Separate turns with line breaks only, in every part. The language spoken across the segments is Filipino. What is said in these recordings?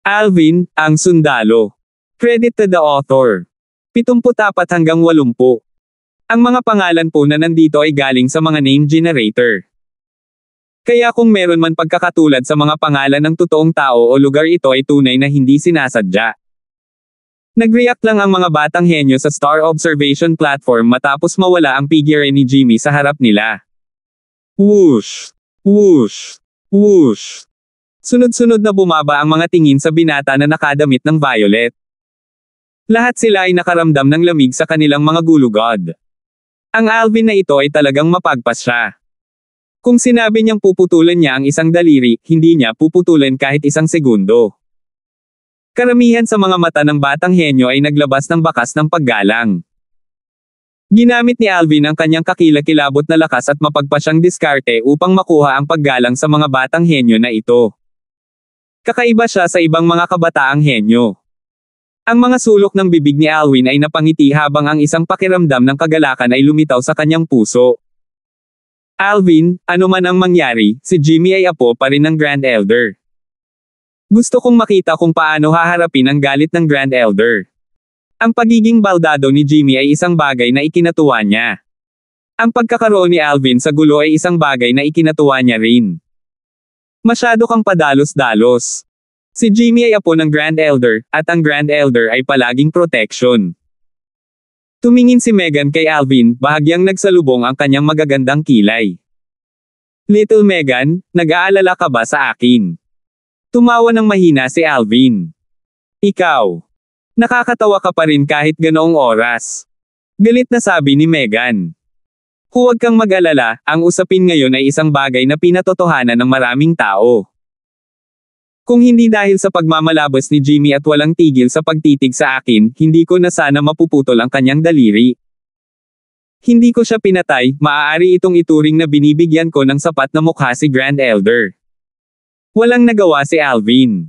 Alvin, ang sundalo. Credit to the author. 74 hanggang 80. Ang mga pangalan po na nandito ay galing sa mga name generator. Kaya kung meron man pagkakatulad sa mga pangalan ng totoong tao o lugar, ito ay tunay na hindi sinasadya. Nag-react lang ang mga batang henyo sa Star Observation Platform matapos mawala ang figure ni Jimmy sa harap nila. Whoosh! Whoosh! Whoosh! Sunod-sunod na bumaba ang mga tingin sa binata na nakadamit ng violet. Lahat sila ay nakaramdam ng lamig sa kanilang mga gulugod. Ang Alvin na ito ay talagang mapagpasya. Kung sinabi niyang puputulan niya ang isang daliri, hindi niya puputulan kahit isang segundo. Karamihan sa mga mata ng batang henyo ay naglabas ng bakas ng paggalang. Ginamit ni Alvin ang kanyang kakilakilabot na lakas at mapagpasyang diskarte upang makuha ang paggalang sa mga batang henyo na ito. Kakaiba siya sa ibang mga kabataang henyo. Ang mga sulok ng bibig ni Alvin ay napangiti habang ang isang pakiramdam ng kagalakan ay lumitaw sa kanyang puso. Alvin, ano man ang mangyari, si Jimmy ay apo pa rin ng Grand Elder. Gusto kong makita kung paano haharapin ang galit ng Grand Elder. Ang pagiging baldado ni Jimmy ay isang bagay na ikinatuwa niya. Ang pagkakaroon ni Alvin sa gulo ay isang bagay na ikinatuwa niya rin. Masyado kang padalos-dalos. Si Jimmy ay apo ng Grand Elder, at ang Grand Elder ay palaging protection. Tumingin si Megan kay Alvin, bahagyang nagsalubong ang kanyang magagandang kilay. Little Megan, nag-aalala ka ba sa akin? Tumawa ng mahina si Alvin. Ikaw. Nakakatawa ka pa rin kahit ganoong oras. Galit na sabi ni Megan. Huwag kang mag-alala, ang usapin ngayon ay isang bagay na pinatotohanan ng maraming tao. Kung hindi dahil sa pagmamalabas ni Jimmy at walang tigil sa pagtitig sa akin, hindi ko na sana mapuputol ang kanyang daliri. Hindi ko siya pinatay, maaari itong ituring na binibigyan ko ng sapat na mukha si Grand Elder. Walang nagawa si Alvin.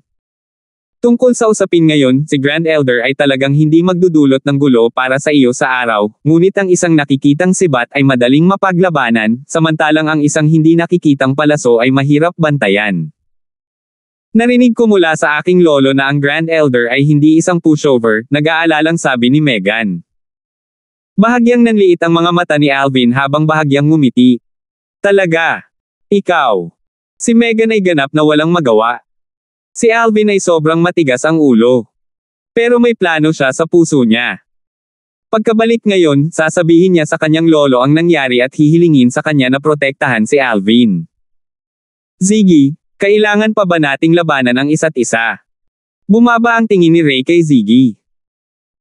Tungkol sa usapin ngayon, si Grand Elder ay talagang hindi magdudulot ng gulo para sa iyo sa araw, ngunit ang isang nakikitang sibat ay madaling mapaglabanan, samantalang ang isang hindi nakikitang palaso ay mahirap bantayan. Narinig ko mula sa aking lolo na ang Grand Elder ay hindi isang pushover, nag-aalalang sabi ni Megan. Bahagyang nanliit ang mga mata ni Alvin habang bahagyang ngumiti. Talaga? Ikaw? Si Megan ay ganap na walang magawa. Si Alvin ay sobrang matigas ang ulo. Pero may plano siya sa puso niya. Pagkabalik ngayon, sasabihin niya sa kanyang lolo ang nangyari at hihilingin sa kanya na protektahan si Alvin. Ziggy, kailangan pa ba nating labanan ang isa't isa? Bumaba ang tingin ni Ray kay Ziggy.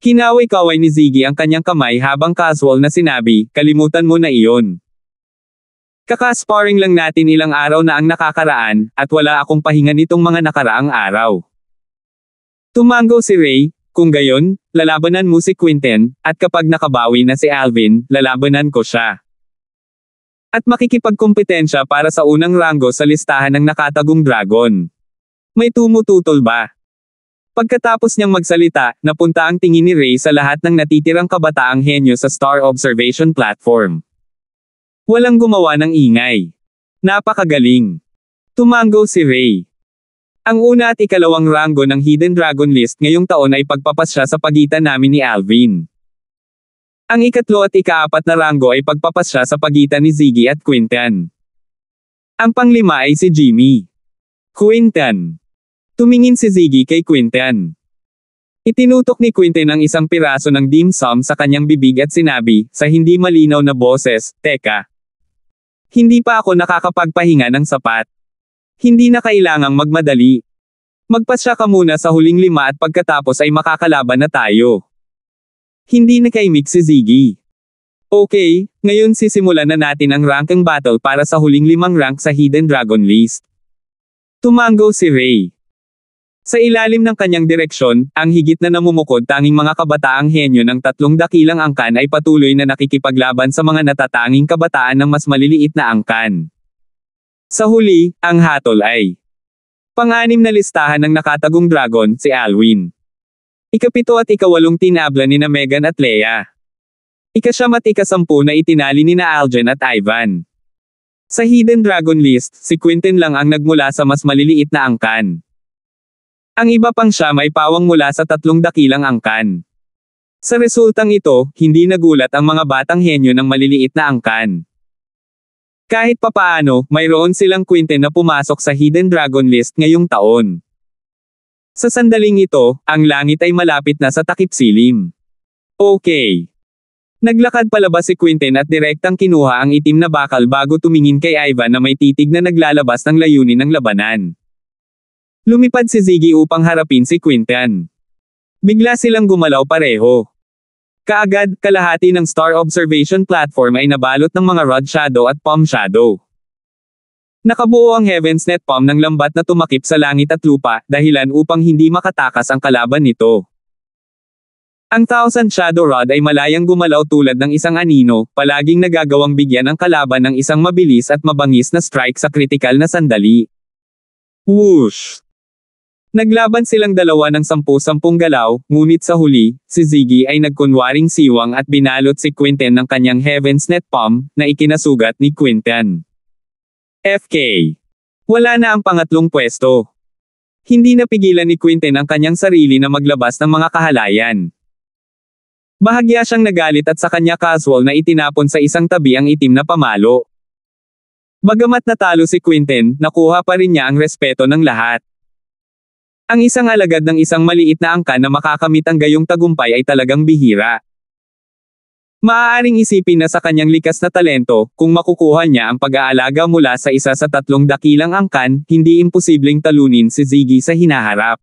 Kinaway-kaway ni Ziggy ang kanyang kamay habang casual na sinabi, kalimutan mo na iyon. Kakasparring lang natin ilang araw na ang nakakaraan, at wala akong pahinga nitong mga nakaraang araw. Tumango si Ray, kung gayon, lalabanan mo si Quinten, at kapag nakabawi na si Alvin, lalabanan ko siya. At makikipagkompetensya para sa unang ranggo sa listahan ng nakatagong dragon. May tumututol ba? Pagkatapos niyang magsalita, napunta ang tingin ni Ray sa lahat ng natitirang kabataang henyo sa Star Observation Platform. Walang gumawa ng ingay. Napakagaling. Tumango si Ray. Ang una at ikalawang ranggo ng Hidden Dragon List ngayong taon ay pagpapasya sa pagitan namin ni Alvin. Ang ikatlo at ikaapat na ranggo ay pagpapasya sa pagitan ni Ziggy at Quinten. Ang panglima ay si Jimmy. Quinten. Tumingin si Ziggy kay Quinten. Itinutok ni Quinten ang isang piraso ng dim sum sa kanyang bibig at sinabi, sa hindi malinaw na boses, teka. Hindi pa ako nakakapagpahinga ng sapat. Hindi na kailangang magmadali. Magpasya ka muna sa huling 5 at pagkatapos ay makakalaban na tayo. Hindi nakaimik si Ziggy. Okay, ngayon sisimulan na natin ang ranking battle para sa huling 5 rank sa Hidden Dragon List. Tumango si Ray. Sa ilalim ng kanyang direksyon, ang higit na namumukod tanging mga kabataang henyo ng 3 dakilang angkan ay patuloy na nakikipaglaban sa mga natatanging kabataan ng mas maliliit na angkan. Sa huli, ang hatol ay pang-6 na listahan ng nakatagong dragon, si Alvin. Ika-7 at ika-8 tinabla ni na Megan at Leia. Ika-9 at ika-10 na itinali ni na Aljen at Ivan. Sa Hidden Dragon List, si Quinten lang ang nagmula sa mas maliliit na angkan. Ang iba pang siyam ay pawang mula sa 3 dakilang angkan. Sa resultang ito, hindi nagulat ang mga batang henyo ng maliliit na angkan. Kahit papaano, mayroon silang kwinte na pumasok sa Hidden Dragon list ngayong taon. Sa sandaling ito, ang langit ay malapit na sa takip silim. Okay. Naglakad palabas si Quinten at direktang kinuha ang itim na bakal bago tumingin kay Ivan na may titig na naglalabas ng layunin ng labanan. Lumipad si Ziggy upang harapin si Quinten. Bigla silang gumalaw pareho. Kaagad, kalahati ng Star Observation Platform ay nabalot ng mga Rod Shadow at Palm Shadow. Nakabuo ang Heaven's Net Palm ng lambat na tumakip sa langit at lupa, dahilan upang hindi makatakas ang kalaban nito. Ang Thousand Shadow Rod ay malayang gumalaw tulad ng isang anino, palaging nagagawang bigyan ang kalaban ng isang mabilis at mabangis na strike sa kritikal na sandali. Whoosh! Naglaban silang dalawa ng 10-10 galaw, ngunit sa huli, si Ziggy ay nagkunwaring siwang at binalot si Quinten ng kanyang Heaven's Net Palm, na ikinasugat ni Quinten. FK. Wala na ang pangatlong pwesto. Hindi napigilan ni Quinten ang kanyang sarili na maglabas ng mga kahalayan. Bahagya siyang nagalit at sa kanya casual na itinapon sa isang tabi ang itim na pamalo. Bagamat natalo si Quinten, nakuha pa rin niya ang respeto ng lahat. Ang isang alagad ng isang maliit na angkan na makakamit ang gayong tagumpay ay talagang bihira. Maaaring isipin na sa kanyang likas na talento, kung makukuha niya ang pag-aalaga mula sa isa sa 3 dakilang angkan, hindi imposibleng talunin si Ziggy sa hinaharap.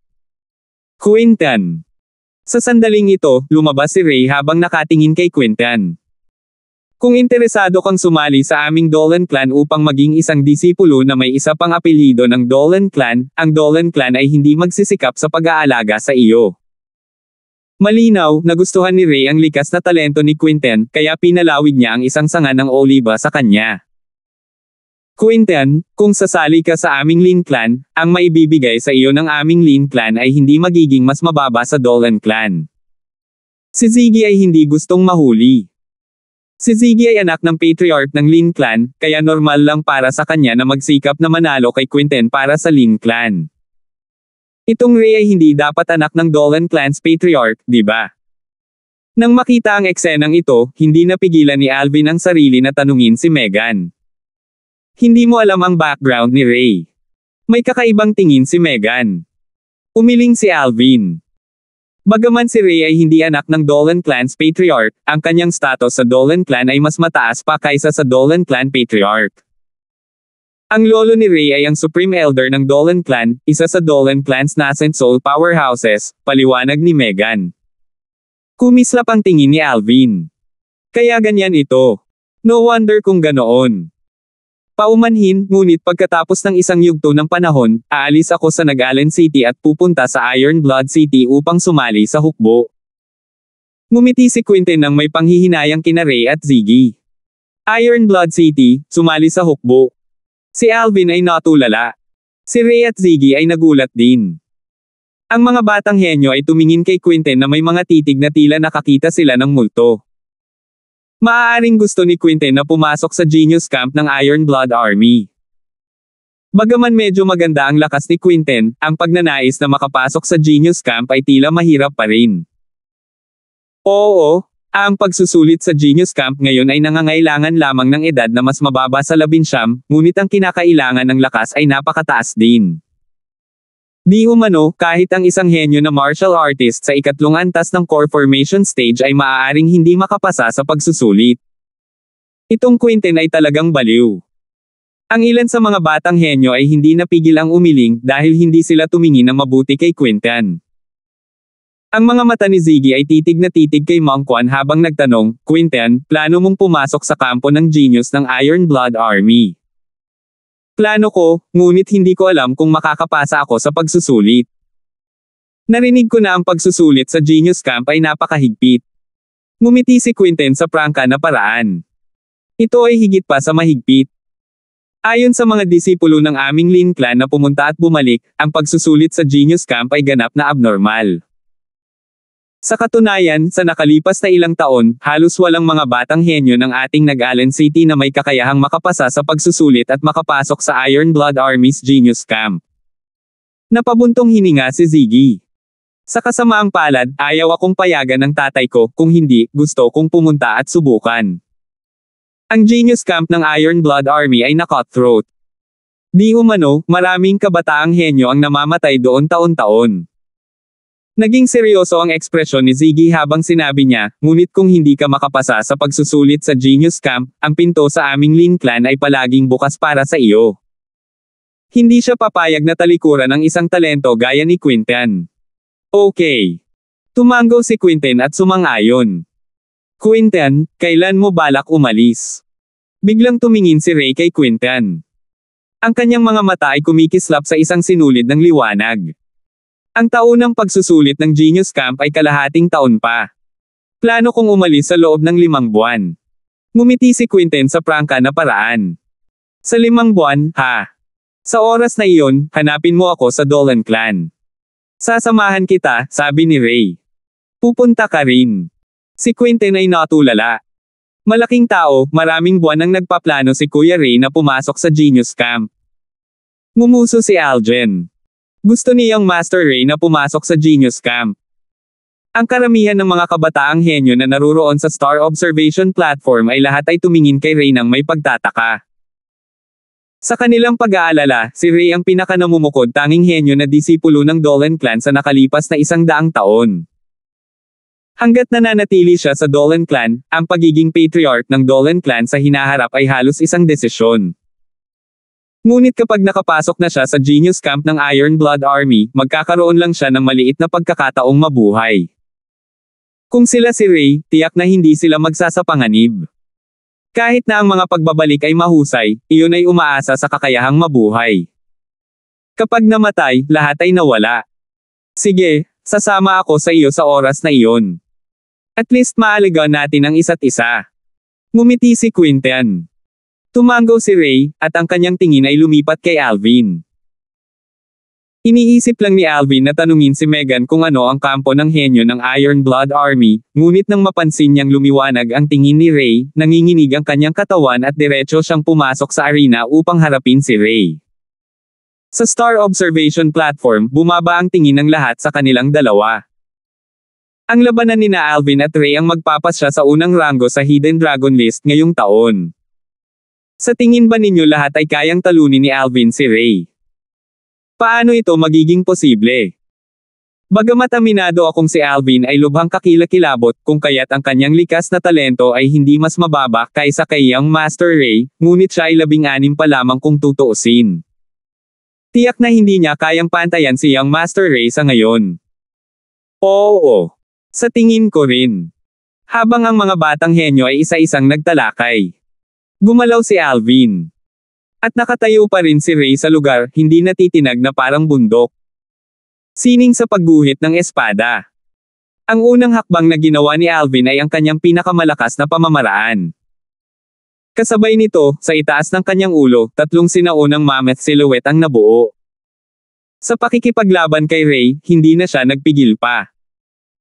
Quinten. Sa sandaling ito, lumabas si Ray habang nakatingin kay Quinten. Kung interesado kang sumali sa aming Dolan Clan upang maging isang disipulo na may isa pang apelyido ng Dolan Clan, ang Dolan Clan ay hindi magsisikap sa pag-aalaga sa iyo. Malinaw, nagustuhan ni Ray ang likas na talento ni Quinten, kaya pinalawig niya ang isang sanga ng oliba sa kanya. Quinten, kung sasali ka sa aming Lin Clan, ang maibibigay sa iyo ng aming Lin Clan ay hindi magiging mas mababa sa Dolan Clan. Si Ziggy ay hindi gustong mahuli. Si Ziggy ay anak ng patriarch ng Lin Clan, kaya normal lang para sa kanya na magsikap na manalo kay Quinten para sa Lin Clan. Itong Ray ay hindi dapat anak ng Dolan Clan's patriarch, di ba? Nang makita ang eksenang ito, hindi napigilan ni Alvin ang sarili na tanungin si Megan. Hindi mo alam ang background ni Ray. May kakaibang tingin si Megan. Umiling si Alvin. Bagaman si Ray ay hindi anak ng Dolan Clan's patriarch, ang kanyang status sa Dolan Clan ay mas mataas pa kaysa sa Dolan Clan patriarch. Ang lolo ni Ray ay ang Supreme Elder ng Dolan Clan, isa sa Dolan Clan's nascent soul powerhouses, paliwanag ni Megan. Kumislap ang tingin ni Alvin. Kaya ganyan ito. No wonder kung ganoon. Paumanhin, ngunit pagkatapos ng isang yugto ng panahon, aalis ako sa Nag-Allen City at pupunta sa Iron Blood City upang sumali sa hukbo. Ngumiti si Quinten nang may panghihinayang kina Ray at Ziggy. Iron Blood City, sumali sa hukbo. Si Alvin ay natulala. Si Ray at Ziggy ay nagulat din. Ang mga batang henyo ay tumingin kay Quinten na may mga titig na tila nakakita sila ng multo. Maaaring gusto ni Quinten na pumasok sa Genius Camp ng Iron Blood Army. Bagaman medyo maganda ang lakas ni Quinten, ang pagnanais na makapasok sa Genius Camp ay tila mahirap pa rin. Oo, ang pagsusulit sa Genius Camp ngayon ay nangangailangan lamang ng edad na mas mababa sa 19, ngunit ang kinakailangan ng lakas ay napakataas din. Di umano, kahit ang isang henyo na martial artist sa 3 antas ng core formation stage ay maaaring hindi makapasa sa pagsusulit. Itong Quinten ay talagang baliw. Ang ilan sa mga batang henyo ay hindi napigil ang umiling dahil hindi sila tumingin ng mabuti kay Quinten. Ang mga mata ni Ziggy ay titig na titig kay Monk Quan habang nagtanong, Quinten, plano mong pumasok sa kampo ng genius ng Iron Blood Army? Plano ko, ngunit hindi ko alam kung makakapasa ako sa pagsusulit. Narinig ko na ang pagsusulit sa Genius Camp ay napakahigpit. Ngumiti si Quinten sa prangka na paraan. Ito ay higit pa sa mahigpit. Ayon sa mga disipulo ng aming Lin Clan na pumunta at bumalik, ang pagsusulit sa Genius Camp ay ganap na abnormal. Sa katunayan, sa nakalipas na ilang taon, halos walang mga batang henyo ng ating Nag-Allen City na may kakayahang makapasa sa pagsusulit at makapasok sa Iron Blood Army's Genius Camp. Napabuntong hininga si Ziggy. Sa kasamaang palad, ayaw akong payagan ng tatay ko, kung hindi, gusto kong pumunta at subukan. Ang genius camp ng Iron Blood Army ay na-cutthroat. Di umano, maraming kabataang henyo ang namamatay doon taon-taon. Naging seryoso ang ekspresyon ni Ziggy habang sinabi niya, ngunit kung hindi ka makapasa sa pagsusulit sa genius camp, ang pinto sa aming Lin Clan ay palaging bukas para sa iyo. Hindi siya papayag na talikuran ng isang talento gaya ni Quinten. Okay. Tumango si Quinten at sumang-ayon. Quinten, kailan mo balak umalis? Biglang tumingin si Ray kay Quinten. Ang kanyang mga mata ay kumikislap sa isang sinulid ng liwanag. Ang taunang pagsusulit ng Genius Camp ay kalahating taon pa. Plano kong umalis sa loob ng 5 buwan. Ngumiti si Quinten sa prangka na paraan. Sa 5 buwan, ha? Sa oras na iyon, hanapin mo ako sa Dolan Clan. Sasamahan kita, sabi ni Ray. Pupunta ka rin. Si Quinten ay natulala. Malaking tao, maraming buwan nang nagpaplano si Kuya Ray na pumasok sa Genius Camp. Ngumuso si Algen. Gusto niyang Master Ray na pumasok sa Genius Camp. Ang karamihan ng mga kabataang henyo na naruroon sa Star Observation Platform ay lahat ay tumingin kay Ray nang may pagtataka. Sa kanilang pag-aalala, si Ray ang pinakanamumukod tanging henyo na disipulo ng Dolan Clan sa nakalipas na 100 taon. Hanggat nananatili siya sa Dolan Clan, ang pagiging patriarch ng Dolan Clan sa hinaharap ay halos isang desisyon. Ngunit kapag nakapasok na siya sa Genius Camp ng Iron Blood Army, magkakaroon lang siya ng maliit na pagkakataong mabuhay. Kung sila si Ray, tiyak na hindi sila magsasapanganib. Kahit na ang mga pagbabalik ay mahusay, iyon ay umaasa sa kakayahang mabuhay. Kapag namatay, lahat ay nawala. Sige, sasama ako sa iyo sa oras na iyon. At least maalagaan natin ang isa't isa. Ngumiti si Quinten. Tumango si Ray, at ang kanyang tingin ay lumipat kay Alvin. Iniisip lang ni Alvin na tanungin si Megan kung ano ang kampo ng henyo ng Iron Blood Army, ngunit nang mapansin niyang lumiwanag ang tingin ni Ray, nanginginig ang kanyang katawan at diretso siyang pumasok sa arena upang harapin si Ray. Sa Star Observation Platform, bumaba ang tingin ng lahat sa kanilang dalawa. Ang labanan nina Alvin at Ray ang magpapasya sa unang ranggo sa Hidden Dragon List ngayong taon. Sa tingin ba ninyo lahat ay kayang talunin ni Alvin si Ray? Paano ito magiging posible? Bagamat aminado akong si Alvin ay lubhang kakilakilabot kung kaya't ang kanyang likas na talento ay hindi mas mababa kaysa kay Young Master Ray, ngunit siya ay 16 pa lamang kung tutuusin. Tiyak na hindi niya kayang pantayan si Young Master Ray sa ngayon. Oo. Sa tingin ko rin. Habang ang mga batang henyo ay isa-isang nagtalakay. Gumalaw si Alvin. At nakatayo pa rin si Ray sa lugar, hindi natitinag na parang bundok. Sining sa pagguhit ng espada. Ang unang hakbang na ginawa ni Alvin ay ang kanyang pinakamalakas na pamamaraan. Kasabay nito, sa itaas ng kanyang ulo, 3 sinaunang mammoth silhouette ang nabuo. Sa pakikipaglaban kay Ray, hindi na siya nagpigil pa.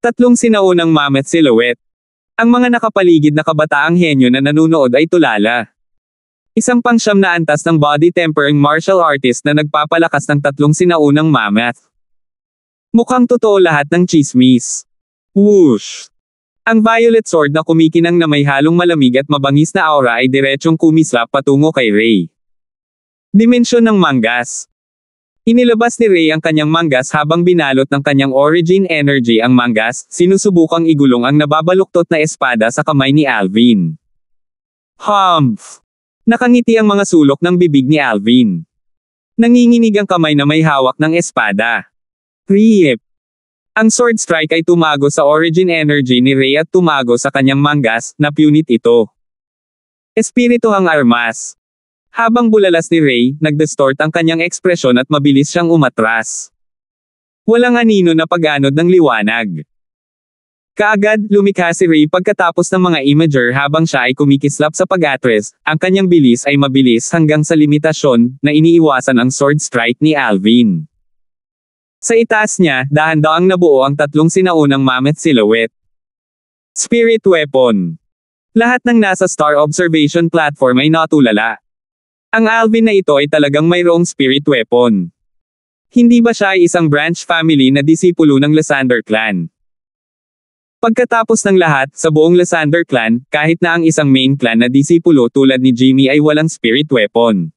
3 sinaunang mammoth silhouette. Ang mga nakapaligid na kabataang henyo na nanunood ay tulala. Isang pang-9 na antas ng body tempering martial artist na nagpapalakas ng 3 sinaunang mammoth. Mukhang totoo lahat ng chismis. Whoosh! Ang violet sword na kumikinang na may halong malamig at mabangis na aura ay diretsyong kumislap patungo kay Ray. Dimensyon ng Mangas. Inilabas ni Ray ang kanyang mangas habang binalot ng kanyang origin energy ang mangas, sinusubukang igulong ang nababaluktot na espada sa kamay ni Alvin. Humph! Nakangiti ang mga sulok ng bibig ni Alvin. Nanginginig ang kamay na may hawak ng espada. Rip! Ang sword strike ay tumago sa origin energy ni Ray at tumago sa kanyang mangas, na punit ito. Espirituhang armas. Habang bulalas ni Ray, nagdistort ang kanyang ekspresyon at mabilis siyang umatras. Walang anino na pag-anod ng liwanag. Kaagad, lumikha si Ray pagkatapos ng mga imager habang siya ay kumikislap sa pag-atres, ang kanyang bilis ay mabilis hanggang sa limitasyon, na iniiwasan ang sword strike ni Alvin. Sa itaas niya, dahan-daang nabuo ang 3 sinaunang mammoth silhouette. Spirit Weapon. Lahat ng nasa Star Observation Platform ay natulala. Ang Alvin na ito ay talagang mayroong spirit weapon. Hindi ba siya ay isang branch family na disipulo ng Lysander clan? Pagkatapos ng lahat, sa buong Lysander clan, kahit na ang isang main clan na disipulo tulad ni Jimmy ay walang spirit weapon.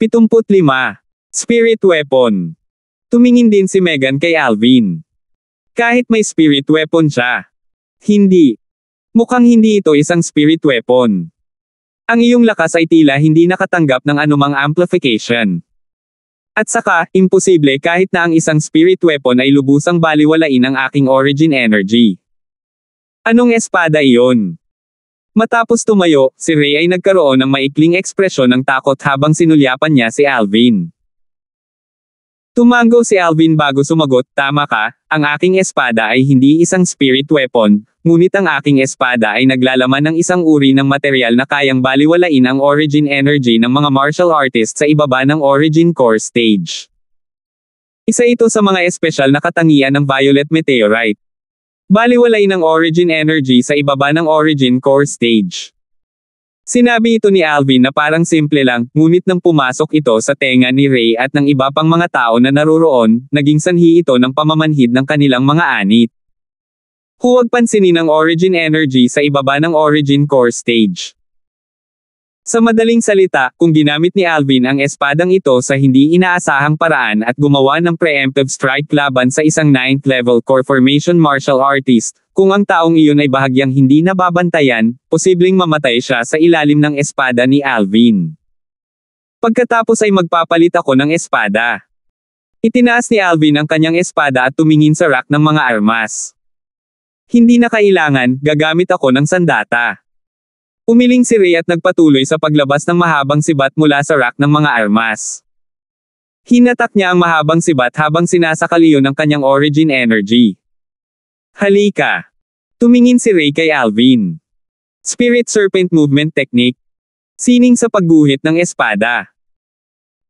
75. Spirit weapon. Tumingin din si Megan kay Alvin. Kahit may spirit weapon siya. Hindi. Mukhang hindi ito isang spirit weapon. Ang iyong lakas ay tila hindi nakatanggap ng anumang amplification. At saka, imposible kahit na ang isang spirit weapon ay lubusang baliwalain ang aking origin energy. Anong espada iyon? Matapos tumayo, si Ray ay nagkaroon ng maikling ekspresyon ng takot habang sinulyapan niya si Alvin. Tumango si Alvin bago sumagot, tama ka, ang aking espada ay hindi isang spirit weapon, ngunit ang aking espada ay naglalaman ng isang uri ng material na kayang baliwalain ang origin energy ng mga martial artists sa ibaba ng origin core stage. Isa ito sa mga espesyal na katangian ng violet meteorite. Baliwalain ang origin energy sa ibaba ng origin core stage. Sinabi ito ni Alvin na parang simple lang, ngunit nang pumasok ito sa tenga ni Ray at ng iba pang mga tao na naroroon, naging sanhi ito ng pamamanhid ng kanilang mga anit. Huwag pansinin ang origin energy sa ibaba ng origin core stage. Sa madaling salita, kung ginamit ni Alvin ang espadang ito sa hindi inaasahang paraan at gumawa ng preemptive strike laban sa isang 9th level core formation martial artist, kung ang taong iyon ay bahagyang hindi nababantayan, posibleng mamatay siya sa ilalim ng espada ni Alvin. Pagkatapos ay magpapalit ako ng espada. Itinaas ni Alvin ang kanyang espada at tumingin sa rack ng mga armas. Hindi na kailangan, gagamit ako ng sandata. Umiling si Ray at nagpatuloy sa paglabas ng mahabang sibat mula sa rack ng mga armas. Hinatak niya ang mahabang sibat habang sinasakal iyon ng kanyang origin energy. Halika. Tumingin si Ray kay Alvin. Spirit Serpent Movement Technique. Sining sa pagguhit ng espada.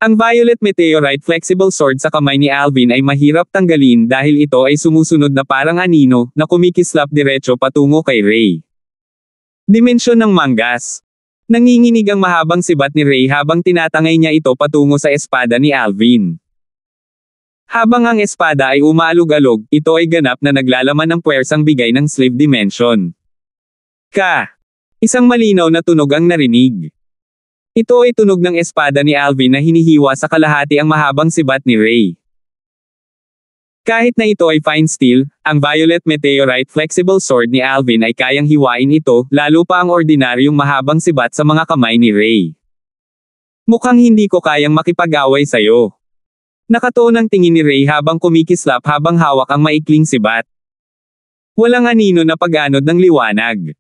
Ang Violet Meteorite Flexible Sword sa kamay ni Alvin ay mahirap tanggalin dahil ito ay sumusunod na parang anino na kumikislap diretso patungo kay Ray. Dimensyon ng manggas. Nanginginig ang mahabang sibat ni Ray habang tinatangay niya ito patungo sa espada ni Alvin. Habang ang espada ay umaalog-alog, ito ay ganap na naglalaman ng puwersang bigay ng sleeve dimension. Isang malinaw na tunog ang narinig. Ito ay tunog ng espada ni Alvin na hinihiwa sa kalahati ang mahabang sibat ni Ray. Kahit na ito ay fine steel, ang Violet Meteorite Flexible Sword ni Alvin ay kayang hiwain ito, lalo pa ang ordinaryong mahabang sibat sa mga kamay ni Ray. Mukhang hindi ko kayang makipag-away sa'yo. Nakatuon ang tingin ni Ray habang kumikislap habang hawak ang maikling sibat. Walang anino na pag-anod ng liwanag.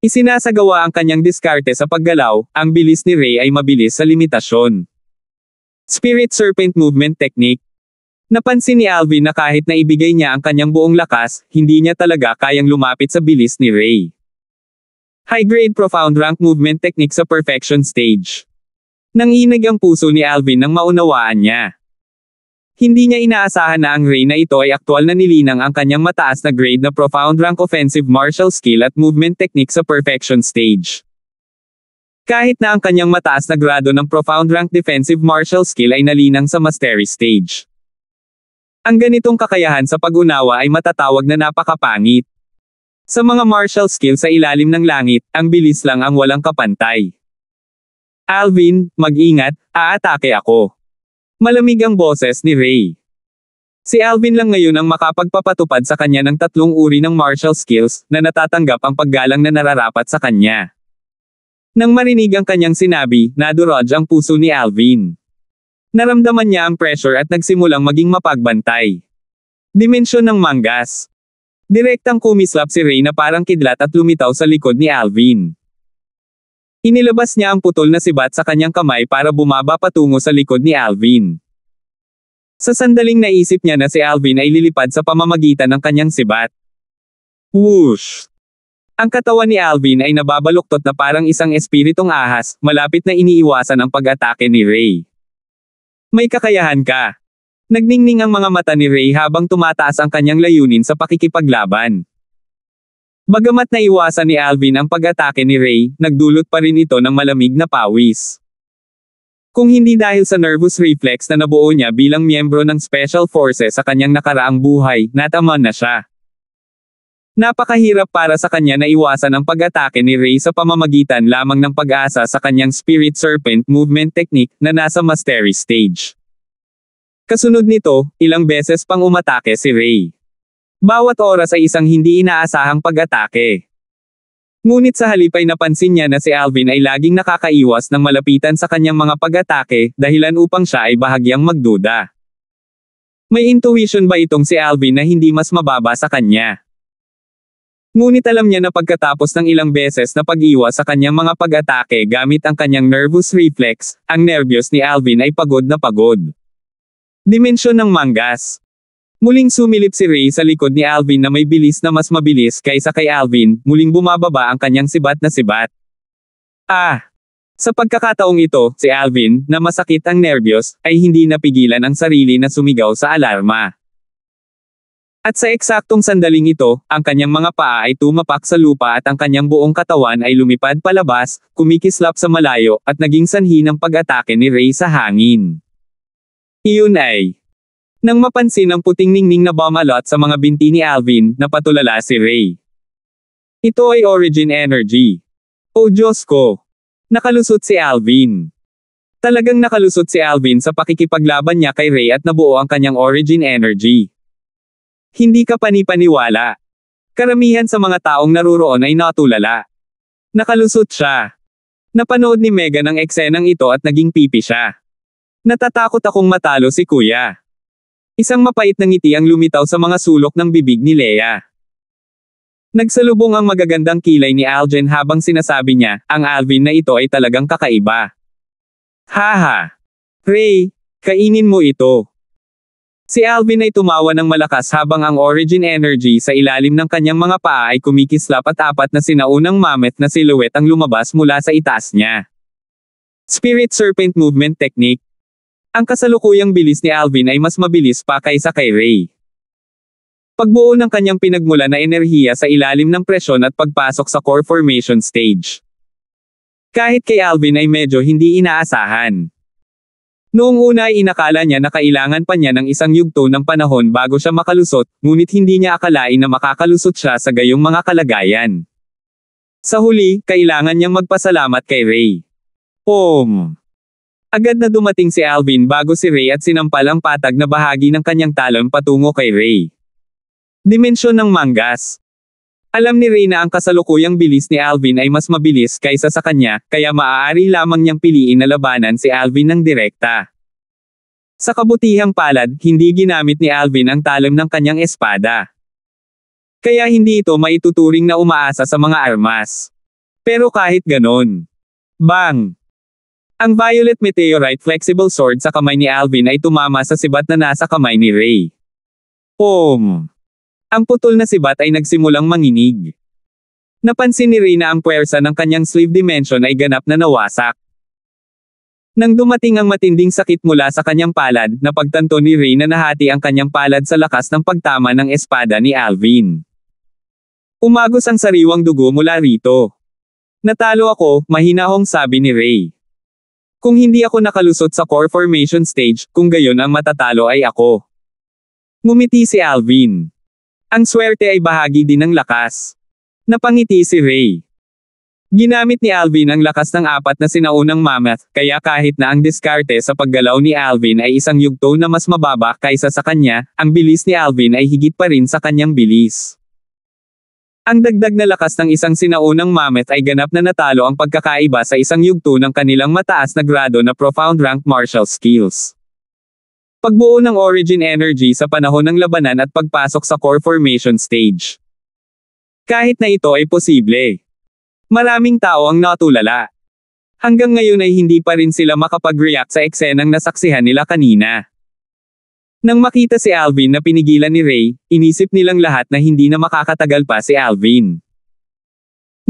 Isinasagawa ang kanyang diskarte sa paggalaw, ang bilis ni Ray ay mabilis sa limitasyon. Spirit Serpent Movement Technique. Napansin ni Alvin na kahit na ibigay niya ang kanyang buong lakas, hindi niya talaga kayang lumapit sa bilis ni Ray. High-grade Profound Rank Movement Technique sa Perfection Stage. Nanginig ang puso ni Alvin nang maunawaan niya. Hindi niya inaasahan na ang Ray na ito ay aktwal na nilinang ang kanyang mataas na grade na Profound Rank Offensive Martial Skill at Movement Technique sa Perfection Stage. Kahit na ang kanyang mataas na grado ng Profound Rank Defensive Martial Skill ay nalinang sa Mastery Stage. Ang ganitong kakayahan sa pag-unawa ay matatawag na napakapangit. Sa mga martial skill sa ilalim ng langit, ang bilis lang ang walang kapantay. Alvin, mag-ingat, aatake ako. Malamig ang boses ni Ray. Si Alvin lang ngayon ang makapagpapatupad sa kanya ng 3 uri ng martial skills na natatanggap ang paggalang na nararapat sa kanya. Nang marinig ang kanyang sinabi, nadurog ang puso ni Alvin. Naramdaman niya ang pressure at nagsimulang maging mapagbantay. Dimensyon ng manggas. Direktang kumislap si Ray na parang kidlat at lumitaw sa likod ni Alvin. Inilabas niya ang putol na sibat sa kanyang kamay para bumaba patungo sa likod ni Alvin. Sa sandaling naisip niya na si Alvin ay lilipad sa pamamagitan ng kanyang sibat. Whoosh! Ang katawan ni Alvin ay nababaluktot na parang isang espiritong ahas, malapit na iniiwasan ang pag-atake ni Ray. May kakayahan ka. Nagningning ang mga mata ni Ray habang tumataas ang kanyang layunin sa pakikipaglaban. Bagamat naiwasan ni Alvin ang pag-atake ni Ray, nagdulot pa rin ito ng malamig na pawis. Kung hindi dahil sa nervous reflex na nabuo niya bilang miyembro ng Special Forces sa kanyang nakaraang buhay, nataman na siya. Napakahirap para sa kanya na iwasan ang pag-atake ni Rey sa pamamagitan lamang ng pag-asa sa kanyang Spirit Serpent movement technique na nasa Mastery stage. Kasunod nito, ilang beses pang umatake si Rey. Bawat oras ay isang hindi inaasahang pag-atake. Ngunit sa halip ay napansin niya na si Alvin ay laging nakakaiwas ng malapitan sa kanyang mga pag-atake, dahilan upang siya ay bahagyang magduda. May intuition ba itong si Alvin na hindi mas mababa sa kanya? Ngunit alam niya na pagkatapos ng ilang beses na pag-iwas sa kanyang mga pag-atake gamit ang kanyang nervous reflex, ang nervyos ni Alvin ay pagod na pagod. Dimensyon ng Mangas. Muling sumilip si Rey sa likod ni Alvin na may bilis na mas mabilis kaysa kay Alvin, muling bumababa ang kanyang sibat na sibat. Sa pagkakataong ito, si Alvin, na masakit ang nervyos, ay hindi napigilan ang sarili na sumigaw sa alarma. At sa eksaktong sandaling ito, ang kanyang mga paa ay tumapak sa lupa at ang kanyang buong katawan ay lumipad palabas, kumikislap sa malayo, at naging sanhi ng pag-atake ni Rey sa hangin. Iyon ay nang mapansin ang puting ningning na bumalot sa mga binti ni Alvin, napatulala si Rey. Ito ay Origin Energy. O Diyos ko! Nakalusot si Alvin. Talagang nakalusot si Alvin sa pakikipaglaban niya kay Rey at nabuo ang kanyang Origin Energy. Hindi ka panipaniwala. Karamihan sa mga taong naruroon ay natulala. Nakalusot siya. Napanood ni Megan ang eksenang ito at naging pipi siya. Natatakot akong matalo si Kuya. Isang mapait na ngiti ang lumitaw sa mga sulok ng bibig ni Leia. Nagsalubong ang magagandang kilay ni Aljen habang sinasabi niya, ang Alvin na ito ay talagang kakaiba. Haha! Rey, kainin mo ito. Si Alvin ay tumawa ng malakas habang ang Origin Energy sa ilalim ng kanyang mga paa ay kumikislap at apat na sinaunang mammoth na silhouette ang lumabas mula sa itaas niya. Spirit Serpent Movement Technique. Ang kasalukuyang bilis ni Alvin ay mas mabilis pa kaysa kay Rey. Pagbuo ng kanyang pinagmula na enerhiya sa ilalim ng presyon at pagpasok sa core formation stage. Kahit kay Alvin ay medyo hindi inaasahan. Noong una ay inakala niya na kailangan pa niya ng isang yugto ng panahon bago siya makalusot, ngunit hindi niya akalain na makakalusot siya sa gayong mga kalagayan. Sa huli, kailangan niyang magpasalamat kay Rey. Agad na dumating si Alvin bago si Rey at sinampal ang patag na bahagi ng kanyang talon patungo kay Rey. Dimensyon ng Mangas. Alam ni Rey na ang kasalukuyang bilis ni Alvin ay mas mabilis kaysa sa kanya, kaya maaari lamang niyang piliin na labanan si Alvin ng direkta. Sa kabutihang palad, hindi ginamit ni Alvin ang talim ng kanyang espada. Kaya hindi ito maituturing na umaasa sa mga armas. Pero kahit ganon. Bang! Ang Violet Meteorite Flexible Sword sa kamay ni Alvin ay tumama sa sibat na nasa kamay ni Rey. Ang putol na sibat ay nagsimulang manginig. Napansin ni Rey na ang puwersa ng kanyang sleeve dimension ay ganap na nawasak. Nang dumating ang matinding sakit mula sa kanyang palad, napagtanto ni Rey na nahati ang kanyang palad sa lakas ng pagtama ng espada ni Alvin. Umagos ang sariwang dugo mula rito. Natalo ako, mahinahong sabi ni Rey. Kung hindi ako nakalusot sa core formation stage, kung gayon ang matatalo ay ako. Ngumiti si Alvin. Ang swerte ay bahagi din ng lakas. Napangiti si Rey. Ginamit ni Alvin ang lakas ng apat na sinaunang mammoth, kaya kahit na ang diskarte sa paggalaw ni Alvin ay isang yugto na mas mababa kaysa sa kanya, ang bilis ni Alvin ay higit pa rin sa kanyang bilis. Ang dagdag na lakas ng isang sinaunang mammoth ay ganap na natalo ang pagkakaiba sa isang yugto ng kanilang mataas na grado na profound rank martial skills. Pagbuo ng Origin Energy sa panahon ng labanan at pagpasok sa core formation stage. Kahit na ito ay posible. Maraming tao ang natulala. Hanggang ngayon ay hindi pa rin sila makapag-react sa eksenang nasaksihan nila kanina. Nang makita si Alvin na pinigilan ni Rey, inisip nilang lahat na hindi na makakatagal pa si Alvin.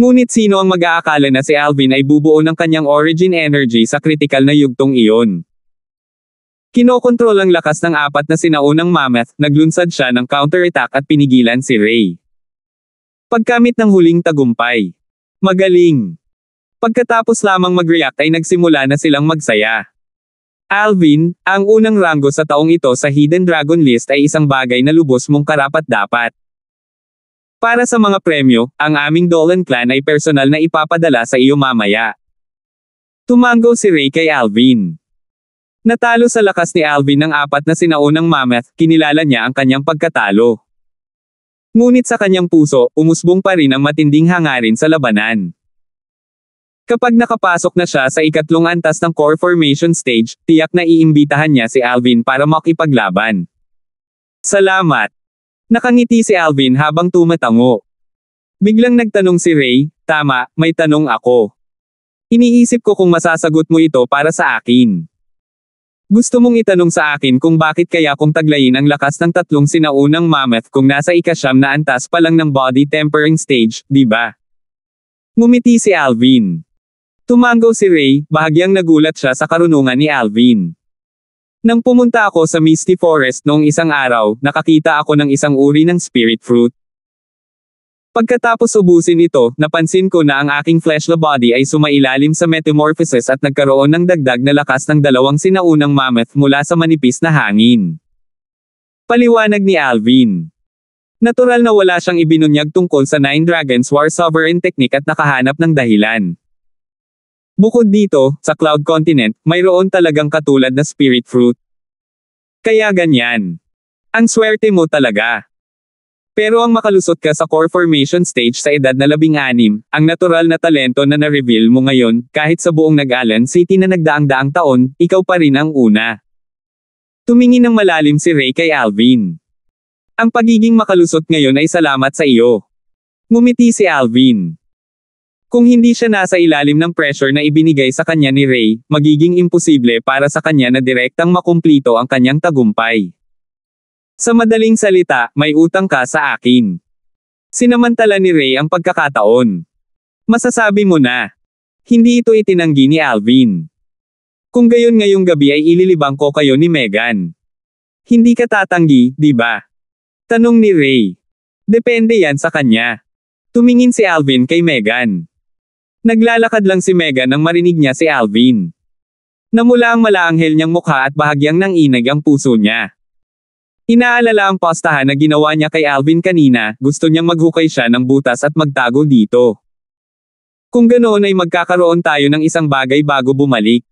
Ngunit sino ang mag-aakala na si Alvin ay bubuo ng kanyang Origin Energy sa kritikal na yugtong iyon? Kinokontrol ang lakas ng apat na sinaunang mammoth, naglunsad siya ng counterattack at pinigilan si Rey. Pagkamit ng huling tagumpay. Magaling. Pagkatapos lamang mag-react ay nagsimula na silang magsaya. Alvin, ang unang ranggo sa taong ito sa Hidden Dragon List ay isang bagay na lubos mong karapat-dapat. Para sa mga premyo, ang aming Dolan Clan ay personal na ipapadala sa iyo mamaya. Tumango si Ray kay Alvin. Natalo sa lakas ni Alvin ng 4 na sinaunang mammoth, kinilala niya ang kanyang pagkatalo. Ngunit sa kanyang puso, umusbong pa rin ang matinding hangarin sa labanan. Kapag nakapasok na siya sa ikatlong antas ng core formation stage, tiyak na iimbitahan niya si Alvin para makipaglaban. Salamat! Nakangiti si Alvin habang tumatango. Biglang nagtanong si Ray, tama, may tanong ako. Iniisip ko kung masasagot mo ito para sa akin. Gusto mong itanong sa akin kung bakit kaya kung taglayin ang lakas ng 3 sinaunang mammoth kung nasa ika-9 na antas pa lang ng body tempering stage, di ba? Ngumiti si Alvin. Tumango si Ray, bahagyang nagulat siya sa karunungan ni Alvin. Nang pumunta ako sa Misty Forest noong isang araw, nakakita ako ng isang uri ng spirit fruit. Pagkatapos ubusin ito, napansin ko na ang aking fleshly body ay sumailalim sa metamorphosis at nagkaroon ng dagdag na lakas ng 2 sinaunang mammoth mula sa manipis na hangin. Paliwanag ni Alvin. Natural na wala siyang ibinunyag tungkol sa 9 Dragons War Sovereign Technique at nakahanap ng dahilan. Bukod dito, sa Cloud Continent, mayroon talagang katulad na spirit fruit. Kaya ganyan. Ang swerte mo talaga. Pero ang makalusot ka sa core formation stage sa edad na 16, ang natural na talento na na-reveal mo ngayon, kahit sa buong Nag-Alan City na nagdaang-daang taon, ikaw pa rin ang una. Tumingin ng malalim si Ray kay Alvin. Ang pagiging makalusot ngayon ay salamat sa iyo. Ngumiti si Alvin. Kung hindi siya nasa ilalim ng pressure na ibinigay sa kanya ni Ray, magiging imposible para sa kanya na direktang makumplito ang kanyang tagumpay. Sa madaling salita, may utang ka sa akin. Sinamantala ni Ray ang pagkakataon. Masasabi mo na. Hindi ito itinanggi ni Alvin. Kung gayon ngayong gabi ay ililibang ko kayo ni Megan. Hindi ka tatanggi, di ba? Tanong ni Ray. Depende yan sa kanya. Tumingin si Alvin kay Megan. Naglalakad lang si Megan nang marinig niya si Alvin. Namula ang malaanghel niyang mukha at bahagyang nanginig ang puso niya. Inaalala ang postahan na ginawa niya kay Alvin kanina, gusto niyang maghukay siya ng butas at magtago dito. Kung ganoon ay magkakaroon tayo ng isang bagay bago bumalik.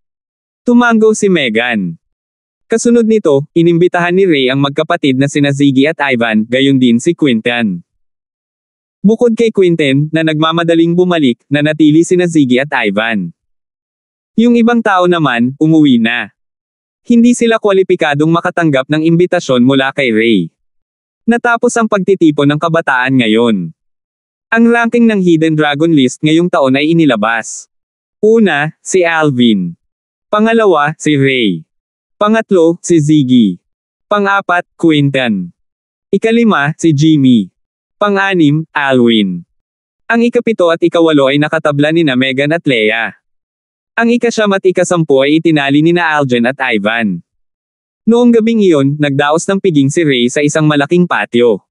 Tumango si Megan. Kasunod nito, inimbitahan ni Ray ang magkapatid na sina Ziggy at Ivan, gayon din si Quinten. Bukod kay Quinten, na nagmamadaling bumalik, nanatili sina Ziggy at Ivan. Yung ibang tao naman, umuwi na. Hindi sila kwalipikadong makatanggap ng imbitasyon mula kay Ray. Natapos ang pagtitipon ng kabataan ngayon. Ang ranking ng Hidden Dragon List ngayong taon ay inilabas. Una, si Alvin. Pangalawa, si Ray. Pangatlo, si Ziggy. Pang-4, Quinten. Ikalima, si Jimmy. Pang-6, Alwin. Ang ika-7 at ika-8 ay nakatabla nina Megan at Leia. Ang ika-9 at ika-10 ay itinali nina Aljen at Ivan. Noong gabing iyon, nagdaos ng piging si Ray sa isang malaking patio.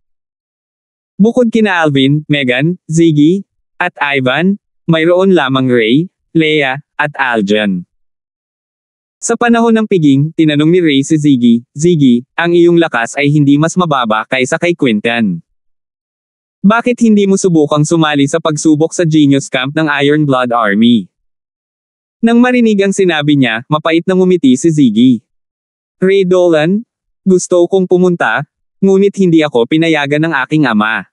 Bukod kina Alvin, Megan, Ziggy, at Ivan, mayroon lamang Ray, Leia, at Aljen. Sa panahon ng piging, tinanong ni Ray si Ziggy, Ziggy, ang iyong lakas ay hindi mas mababa kaysa kay Quinten. Bakit hindi mo subukang sumali sa pagsubok sa Genius Camp ng Iron Blood Army? Nang marinig ang sinabi niya, mapait na ngumiti si Ziggy. Ray Dolan, gusto kong pumunta, ngunit hindi ako pinayagan ng aking ama.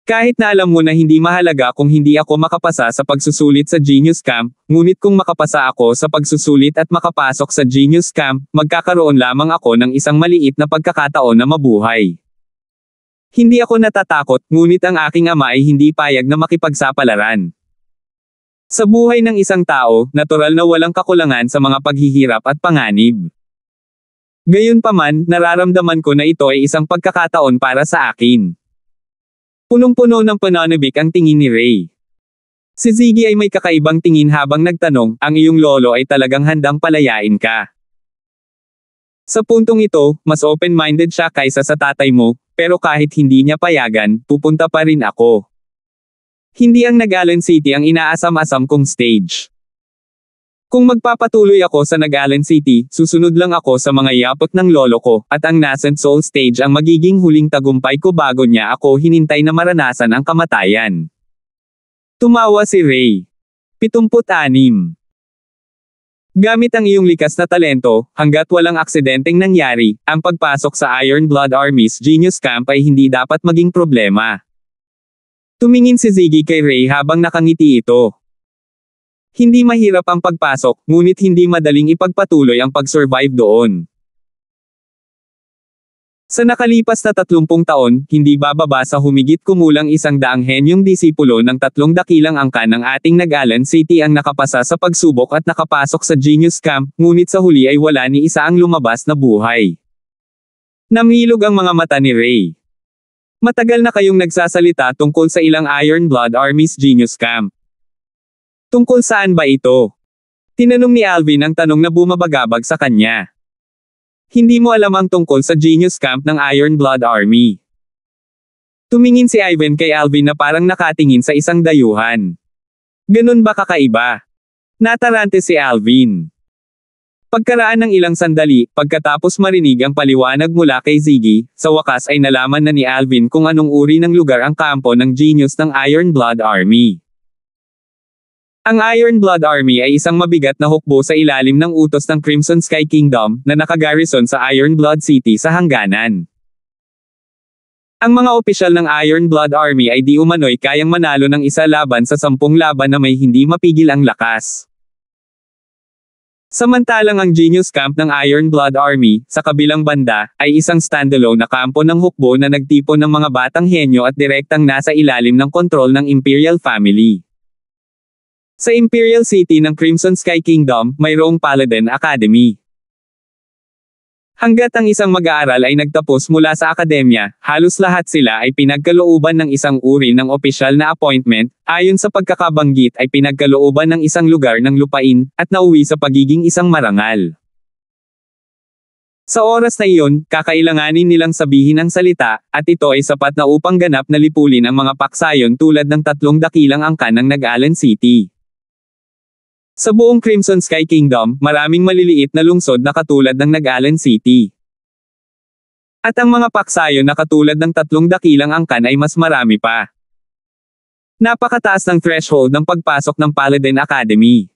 Kahit na alam mo na hindi mahalaga kung hindi ako makapasa sa pagsusulit sa Genius Camp, ngunit kung makapasa ako sa pagsusulit at makapasok sa Genius Camp, magkakaroon lamang ako ng isang maliit na pagkakataon na mabuhay. Hindi ako natatakot, ngunit ang aking ama ay hindi payag na makipagsapalaran. Sa buhay ng isang tao, natural na walang kakulangan sa mga paghihirap at panganib. Gayunpaman, nararamdaman ko na ito ay isang pagkakataon para sa akin. Punong-puno ng pananabik ang tingin ni Ray. Si Ziggy ay may kakaibang tingin habang nagtanong, ang iyong lolo ay talagang handang palayain ka. Sa puntong ito, mas open-minded siya kaysa sa tatay mo, pero kahit hindi niya payagan, pupunta pa rin ako. Hindi ang Nag-Alan City ang inaasam-asam kong stage. Kung magpapatuloy ako sa Nagalan City, susunod lang ako sa mga yapot ng lolo ko, at ang Nascent Soul Stage ang magiging huling tagumpay ko bago niya ako hinintay na maranasan ang kamatayan. Tumawa si Ray. 76. Gamit ang iyong likas na talento, hanggat walang aksidenteng nangyari, ang pagpasok sa Iron Blood Army's Genius Camp ay hindi dapat maging problema. Tumingin si Ziggy kay Ray habang nakangiti ito. Hindi mahirap ang pagpasok, ngunit hindi madaling ipagpatuloy ang pag-survive doon. Sa nakalipas na 30 taon, hindi bababa sa humigit kumulang 100 henyong disipulo ng 3 dakilang angkan ng ating Nagalan City ang nakapasa sa pagsubok at nakapasok sa Genius Camp, ngunit sa huli ay wala ni isa ang lumabas na buhay. Namilog ang mga mata ni Ray. Matagal na kayong nagsasalita tungkol sa ilang Iron Blood Army's Genius Camp. Tungkol saan ba ito? Tinanong ni Alvin ang tanong na bumabagabag sa kanya. Hindi mo alam ang tungkol sa Genius Camp ng Iron Blood Army. Tumingin si Ivan kay Alvin na parang nakatingin sa isang dayuhan. Ganun ba kakaiba? Natarante si Alvin. Pagkaraan ng ilang sandali, pagkatapos marinig ang paliwanag mula kay Ziggy, sa wakas ay nalaman na ni Alvin kung anong uri ng lugar ang kampo ng genius ng Iron Blood Army. Ang Iron Blood Army ay isang mabigat na hukbo sa ilalim ng utos ng Crimson Sky Kingdom, na nakagarrison sa Iron Blood City sa hangganan. Ang mga opisyal ng Iron Blood Army ay di umano'y kayang manalo ng isa laban sa 10 laban na may hindi mapigil ang lakas. Samantalang ang Genius Camp ng Iron Blood Army, sa kabilang banda, ay isang standalone na kampo ng hukbo na nagtipon ng mga batang henyo at direktang nasa ilalim ng kontrol ng Imperial Family. Sa Imperial City ng Crimson Sky Kingdom, mayroong Paladin Academy. Hanggat ang isang mag-aaral ay nagtapos mula sa akademya, halos lahat sila ay pinagkalooban ng isang uri ng opisyal na appointment, ayon sa pagkakabanggit ay pinagkalooban ng isang lugar ng lupain, at nauwi sa pagiging isang marangal. Sa oras na iyon, kakailanganin nilang sabihin ang salita, at ito ay sapat na upang ganap na lipulin ang mga paksayon tulad ng 3 dakilang angkan ng Nagalan City. Sa buong Crimson Sky Kingdom, maraming maliliit na lungsod na katulad ng Nagalan City. At ang mga paksayon na katulad ng 3 dakilang angkan ay mas marami pa. Napakataas ng threshold ng pagpasok ng Paladin Academy.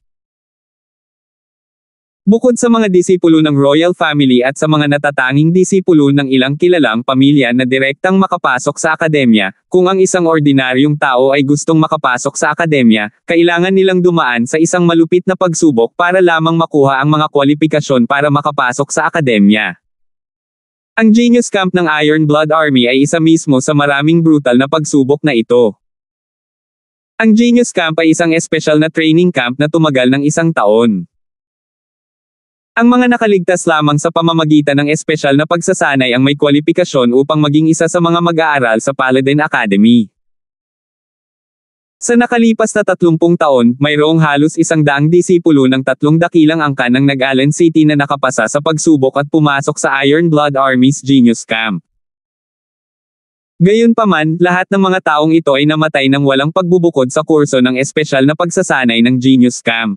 Bukod sa mga disipulo ng Royal Family at sa mga natatanging disipulo ng ilang kilalang pamilya na direktang makapasok sa akademya, kung ang isang ordinaryong tao ay gustong makapasok sa akademya, kailangan nilang dumaan sa isang malupit na pagsubok para lamang makuha ang mga kwalifikasyon para makapasok sa akademya. Ang Genius Camp ng Iron Blood Army ay isa mismo sa maraming brutal na pagsubok na ito. Ang Genius Camp ay isang espesyal na training camp na tumagal ng 1 taon. Ang mga nakaligtas lamang sa pamamagitan ng espesyal na pagsasanay ang may kwalifikasyon upang maging isa sa mga mag-aaral sa Paladin Academy. Sa nakalipas na 30 taon, mayroong halos 100 disipulo ng 3 dakilang angkan ng Nagalan City na nakapasa sa pagsubok at pumasok sa Iron Blood Army's Genius Camp. Gayunpaman, lahat ng mga taong ito ay namatay nang walang pagbubukod sa kurso ng espesyal na pagsasanay ng Genius Camp.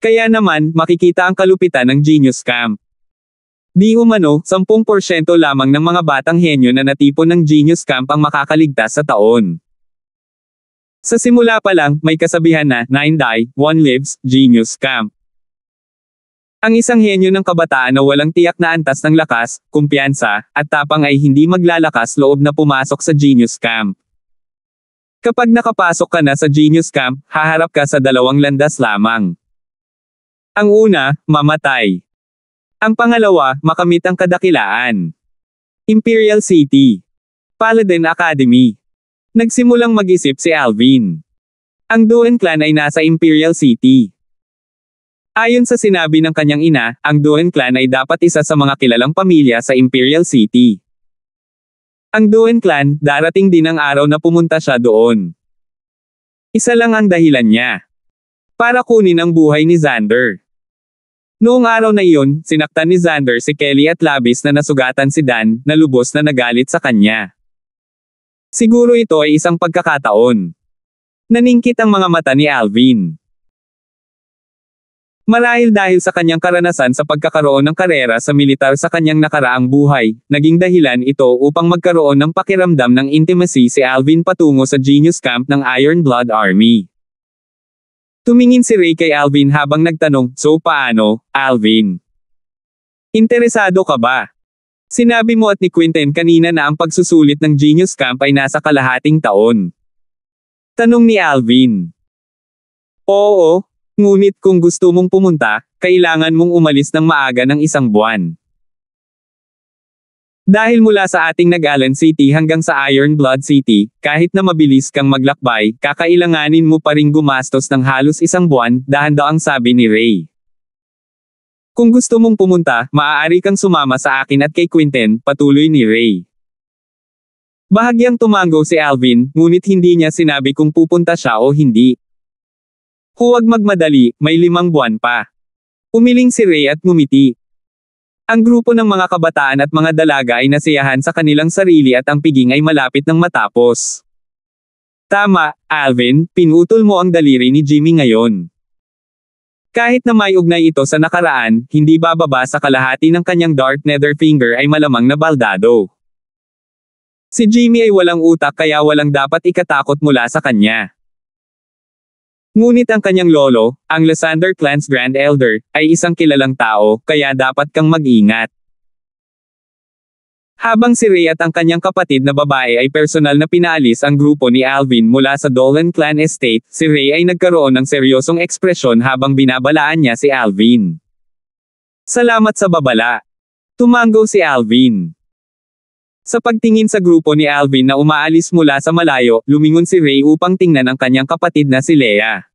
Kaya naman, makikita ang kalupitan ng Genius Camp. Di umano, 10% lamang ng mga batang henyo na natipon ng Genius Camp ang makakaligtas sa taon. Sa simula pa lang, may kasabihan na, 9 die, 1 lives, Genius Camp. Ang isang henyo ng kabataan na walang tiyak na antas ng lakas, kumpiyansa, at tapang ay hindi maglalakas loob na pumasok sa Genius Camp. Kapag nakapasok ka na sa Genius Camp, haharap ka sa 2 landas lamang. Ang una, mamatay. Ang pangalawa, makamit ang kadakilaan. Imperial City. Paladin Academy. Nagsimulang mag-isip si Alvin. Ang Duen Clan ay nasa Imperial City. Ayon sa sinabi ng kanyang ina, ang Duen Clan ay dapat isa sa mga kilalang pamilya sa Imperial City. Ang Duen Clan, darating din ang araw na pumunta siya doon. Isa lang ang dahilan niya. Para kunin ang buhay ni Xander. Noong araw na iyon, sinaktan ni Xander si Kelly at labis na nasugatan si Dan, na lubos na nagalit sa kanya. Siguro ito ay isang pagkakataon. Naningkit ang mga mata ni Alvin. Marahil dahil sa kanyang karanasan sa pagkakaroon ng karera sa militar sa kanyang nakaraang buhay, naging dahilan ito upang magkaroon ng pakiramdam ng intimacy si Alvin patungo sa genius camp ng Iron Blood Army. Tumingin si Ray kay Alvin habang nagtanong, "So paano, Alvin? Interesado ka ba? Sinabi mo at ni Quinten kanina na ang pagsusulit ng genius camp ay nasa kalahating taon." Tanong ni Alvin. "Oo. Ngunit kung gusto mong pumunta, kailangan mong umalis ng maaga ng 1 buwan. Dahil mula sa ating Nagalan City hanggang sa Iron Blood City, kahit na mabilis kang maglakbay, kakailanganin mo pa ring gumastos ng halos 1 buwan, dahan-dahang sabi ni Ray. Kung gusto mong pumunta, maaari kang sumama sa akin at kay Quinten, patuloy ni Ray. Bahagyang tumango si Alvin, ngunit hindi niya sinabi kung pupunta siya o hindi. Huwag magmadali, may 5 buwan pa. Umiling si Ray at ngumiti. Ang grupo ng mga kabataan at mga dalaga ay nasiyahan sa kanilang sarili at ang piging ay malapit ng matapos. Tama, Alvin, pinutol mo ang daliri ni Jimmy ngayon. Kahit na may ugnay ito sa nakaraan, hindi bababa sa kalahati ng kanyang dark nether finger ay malamang na baldado. Si Jimmy ay walang utak kaya walang dapat ikatakot mula sa kanya. Ngunit ang kanyang lolo, ang Lysander clan's Grand Elder, ay isang kilalang tao, kaya dapat kang mag-ingat. Habang si Ray at ang kanyang kapatid na babae ay personal na pinaalis ang grupo ni Alvin mula sa Dolan Clan Estate, si Ray ay nagkaroon ng seryosong ekspresyon habang binabalaan niya si Alvin. Salamat sa babala. Tumango si Alvin. Sa pagtingin sa grupo ni Alvin na umaalis mula sa malayo, lumingon si Ray upang tingnan ang kanyang kapatid na si Leia.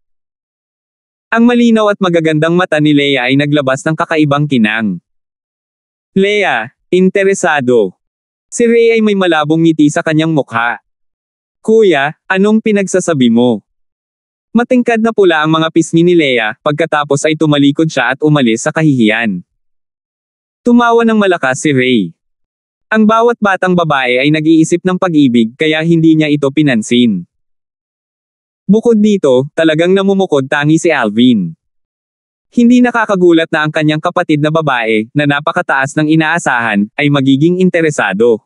Ang malinaw at magagandang mata ni Leia ay naglabas ng kakaibang kinang. Leia, interesado. Si Ray ay may malabong ngiti sa kanyang mukha. Kuya, anong pinagsasabi mo? Matingkad na pula ang mga pisngi ni Leia, pagkatapos ay tumalikod siya at umalis sa kahihiyan. Tumawa ng malakas si Ray. Ang bawat batang babae ay nag-iisip ng pag-ibig kaya hindi niya ito pinansin. Bukod dito, talagang namumukod tangi si Alvin. Hindi nakakagulat na ang kanyang kapatid na babae, na napakataas ng inaasahan, ay magiging interesado.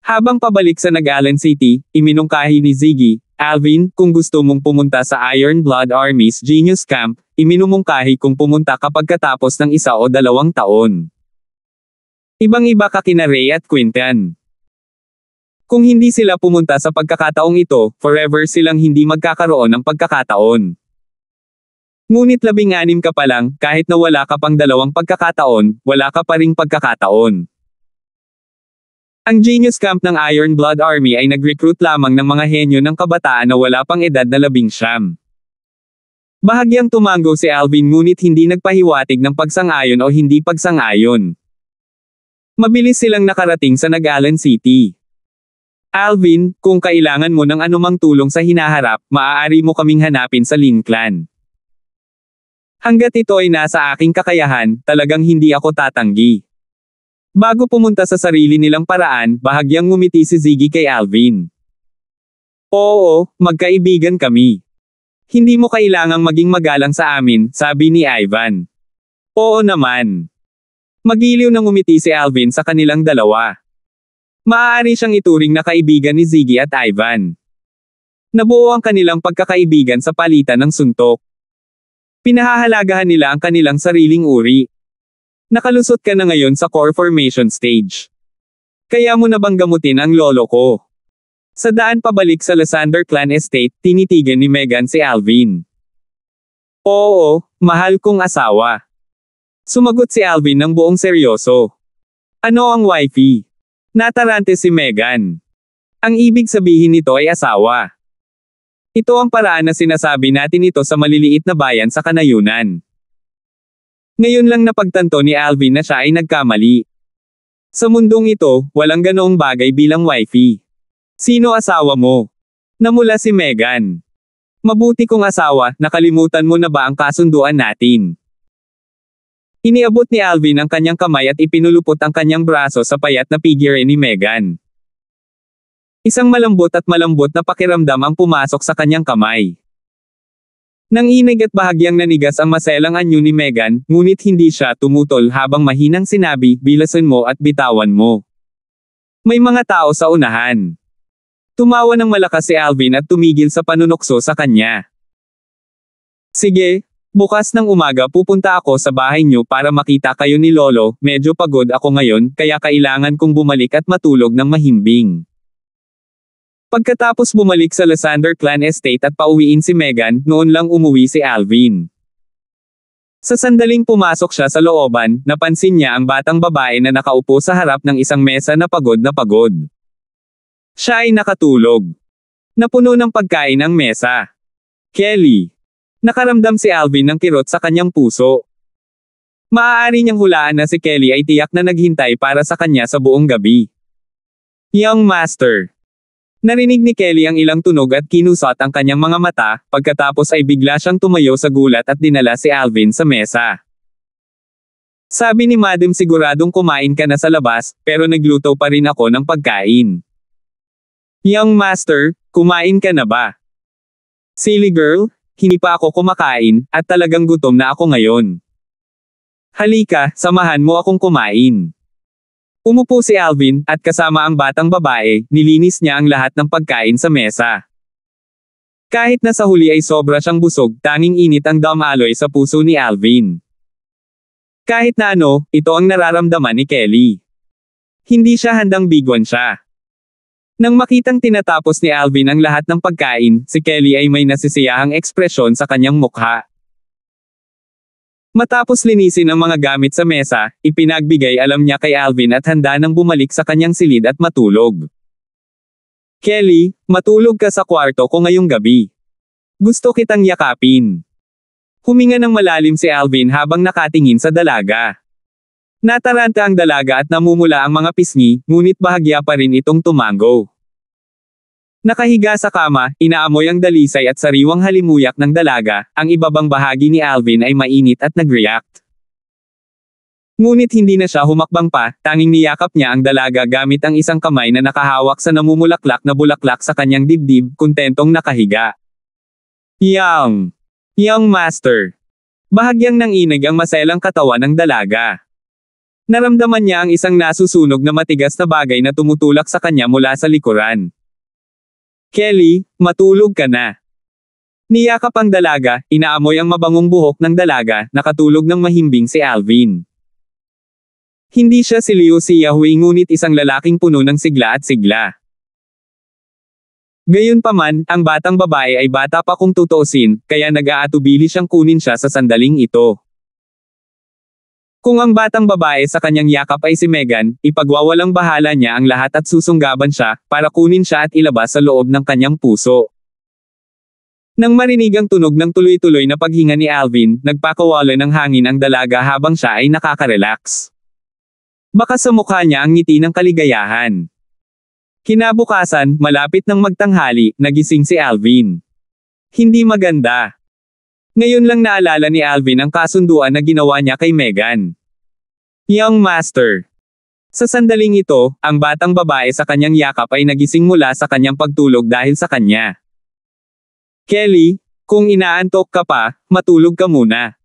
Habang pabalik sa Nagalan City, iminungkahi ni Ziggy, Alvin, kung gusto mong pumunta sa Iron Blood Army's Genius Camp, iminumungkahi kung pumunta kapag katapos ng 1 o 2 taon. Ibang-iba ka kina Ray at Quinten. Kung hindi sila pumunta sa pagkakataong ito, forever silang hindi magkakaroon ng pagkakataon. Ngunit 16 ka pa lang, kahit na wala ka pang 2 pagkakataon, wala ka pa ring pagkakataon. Ang Genius Camp ng Iron Blood Army ay nag-recruit lamang ng mga henyo ng kabataan na wala pang edad na 19. Bahagyang tumango si Alvin ngunit hindi nagpahiwatig ng pagsang-ayon o hindi pagsang-ayon. Mabilis silang nakarating sa Nagalan City. Alvin, kung kailangan mo ng anumang tulong sa hinaharap, maaari mo kaming hanapin sa Lin Clan. Hanggat ito ay nasa aking kakayahan, talagang hindi ako tatanggi. Bago pumunta sa sarili nilang paraan, bahagyang ngumiti si Ziggy kay Alvin. Oo, magkaibigan kami. Hindi mo kailangang maging magalang sa amin, sabi ni Ivan. Oo naman. Magiliw na ngumiti si Alvin sa kanilang dalawa. Maaari siyang ituring na kaibigan ni Ziggy at Ivan. Nabuo ang kanilang pagkakaibigan sa palitan ng suntok. Pinahahalagahan nila ang kanilang sariling uri. Nakalusot ka na ngayon sa core formation stage. Kaya mo na bang gamutin ang lolo ko? Sa daan pabalik sa Lysander Clan Estate, tinitigan ni Megan si Alvin. Oo, mahal kong asawa. Sumagot si Alvin ng buong seryoso. Ano ang wifey? Natarante si Megan. Ang ibig sabihin nito ay asawa. Ito ang paraan na sinasabi natin ito sa maliliit na bayan sa kanayunan. Ngayon lang napagtanto ni Alvin na siya ay nagkamali. Sa mundong ito, walang ganoong bagay bilang wifey. Sino asawa mo? Namula si Megan. Mabuti kong asawa, nakalimutan mo na ba ang kasunduan natin? Iniabot ni Alvin ang kanyang kamay at ipinulupot ang kanyang braso sa payat na figure ni Megan. Isang malambot na pakiramdam ang pumasok sa kanyang kamay. Nanginig at bahagyang nanigas ang maselang anyo ni Megan, ngunit hindi siya tumutol habang mahinang sinabi, bilasan mo at bitawan mo. May mga tao sa unahan. Tumawa ng malakas si Alvin at tumigil sa panunokso sa kanya. Sige, bukas ng umaga pupunta ako sa bahay niyo para makita kayo ni Lolo, medyo pagod ako ngayon kaya kailangan kong bumalik at matulog ng mahimbing. Pagkatapos bumalik sa Lysander Clan Estate at pauwiin si Megan, noon lang umuwi si Alvin. Sa sandaling pumasok siya sa looban, napansin niya ang batang babae na nakaupo sa harap ng isang mesa na pagod na pagod. Siya ay nakatulog. Napuno ng pagkain ang mesa. Kelly. Nakaramdam si Alvin ng kirot sa kanyang puso. Maaari niyang hulaan na si Kelly ay tiyak na naghintay para sa kanya sa buong gabi. Young Master. Narinig ni Kelly ang ilang tunog at kinusat ang kanyang mga mata, pagkatapos ay bigla siyang tumayo sa gulat at dinala si Alvin sa mesa. Sabi ni Madam siguradong kumain ka na sa labas, pero nagluto pa rin ako ng pagkain. Young Master, kumain ka na ba? Silly girl, hindi pa ako kumakain, at talagang gutom na ako ngayon. Halika, samahan mo akong kumain. Umupo si Alvin, at kasama ang batang babae, nilinis niya ang lahat ng pagkain sa mesa. Kahit na sa huli ay sobra siyang busog, tanging init ang damaloy sa puso ni Alvin. Kahit na ano, ito ang nararamdaman ni Kelly. Hindi siya handang bigwan siya. Nang makitang tinatapos ni Alvin ang lahat ng pagkain, si Kelly ay may nasisiyahang ekspresyon sa kanyang mukha. Matapos linisin ang mga gamit sa mesa, ipinagbigay alam niya kay Alvin at handa nang bumalik sa kanyang silid at matulog. Kelly, matulog ka sa kwarto ko ngayong gabi. Gusto kitang yakapin. Huminga ng malalim si Alvin habang nakatingin sa dalaga. Nataranta ang dalaga at namumula ang mga pisngi, ngunit bahagya pa rin itong tumango. Nakahiga sa kama, inaamoy ang dalisay at sariwang halimuyak ng dalaga, ang ibabang bahagi ni Alvin ay mainit at nag-react. Ngunit hindi na siya humakbang pa, tanging niyakap niya ang dalaga gamit ang isang kamay na nakahawak sa namumulaklak na bulaklak sa kanyang dibdib, kuntentong nakahiga. Young Master. Bahagyang nanginig ang maselang katawan ng dalaga. Naramdaman niya ang isang nasusunog na matigas na bagay na tumutulak sa kanya mula sa likuran. Kelly, matulog ka na. Niyakap ang dalaga, inaamoy ang mabangong buhok ng dalaga, nakatulog ng mahimbing si Alvin. Hindi siya si Liu Xiaohui ngunit isang lalaking puno ng sigla at sigla. Gayunpaman, ang batang babae ay bata pa kung tutuusin, kaya nag-aatubili siyang kunin siya sa sandaling ito. Kung ang batang babae sa kanyang yakap ay si Megan, ipagwawalang bahala niya ang lahat at susunggaban siya, para kunin siya at ilabas sa loob ng kanyang puso. Nang marinig ang tunog ng tuloy-tuloy na paghinga ni Alvin, nagpakawala ng hangin ang dalaga habang siya ay nakaka-relax. Baka sa mukha niya ang ngiti ng kaligayahan. Kinabukasan, malapit ng magtanghali, nagising si Alvin. Hindi maganda. Ngayon lang naalala ni Alvin ang kasunduan na ginawa niya kay Megan. Young Master. Sa sandaling ito, ang batang babae sa kanyang yakap ay nagising mula sa kanyang pagtulog dahil sa kanya. Kelly, kung inaantok ka pa, matulog ka muna.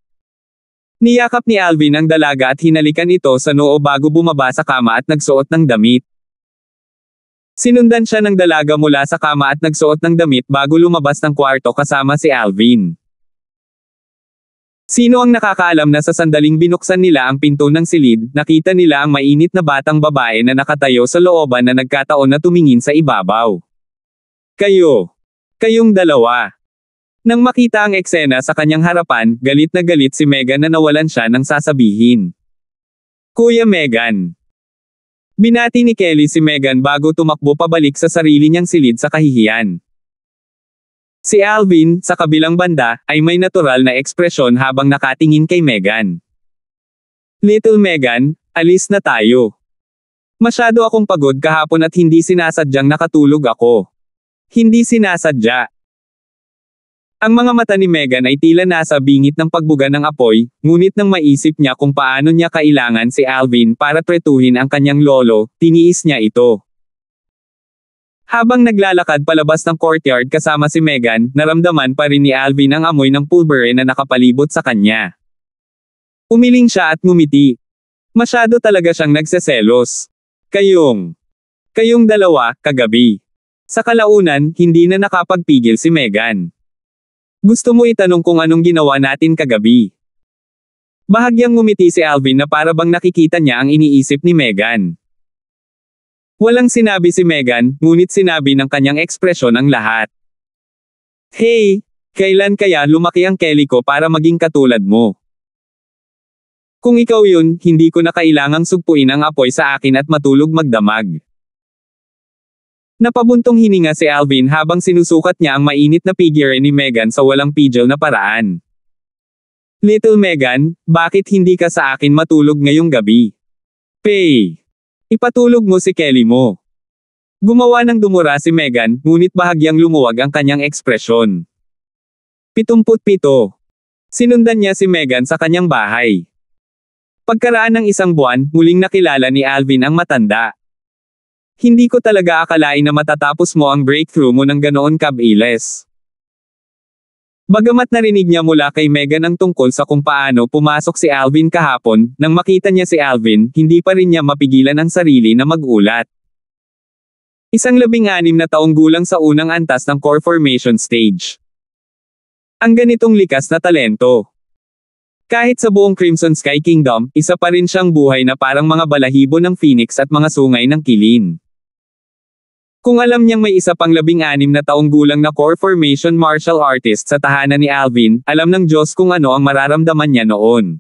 Niyakap ni Alvin ang dalaga at hinalikan ito sa noo bago bumaba sa kama at nagsuot ng damit. Sinundan siya ng dalaga mula sa kama at nagsuot ng damit bago lumabas ng kwarto kasama si Alvin. Sino ang nakakaalam na sa sandaling binuksan nila ang pinto ng silid, nakita nila ang mainit na batang babae na nakatayo sa looban na nagkataon na tumingin sa ibabaw. Kayong dalawa. Nang makita ang eksena sa kanyang harapan, galit na galit si Megan na nawalan siya ng sasabihin. Kuya Megan. Binati ni Kelly si Megan bago tumakbo pabalik sa sarili niyang silid sa kahihiyan. Si Alvin, sa kabilang banda, ay may natural na ekspresyon habang nakatingin kay Megan. Little Megan, alis na tayo. Masyado akong pagod kahapon at hindi sinasadyang nakatulog ako. Hindi sinasadya. Ang mga mata ni Megan ay tila nasa bingit ng pagbuga ng apoy, ngunit nang maisip niya kung paano niya kailangan si Alvin para tretuhin ang kanyang lolo, tiniis niya ito. Habang naglalakad palabas ng courtyard kasama si Megan, naramdaman pa rin ni Alvin ang amoy ng pulbere na nakapalibot sa kanya. Umiling siya at ngumiti. Masyado talaga siyang nagseselos. Kayong dalawa, kagabi. Sa kalaunan, hindi na nakapagpigil si Megan. Gusto mo itanong kung anong ginawa natin kagabi? Bahagyang ngumiti si Alvin na para bang nakikita niya ang iniisip ni Megan. Walang sinabi si Megan, ngunit sinabi ng kanyang ekspresyon ang lahat. Hey, kailan kaya lumaki ang Kelly ko para maging katulad mo? Kung ikaw yun, hindi ko na kailangang sugpuin ang apoy sa akin at matulog magdamag. Napabuntong hininga si Alvin habang sinusukat niya ang mainit na figure ni Megan sa walang pigil na paraan. Little Megan, bakit hindi ka sa akin matulog ngayong gabi? Pay! Ipatulog mo si Kelly mo. Gumawa ng dumura si Megan, ngunit bahagyang lumuwag ang kanyang ekspresyon. 77. Sinundan niya si Megan sa kanyang bahay. Pagkaraan ng isang buwan, muling nakilala ni Alvin ang matanda. Hindi ko talaga akalain na matatapos mo ang breakthrough mo ng ganoon kabilis. Bagamat narinig niya mula kay Megan ang tungkol sa kung paano pumasok si Alvin kahapon, nang makita niya si Alvin, hindi pa rin niya mapigilan ang sarili na magulat. 16 na taong gulang sa unang antas ng core formation stage. Ang ganitong likas na talento. Kahit sa buong Crimson Sky Kingdom, isa pa rin siyang buhay na parang mga balahibo ng phoenix at mga sungay ng kilin. Kung alam niyang may isa pang 16 na taong gulang na core formation martial artist sa tahanan ni Alvin, alam ng Diyos kung ano ang mararamdaman niya noon.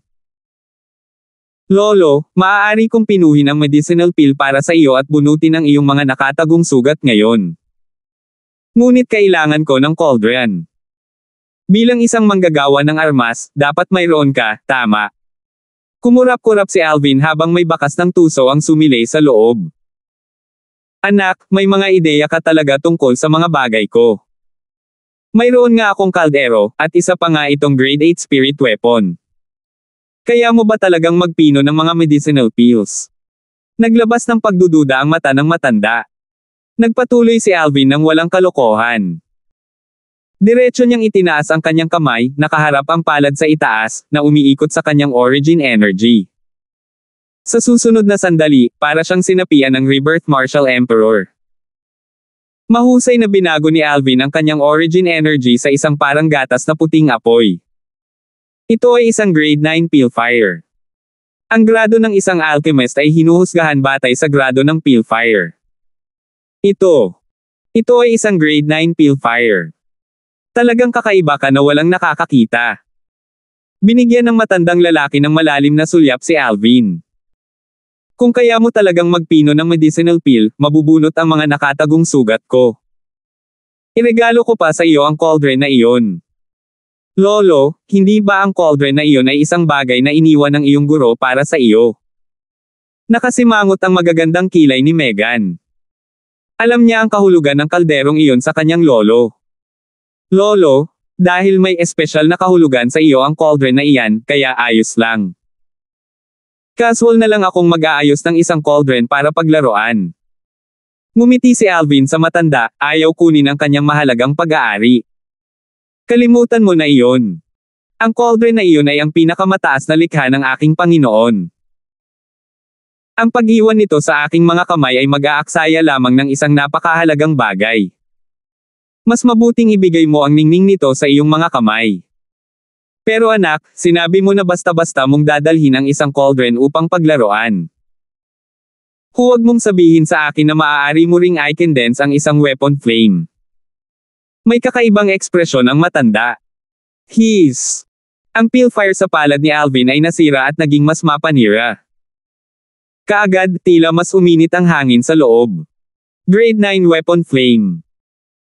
Lolo, maaari kong pinuhin ang medicinal pill para sa iyo at bunutin ang iyong mga nakatagong sugat ngayon. Ngunit kailangan ko ng cauldron. Bilang isang manggagawa ng armas, dapat mayroon ka, tama. Kumurap-kurap si Alvin habang may bakas ng tuso ang sumilay sa loob. Anak, may mga ideya ka talaga tungkol sa mga bagay ko. Mayroon nga akong kaldero, at isa pa nga itong grade 8 spirit weapon. Kaya mo ba talagang magpino ng mga medicinal pills? Naglabas ng pagdududa ang mata ng matanda. Nagpatuloy si Alvin ng walang kalokohan. Diretso niyang itinaas ang kanyang kamay, nakaharap ang palad sa itaas, na umiikot sa kanyang origin energy. Sa susunod na sandali, para siyang sinapian ng Rebirth Martial Emperor. Mahusay na binago ni Alvin ang kanyang origin energy sa isang parang gatas na puting apoy. Ito ay isang grade 9 peel fire. Ang grado ng isang alchemist ay hinuhusgahan batay sa grado ng peel fire. Ito ay isang grade 9 peel fire. Talagang kakaiba ka na walang nakakakita. Binigyan ng matandang lalaki ng malalim na sulyap si Alvin. Kung kaya mo talagang magpino ng medicinal pill, mabubunot ang mga nakatagong sugat ko. Iregalo ko pa sa iyo ang cauldron na iyon. Lolo, hindi ba ang cauldron na iyon ay isang bagay na iniwan ng iyong guro para sa iyo? Nakasimangot ang magagandang kilay ni Megan. Alam niya ang kahulugan ng kalderong iyon sa kanyang lolo. Lolo, dahil may espesyal na kahulugan sa iyo ang cauldron na iyan, kaya ayos lang. Casual na lang akong mag-aayos ng isang cauldron para paglaruan. Ngumiti si Alvin sa matanda, ayaw kunin ang kanyang mahalagang pag-aari. Kalimutan mo na iyon. Ang cauldron na iyon ay ang pinakamataas na likha ng aking Panginoon. Ang pag-iwan nito sa aking mga kamay ay mag-aaksaya lamang ng isang napakahalagang bagay. Mas mabuting ibigay mo ang ningning nito sa iyong mga kamay. Pero anak, sinabi mo na basta-basta mong dadalhin ang isang cauldron upang paglaruan. Huwag mong sabihin sa akin na maaari mo ring i-condense ang isang weapon flame. May kakaibang ekspresyon ang matanda. Ang peel fire sa palad ni Alvin ay nasira at naging mas mapanira. Kaagad, tila mas uminit ang hangin sa loob. Grade 9 weapon flame.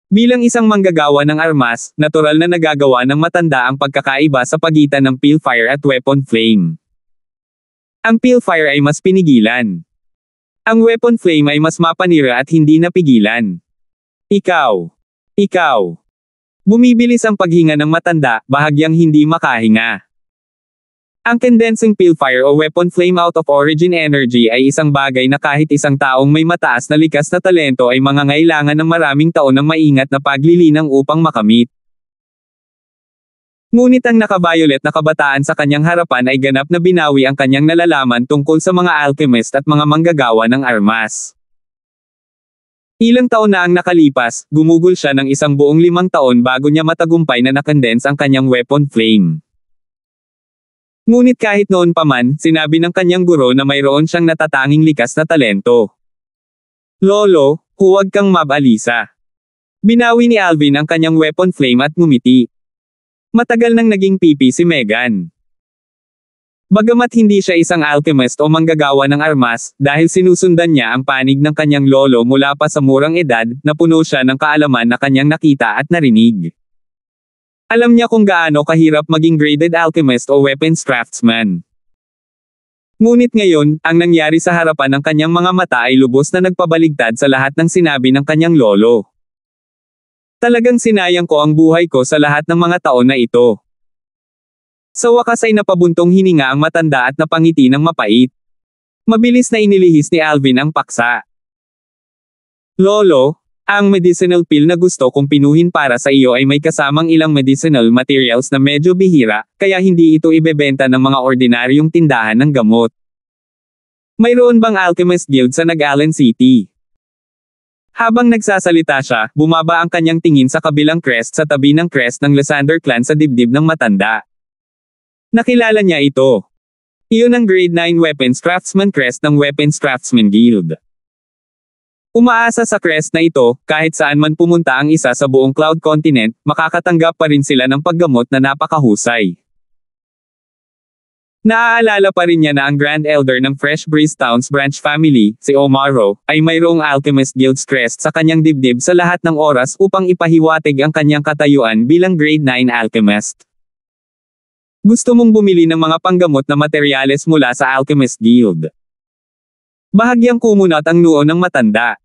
Bilang isang manggagawa ng armas, natural na nagagawa ng matanda ang pagkakaiba sa pagitan ng peel fire at weapon flame. Ang peel fire ay mas pinigilan. Ang weapon flame ay mas mapanira at hindi napigilan. Ikaw. Bumibilis ang paghinga ng matanda, bahagyang hindi makahinga. Ang condensing pill fire o weapon flame out of origin energy ay isang bagay na kahit isang taong may mataas na likas na talento ay mangangailangan ng maraming taon ng maingat na paglilinang upang makamit. Ngunit ang naka-violet na kabataan sa kanyang harapan ay ganap na binawi ang kanyang nalalaman tungkol sa mga alchemist at mga manggagawa ng armas. Ilang taon na ang nakalipas, gumugol siya ng isang buong 5 taon bago niya matagumpay na nakondense ang kanyang weapon flame. Ngunit kahit noon pa man, sinabi ng kanyang guro na mayroon siyang natatanging likas na talento. Lolo, huwag kang mabalisa. Binawi ni Alvin ang kanyang weapon flame at ngumiti. Matagal nang naging pipi si Megan. Bagamat hindi siya isang alchemist o manggagawa ng armas, dahil sinusundan niya ang panig ng kanyang lolo mula pa sa murang edad, napuno siya ng kaalaman na kanyang nakita at narinig. Alam niya kung gaano kahirap maging graded alchemist o weapons craftsman. Ngunit ngayon, ang nangyari sa harapan ng kanyang mga mata ay lubos na nagpabaligtad sa lahat ng sinabi ng kanyang lolo. Talagang sinayang ko ang buhay ko sa lahat ng mga taon na ito. Sa wakas ay napabuntong hininga ang matanda at napangiti ng mapait. Mabilis na inilihis ni Alvin ang paksa. Lolo, ang medicinal pill na gusto kong pinuhin para sa iyo ay may kasamang ilang medicinal materials na medyo bihira, kaya hindi ito ibebenta ng mga ordinaryong tindahan ng gamot. Mayroon bang Alchemist Guild sa Nag-Allen City? Habang nagsasalita siya, bumaba ang kanyang tingin sa kabilang crest sa tabi ng crest ng Lysander clan sa dibdib ng matanda. Nakilala niya ito. Iyon ang Grade 9 Weapons Craftsman crest ng Weapons Craftsman Guild. Umaasa sa crest na ito, kahit saan man pumunta ang isa sa buong Cloud Continent, makakatanggap pa rin sila ng paggamot na napakahusay. Naaalala pa rin niya na ang Grand Elder ng Fresh Breeze Towns branch family, si Omaro, ay mayroong Alchemist Guild's crest sa kanyang dibdib sa lahat ng oras upang ipahiwatig ang kanyang katayuan bilang Grade 9 Alchemist. Gusto mong bumili ng mga panggamot na materyales mula sa Alchemist Guild. Bahagyang kumunat ang noo ng matanda.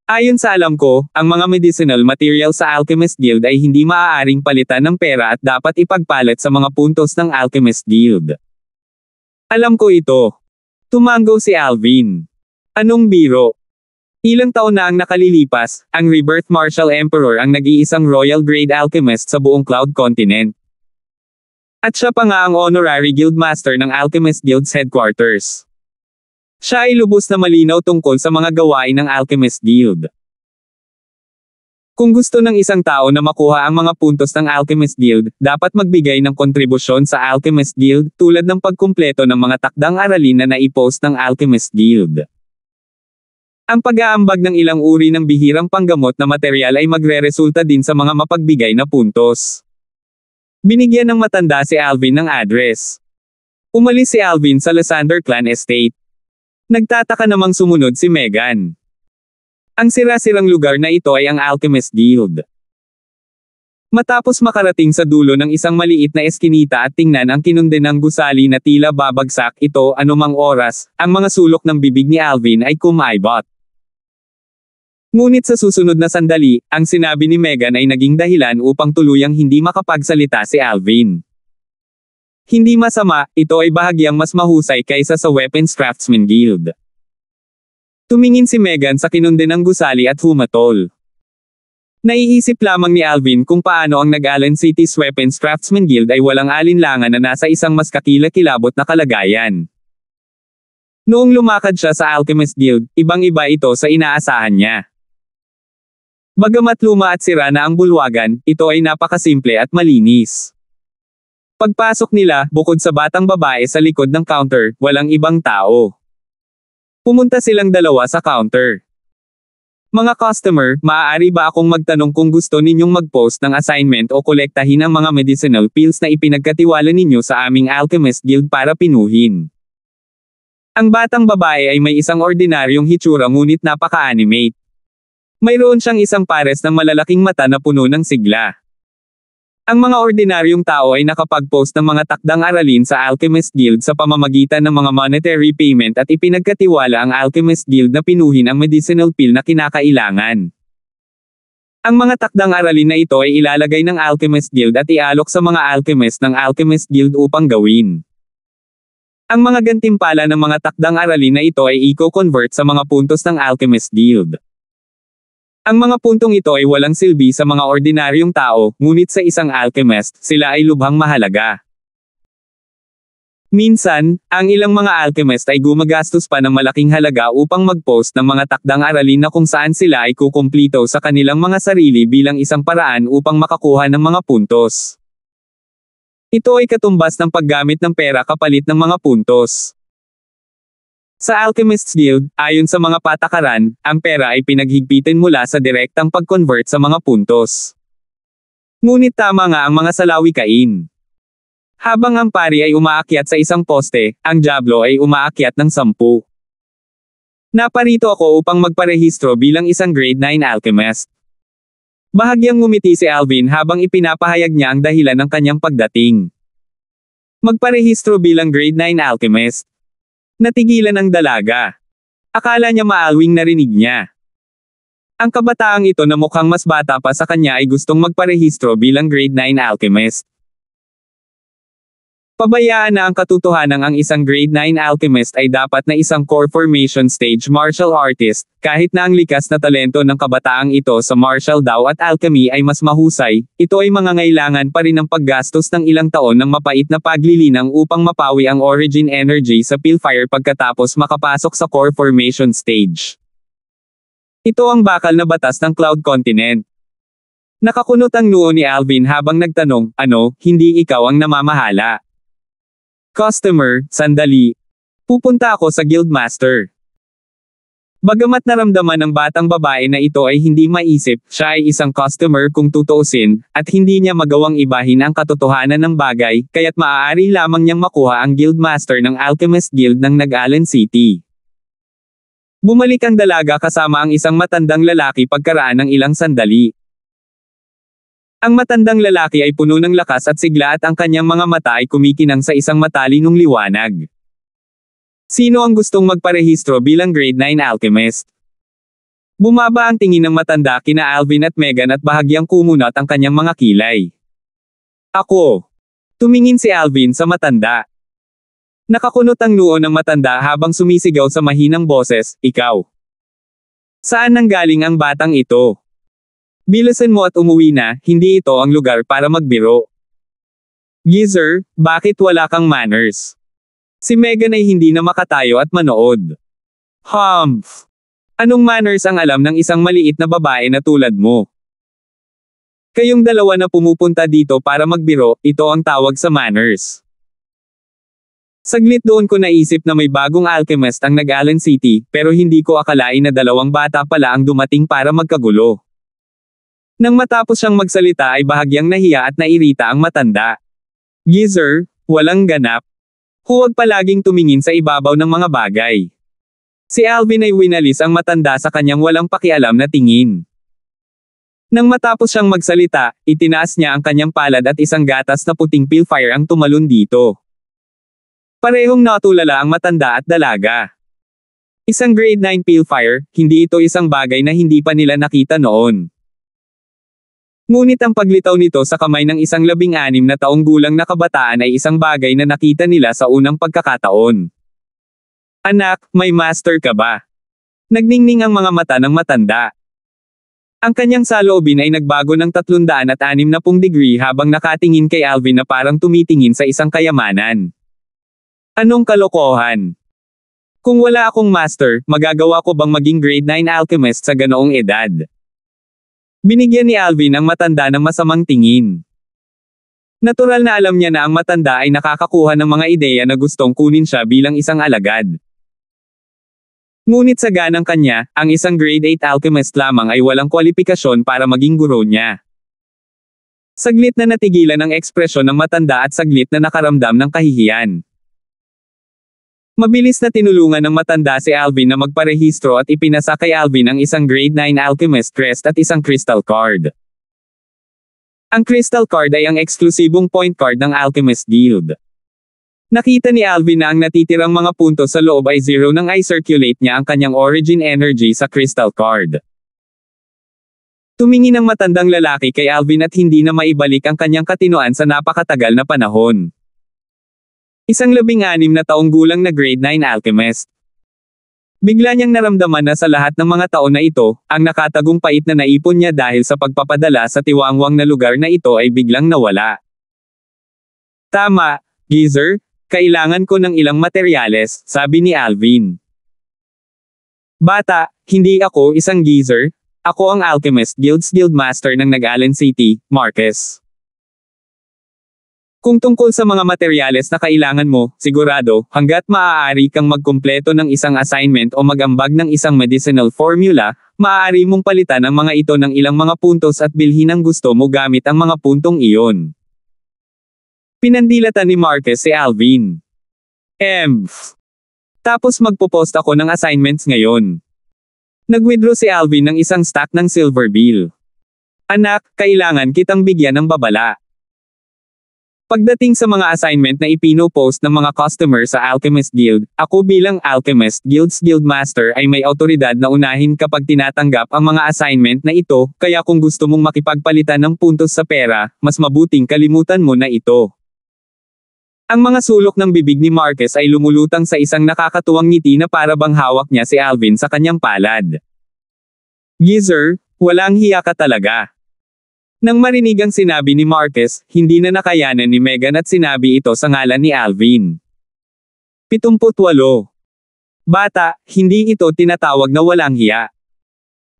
Ayon sa alam ko, ang mga medicinal material sa Alchemist Guild ay hindi maaaring palitan ng pera at dapat ipagpalit sa mga puntos ng Alchemist Guild. Alam ko ito. Tumango si Alvin. Anong biro? Ilang taon na ang nakalilipas, ang Rebirth Martial Emperor ang nag-iisang Royal Grade Alchemist sa buong Cloud Continent. At siya pa nga ang Honorary Guildmaster ng Alchemist Guild's headquarters. Siya ay lubos na malinaw tungkol sa mga gawain ng Alchemist Guild. Kung gusto ng isang tao na makuha ang mga puntos ng Alchemist Guild, dapat magbigay ng kontribusyon sa Alchemist Guild, tulad ng pagkumpleto ng mga takdang aralin na naipost ng Alchemist Guild. Ang pag-aambag ng ilang uri ng bihirang panggamot na material ay magreresulta din sa mga mapagbigay na puntos. Binigyan ng matanda si Alvin ng address. Umalis si Alvin sa Lysander Clan Estate. Nagtataka namang sumunod si Megan. Ang sira-sirang lugar na ito ay ang Alchemist Guild. Matapos makarating sa dulo ng isang maliit na eskinita at tingnan ang kinundenang gusali na tila babagsak ito anumang oras, ang mga sulok ng bibig ni Alvin ay kumaibot. Ngunit sa susunod na sandali, ang sinabi ni Megan ay naging dahilan upang tuluyang hindi makapagsalita si Alvin. Hindi masama, ito ay bahagyang mas mahusay kaysa sa Weapons Craftsman Guild. Tumingin si Megan sa kinundenang gusali at humatol. Naiisip lamang ni Alvin kung paano ang Nag-Allen City's Weapons Craftsman Guild ay walang alinlangan na nasa isang mas kakilakilabot na kalagayan. Noong lumakad siya sa Alchemist Guild, ibang-iba ito sa inaasahan niya. Bagamat luma at sira na ang bulwagan, ito ay napakasimple at malinis. Pagpasok nila, bukod sa batang babae sa likod ng counter, walang ibang tao. Pumunta silang dalawa sa counter. Mga customer, maaari ba akong magtanong kung gusto ninyong mag-post ng assignment o kolektahin ang mga medicinal pills na ipinagkatiwala ninyo sa aming Alchemist Guild para pinuhin? Ang batang babae ay may isang ordinaryong hitsura ngunit napaka-animate. Mayroon siyang isang pares ng malalaking mata na puno ng sigla. Ang mga ordinaryong tao ay nakapag-post ng mga takdang aralin sa Alchemist Guild sa pamamagitan ng mga monetary payment at ipinagkatiwala ang Alchemist Guild na pinuhin ang medicinal pill na kinakailangan. Ang mga takdang aralin na ito ay ilalagay ng Alchemist Guild at ialok sa mga alchemist ng Alchemist Guild upang gawin. Ang mga gantimpala ng mga takdang aralin na ito ay i-convert sa mga puntos ng Alchemist Guild. Ang mga puntong ito ay walang silbi sa mga ordinaryong tao, ngunit sa isang alchemist, sila ay lubhang mahalaga. Minsan, ang ilang mga alchemist ay gumagastos pa ng malaking halaga upang mag-post ng mga takdang aralin na kung saan sila ay kukumplito sa kanilang mga sarili bilang isang paraan upang makakuha ng mga puntos. Ito ay katumbas ng paggamit ng pera kapalit ng mga puntos. Sa Alchemist's Guild, ayon sa mga patakaran, ang pera ay pinaghigpitan mula sa direktang pag-convert sa mga puntos. Ngunit tama nga ang mga salawikain. Habang ang pari ay umaakyat sa isang poste, ang Diablo ay umaakyat ng 10. Naparito ako upang magparehistro bilang isang grade 9 alchemist. Bahagyang ngumiti si Alvin habang ipinapahayag niya ang dahilan ng kanyang pagdating. Magparehistro bilang grade 9 alchemist. Natigilan ang dalaga. Akala niya maalwing narinig niya. Ang kabataang ito na mukhang mas bata pa sa kanya ay gustong magparehistro bilang grade 9 alchemist. Pabayaan na ang katotohanan ang isang grade 9 alchemist ay dapat na isang core formation stage martial artist, kahit na ang likas na talento ng kabataang ito sa martial Dao at alchemy ay mas mahusay, ito ay mangangailangan pa rin ng paggastos ng ilang taon ng mapait na paglilinang upang mapawi ang origin energy sa Pilfire pagkatapos makapasok sa core formation stage. Ito ang bakal na batas ng Cloud Continent. Nakakunot ang noo ni Alvin habang nagtanong, ano, hindi ikaw ang namamahala? Customer, sandali. Pupunta ako sa Guildmaster. Bagamat naramdaman ng batang babae na ito ay hindi maisip, siya ay isang customer kung tutuusin, at hindi niya magawang ibahin ang katotohanan ng bagay, kaya't maaari lamang niyang makuha ang Guildmaster ng Alchemist Guild ng Nag-Allen City. Bumalik ang dalaga kasama ang isang matandang lalaki pagkaraan ng ilang sandali. Ang matandang lalaki ay puno ng lakas at sigla at ang kanyang mga mata ay kumikinang sa isang matalinong liwanag. Sino ang gustong magparehistro bilang grade 9 alchemist? Bumaba ang tingin ng matanda kina Alvin at Megan at bahagyang kumunat ang kanyang mga kilay. Ako. Tumingin si Alvin sa matanda. Nakakunot ang noo ng matanda habang sumisigaw sa mahinang boses, ikaw. Saan nanggaling ang batang ito? Bilisan mo at umuwi na, hindi ito ang lugar para magbiro. Geezer, bakit wala kang manners? Si Megan ay hindi na makatayo at manood. Humph! Anong manners ang alam ng isang maliit na babae na tulad mo? Kayong dalawa na pumupunta dito para magbiro, ito ang tawag sa manners. Saglit doon ko naisip na may bagong alchemist ang Nag-Allen City, pero hindi ko akalain na dalawang bata pala ang dumating para magkagulo. Nang matapos siyang magsalita ay bahagyang nahiya at nairita ang matanda. Geezer, walang ganap. Huwag palaging tumingin sa ibabaw ng mga bagay. Si Alvin ay winalis ang matanda sa kanyang walang pakialam na tingin. Nang matapos siyang magsalita, itinaas niya ang kanyang palad at isang gatas na puting Pilfire ang tumalon dito. Parehong natulala ang matanda at dalaga. Isang grade 9 Pilfire, hindi ito isang bagay na hindi pa nila nakita noon. Ngunit ang paglitaw nito sa kamay ng isang 16 na taong gulang na kabataan ay isang bagay na nakita nila sa unang pagkakataon. Anak, may master ka ba? Nagningning ang mga mata ng matanda. Ang kanyang saloobin ay nagbago ng 360 degree habang nakatingin kay Alvin na parang tumitingin sa isang kayamanan. Anong kalokohan? Kung wala akong master, magagawa ko bang maging grade 9 alchemist sa ganoong edad? Binigyan ni Alvin ang matanda ng masamang tingin. Natural na alam niya na ang matanda ay nakakakuha ng mga ideya na gustong kunin siya bilang isang alagad. Ngunit sa ganang kanya, ang isang grade 8 alchemist lamang ay walang kwalipikasyon para maging guro niya. Saglit na natigilan ang ekspresyon ng matanda at saglit na nakaramdam ng kahihiyan. Mabilis na tinulungan ng matanda si Alvin na magparehistro at ipinasa kay Alvin ang isang grade 9 alchemist crest at isang crystal card. Ang crystal card ay ang eksklusibong point card ng Alchemist Guild. Nakita ni Alvin na ang natitirang mga puntos sa loob ay 0 nang i-circulate niya ang kanyang origin energy sa crystal card. Tumingin ang matandang lalaki kay Alvin at hindi na maibalik ang kanyang katinoan sa napakatagal na panahon. Isang 16 na taong gulang na grade 9 alchemist. Bigla niyang naramdaman na sa lahat ng mga taon na ito, ang nakatagumpait na naipon niya dahil sa pagpapadala sa tiwangwang na lugar na ito ay biglang nawala. Tama, geezer, kailangan ko ng ilang materyales, sabi ni Alvin. Bata, hindi ako isang geezer. Ako ang Alchemist Guild's Guildmaster ng Nag-Allen City, Marcus. Kung tungkol sa mga materyales na kailangan mo, sigurado, hanggat maaari kang magkumpleto ng isang assignment o magambag ng isang medicinal formula, maaari mong palitan ang mga ito ng ilang mga puntos at bilhin ang gusto mo gamit ang mga puntong iyon. Pinandilatan ni Marcus si Alvin. Tapos magpo-post ako ng assignments ngayon. Nag-withdraw si Alvin ng isang stack ng silver bill. Anak, kailangan kitang bigyan ng babala. Pagdating sa mga assignment na ipino-post ng mga customer sa Alchemist Guild, ako bilang Alchemist Guild's Guildmaster ay may autoridad na unahin kapag tinatanggap ang mga assignment na ito, kaya kung gusto mong makipagpalitan ng puntos sa pera, mas mabuting kalimutan mo na ito. Ang mga sulok ng bibig ni Marcus ay lumulutang sa isang nakakatuwang ngiti na para bang hawak niya si Alvin sa kanyang palad. Geezer, walang hiya ka talaga. Nang marinig ang sinabi ni Marcus, hindi na nakayanan ni Megan at sinabi ito sa ngalan ni Alvin. 78. Bata, hindi ito tinatawag na walang hiya.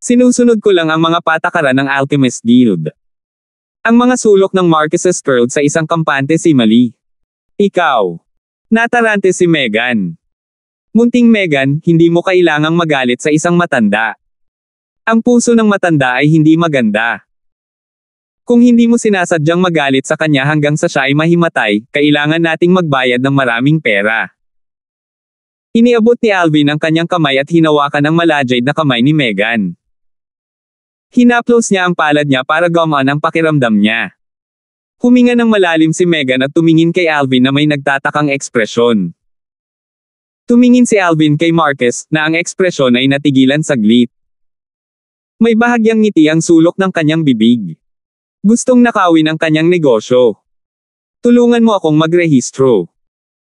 Sinusunod ko lang ang mga patakaran ng Alchemist Guild. Ang mga sulok ng Marcus's curled sa isang kampante simile. Ikaw. Natarante si Megan. Munting Megan, hindi mo kailangang magalit sa isang matanda. Ang puso ng matanda ay hindi maganda. Kung hindi mo sinasadyang magalit sa kanya hanggang sa siya ay mahimatay, kailangan nating magbayad ng maraming pera. Iniabot ni Alvin ang kanyang kamay at hinawakan ang malajade na kamay ni Megan. Hinaplos niya ang palad niya para gumaan ang pakiramdam niya. Huminga ng malalim si Megan at tumingin kay Alvin na may nagtatakang ekspresyon. Tumingin si Alvin kay Marcus, na ang ekspresyon ay natigilan saglit. May bahagyang ngiti ang sulok ng kanyang bibig. Gustong nakawin ang kanyang negosyo. Tulungan mo akong magrehistro.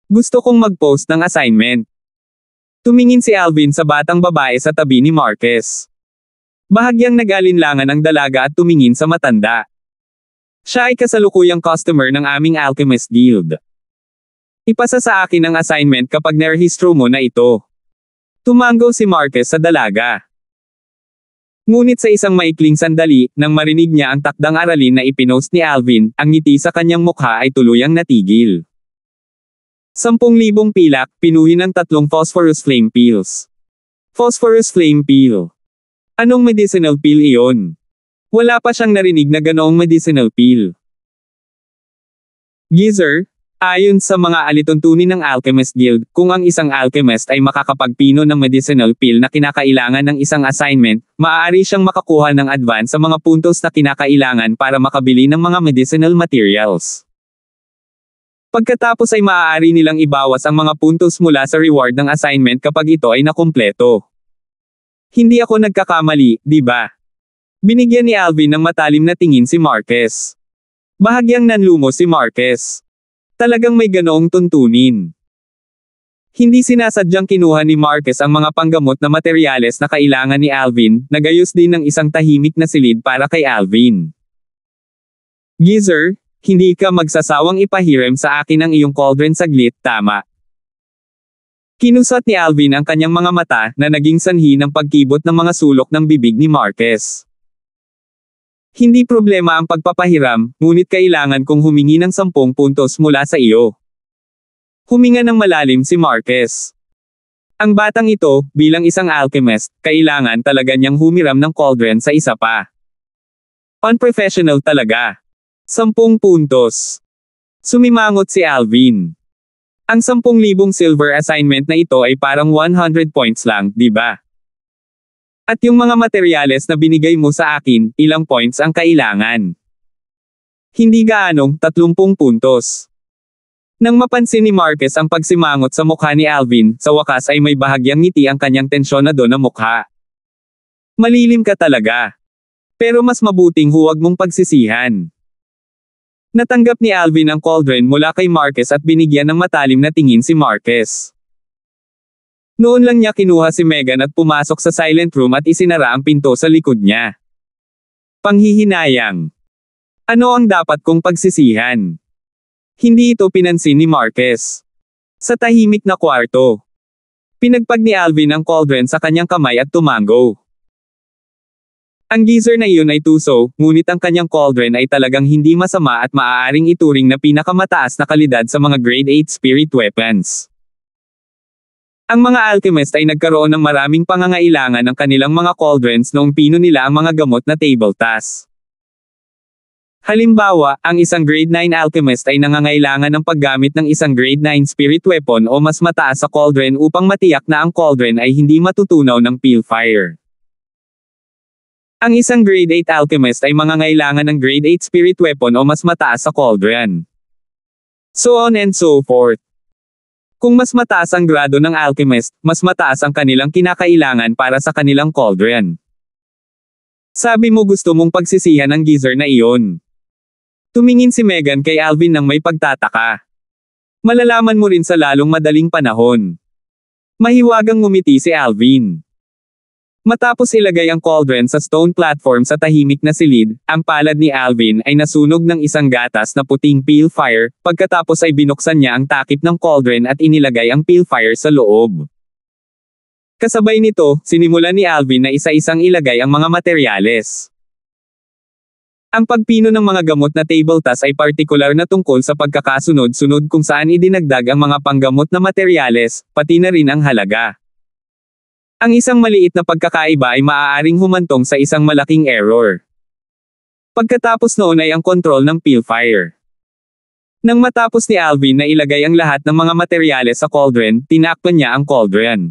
Gusto kong mag-post ng assignment. Tumingin si Alvin sa batang babae sa tabi ni Marcus. Bahagyang nag-alinlangan ang dalaga at tumingin sa matanda. Siya ay kasalukuyang customer ng aming Alchemist Guild. Ipasa sa akin ang assignment kapag nerehistro mo na ito. Tumango si Marcus sa dalaga. Ngunit sa isang maikling sandali, nang marinig niya ang takdang aralin na ipinost ni Alvin, ang ngiti sa kanyang mukha ay tuluyang natigil. 10,000 pilak, pinuhin ng 3 phosphorus flame pills. Phosphorus flame pill. Anong medicinal pill iyon? Wala pa siyang narinig na ganoong medicinal pill. Geezer, ayon sa mga alituntunin ng Alchemist Guild, kung ang isang alchemist ay makakapagpino ng medicinal pill na kinakailangan ng isang assignment, maaari siyang makakuha ng advance sa mga puntos na kinakailangan para makabili ng mga medicinal materials. Pagkatapos ay maaari nilang ibawas ang mga puntos mula sa reward ng assignment kapag ito ay nakumpleto. Hindi ako nagkakamali, di ba? Binigyan ni Alvin ng matalim na tingin si Marcus. Bahagyang nanlumo si Marcus. Talagang may ganoong tuntunin. Hindi sinasadyang kinuha ni Marcus ang mga panggamot na materyales na kailangan ni Alvin, nagayos din ng isang tahimik na silid para kay Alvin. Geezer, hindi ka magsasawang ipahiram sa akin ang iyong cauldron saglit, tama? Kinusat ni Alvin ang kanyang mga mata na naging sanhi ng pagkibot ng mga sulok ng bibig ni Marcus. Hindi problema ang pagpapahiram, ngunit kailangan kong humingi ng 10 puntos mula sa iyo. Huminga ng malalim si Marcus. Ang batang ito, bilang isang alchemist, kailangan talaga niyang humiram ng cauldron sa isa pa. Unprofessional talaga. 10 puntos. Sumimangot si Alvin. Ang 10,000 silver assignment na ito ay parang 100 points lang, di ba? At yung mga materyales na binigay mo sa akin, ilang points ang kailangan? Hindi gaanong 30 puntos. Nang mapansin ni Marcus ang pagsimangot sa mukha ni Alvin, sa wakas ay may bahagyang ngiti ang kanyang tensyonado na mukha. Malilim ka talaga. Pero mas mabuting huwag mong pagsisihan. Natanggap ni Alvin ang cauldron mula kay Marquez at binigyan ng matalim na tingin si Marquez. Noon lang niya kinuha si Megan at pumasok sa silent room at isinara ang pinto sa likod niya. Panghihinayang. Ano ang dapat kong pagsisihan? Hindi ito pinansin ni Marquez. Sa tahimik na kwarto, pinagpag ni Alvin ang cauldron sa kanyang kamay at tumango. Ang geyser na iyon ay tuso, ngunit ang kanyang cauldron ay talagang hindi masama at maaaring ituring na pinakamataas na kalidad sa mga grade 8 spirit weapons. Ang mga alchemist ay nagkaroon ng maraming pangangailangan ng kanilang mga cauldrons noong pino nila ang mga gamot na table task. Halimbawa, ang isang grade 9 alchemist ay nangangailangan ng paggamit ng isang grade 9 spirit weapon o mas mataas sa cauldron upang matiyak na ang cauldron ay hindi matutunaw ng pale fire. Ang isang grade 8 alchemist ay mangangailangan ng grade 8 spirit weapon o mas mataas sa cauldron. So on and so forth. Kung mas mataas ang grado ng alchemist, mas mataas ang kanilang kinakailangan para sa kanilang cauldron. Sabi mo gusto mong pagsisihan ang geyser na iyon. Tumingin si Megan kay Alvin nang may pagtataka. Malalaman mo rin sa lalong madaling panahon. Mahiwagang ngumiti si Alvin. Matapos ilagay ang cauldron sa stone platform sa tahimik na silid, ang palad ni Alvin ay nasunog ng isang gatas na puting pale fire, pagkatapos ay binuksan niya ang takip ng cauldron at inilagay ang pale fire sa loob. Kasabay nito, sinimulan ni Alvin na isa-isang ilagay ang mga materyales. Ang pagpino ng mga gamot na table task ay partikular na tungkol sa pagkakasunod-sunod kung saan idinagdag ang mga panggamot na materyales, pati na rin ang halaga. Ang isang maliit na pagkakaiba ay maaaring humantong sa isang malaking error. Pagkatapos noon ay ang kontrol ng pale fire. Nang matapos ni Alvin na ilagay ang lahat ng mga materyales sa cauldron, tinakpan niya ang cauldron.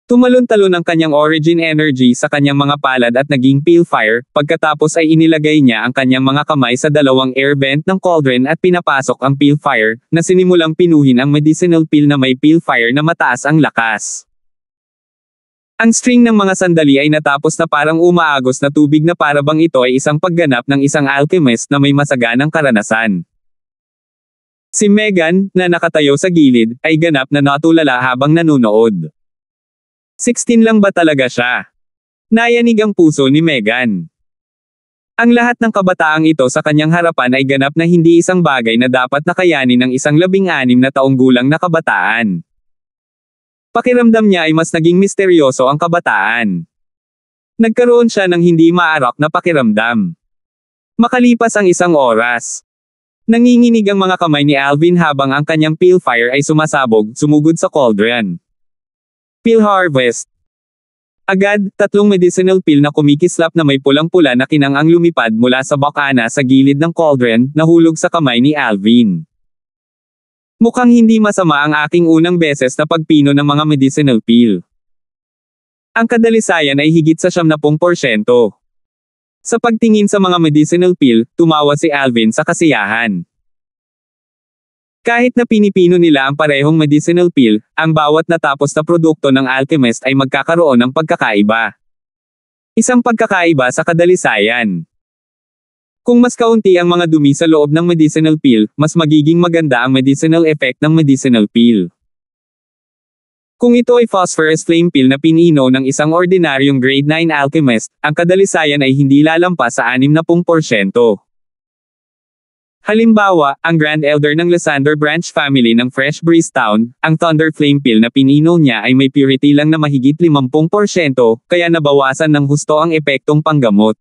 Tumalon-talon ang kanyang origin energy sa kanyang mga palad at naging pale fire, pagkatapos ay inilagay niya ang kanyang mga kamay sa dalawang air vent ng cauldron at pinapasok ang pale fire, na sinimulang pinuhin ang medicinal pill na may pale fire na mataas ang lakas. Ang string ng mga sandali ay natapos na parang umaagos na tubig na para bang ito ay isang pagganap ng isang alchemist na may masaganang karanasan. Si Megan, na nakatayo sa gilid, ay ganap na natulala habang nanunood. 16 lang ba talaga siya? Nayanig ang puso ni Megan. Ang lahat ng kabataang ito sa kanyang harapan ay ganap na hindi isang bagay na dapat nakayanin ng isang 16 na taong gulang na kabataan. Pakiramdam niya ay mas naging misteryoso ang kabataan. Nagkaroon siya ng hindi maarak na pakiramdam. Makalipas ang isang oras, nanginginig ang mga kamay ni Alvin habang ang kanyang pale fire ay sumasabog, sumugod sa cauldron. Pill harvest. Agad, 3 medicinal pill na kumikislap na may pulang-pula na kinang-ang lumipad mula sa bakana sa gilid ng cauldron, nahulog sa kamay ni Alvin. Mukhang hindi masama ang aking unang beses na pagpino ng mga medicinal pill. Ang kadalisayan ay higit sa 70%. Sa pagtingin sa mga medicinal pill, tumawa si Alvin sa kasiyahan. Kahit na pinipino nila ang parehong medicinal pill, ang bawat natapos na produkto ng alchemist ay magkakaroon ng pagkakaiba. Isang pagkakaiba sa kadalisayan. Kung mas kaunti ang mga dumi sa loob ng medicinal pill, mas magiging maganda ang medicinal effect ng medicinal pill. Kung ito ay phosphorus flame pill na pinino ng isang ordinaryong grade 9 alchemist, ang kadalisayan ay hindi lalampas sa 60%. Halimbawa, ang Grand Elder ng Lysander Branch family ng Fresh Breeze Town, ang Thunder Flame Pill na pinino niya ay may purity lang na mahigit 50%, kaya nabawasan ng husto ang epektong panggamot.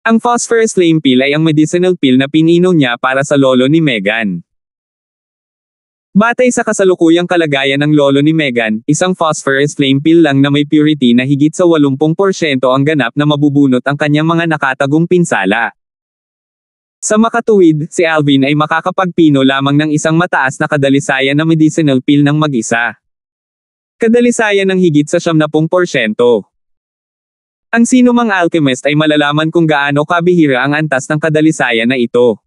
Ang Phosphorus Flame Pill ay ang medicinal pill na pinino niya para sa lolo ni Megan. Batay sa kasalukuyang kalagayan ng lolo ni Megan, isang Phosphorus Flame Pill lang na may purity na higit sa 80% ang ganap na mabubunot ang kanyang mga nakatagong pinsala. Sa makatuwid, si Alvin ay makakapagpino lamang ng isang mataas na kadalisayan na medicinal pill ng mag-isa. Kadalisayan ng higit sa 70%. Ang sinumang alchemist ay malalaman kung gaano kabihira ang antas ng kadalisayan na ito.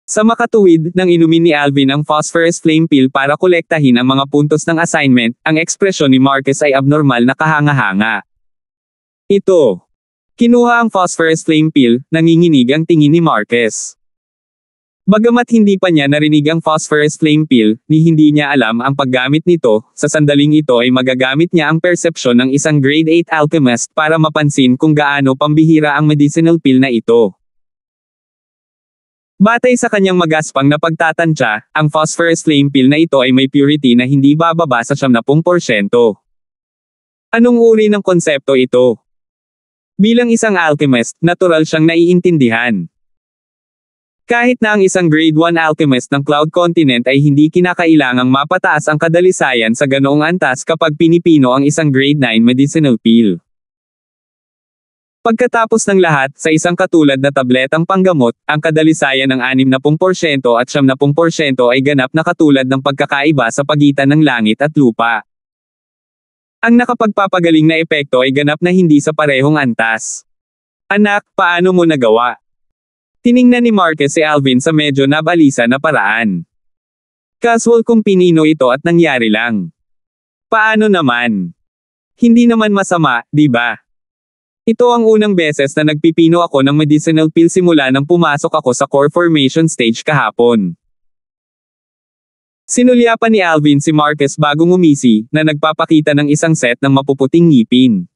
Sa makatuwid, nang inumin ni Alvin ang Phosphorus Flame Pill para kolektahin ang mga puntos ng assignment, ang ekspresyon ni Marquez ay abnormal na kahanga-hanga. Ito. Kinuha ang phosphorus flame peel, nanginginig ang tingin ni Marquez. Bagamat hindi pa niya narinig ang phosphorus flame peel, ni hindi niya alam ang paggamit nito, sa sandaling ito ay magagamit niya ang perception ng isang grade 8 alchemist para mapansin kung gaano pambihira ang medicinal pill na ito. Batay sa kanyang magaspang na pagtatansya, ang phosphorus flame pill na ito ay may purity na hindi bababa sa 70%. Anong uri ng konsepto ito? Bilang isang alchemist, natural siyang naiintindihan. Kahit na ang isang grade 1 alchemist ng Cloud Continent ay hindi kinakailangang mapataas ang kadalisayan sa ganoong antas kapag pinipino ang isang grade 9 medicinal pill. Pagkatapos ng lahat, sa isang katulad na tabletang panggamot, ang kadalisayan ng 60% at 70% ay ganap na katulad ng pagkakaiba sa pagitan ng langit at lupa. Ang nakapagpapagaling na epekto ay ganap na hindi sa parehong antas. Anak, paano mo nagawa? Tiningnan ni Marquez si Alvin sa medyo nabalisa na paraan. Casual kung pinino ito at nangyari lang. Paano naman? Hindi naman masama, di ba? Ito ang unang beses na nagpipino ako ng medicinal pill simula nang pumasok ako sa core formation stage kahapon. Sinulyapan ni Alvin si Marquez bago ngumisi, na nagpapakita ng isang set ng mapuputing ngipin.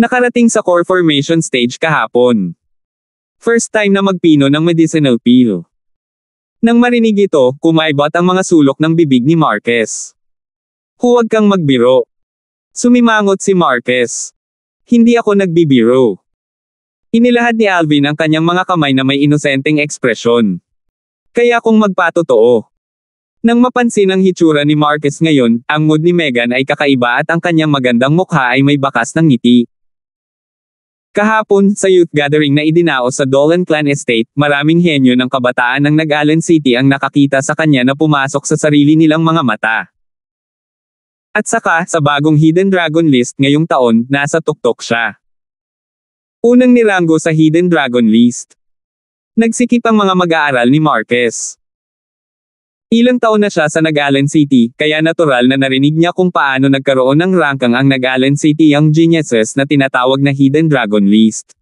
Nakarating sa core formation stage kahapon. First time na magpino ng medicinal pill. Nang marinig ito, kumaibot ang mga sulok ng bibig ni Marquez. Huwag kang magbiro. Sumimangot si Marquez. Hindi ako nagbibiro. Inilahad ni Alvin ang kanyang mga kamay na may inosenteng ekspresyon. Kaya kung magpatotoo. Nang mapansin ang hitsura ni Marquez ngayon, ang mood ni Megan ay kakaiba at ang kanyang magandang mukha ay may bakas ng ngiti. Kahapon, sa youth gathering na idinaos sa Dolan Clan Estate, maraming henyo ng kabataan ng Nag-Allen City ang nakakita sa kanya na pumasok sa sarili nilang mga mata. At saka, sa bagong Hidden Dragon list ngayong taon, nasa tuktok siya. Unang niranggo sa Hidden Dragon list. Nagsikip ang mga mag-aaral ni Marquez. Ilang taon na siya sa Nag-Allen City, kaya natural na narinig niya kung paano nagkaroon ng ranking ang Nag-Allen City Young Geniuses na tinatawag na Hidden Dragon List.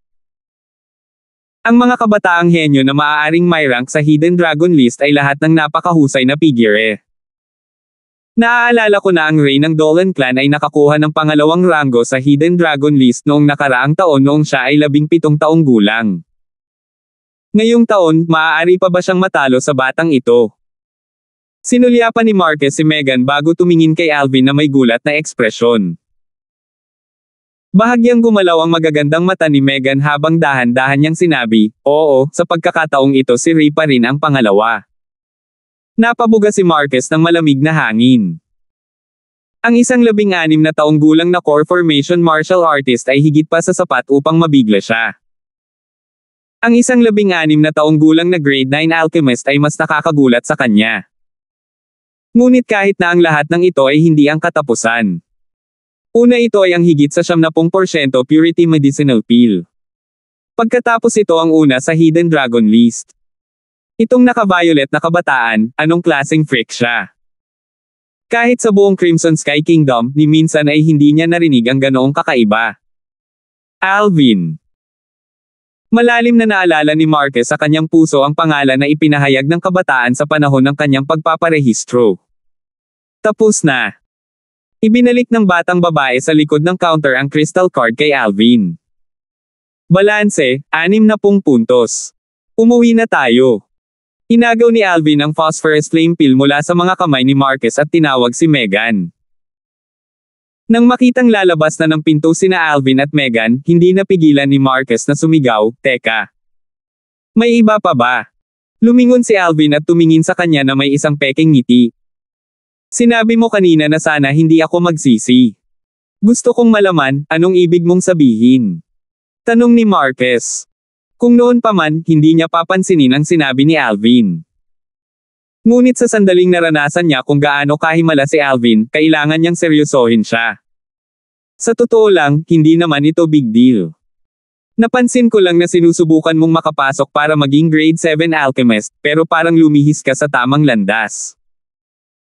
Ang mga kabataang henyo na maaaring may rank sa Hidden Dragon List ay lahat ng napakahusay na figure. Naaalala ko na ang Rey ng Dolan Clan ay nakakuha ng pangalawang ranggo sa Hidden Dragon List noong nakaraang taon noong siya ay 17 taong gulang. Ngayong taon, maaari pa ba siyang matalo sa batang ito? Sinulyapan ni Marquez si Megan bago tumingin kay Alvin na may gulat na ekspresyon. Bahagyang gumalaw ang magagandang mata ni Megan habang dahan-dahan niyang sinabi, "Oo, sa pagkakataong ito si Ray pa rin ang pangalawa." Napabuga si Marquez ng malamig na hangin. Ang isang 16 na taong gulang na core formation martial artist ay higit pa sa sapat upang mabigla siya. Ang isang 16 na taong gulang na grade 9 alchemist ay mas nakakagulat sa kanya. Ngunit kahit na ang lahat ng ito ay hindi ang katapusan. Una, ito ay ang higit sa 70% purity medicinal pill. Pagkatapos ito ang una sa Hidden Dragon List. Itong naka-violet na kabataan, anong klaseng freak siya? Kahit sa buong Crimson Sky Kingdom, ni minsan ay hindi niya narinig ang ganoong kakaiba. Alvin. Malalim na naalala ni Marquez sa kanyang puso ang pangalan na ipinahayag ng kabataan sa panahon ng kanyang pagpaparehistro. Tapos na. Ibinalik ng batang babae sa likod ng counter ang crystal card kay Alvin. Balanse, 60 puntos. Umuwi na tayo. Inagaw ni Alvin ang phosphorus flame pill mula sa mga kamay ni Marquez at tinawag si Megan. Nang makitang lalabas na ng pinto sina Alvin at Megan, hindi napigilan ni Marquez na sumigaw, "Teka! May iba pa ba?" Lumingon si Alvin at tumingin sa kanya na may isang pekeng ngiti. "Sinabi mo kanina na sana hindi ako magsisi. Gusto kong malaman, anong ibig mong sabihin?" Tanong ni Marquez. Kung noon pa man, hindi niya papansinin ang sinabi ni Alvin. Ngunit sa sandaling naranasan niya kung gaano kahimala si Alvin, kailangan niyang seryosohin siya. Sa totoo lang, hindi naman ito big deal. Napansin ko lang na sinusubukan mong makapasok para maging grade 7 alchemist, pero parang lumihis ka sa tamang landas.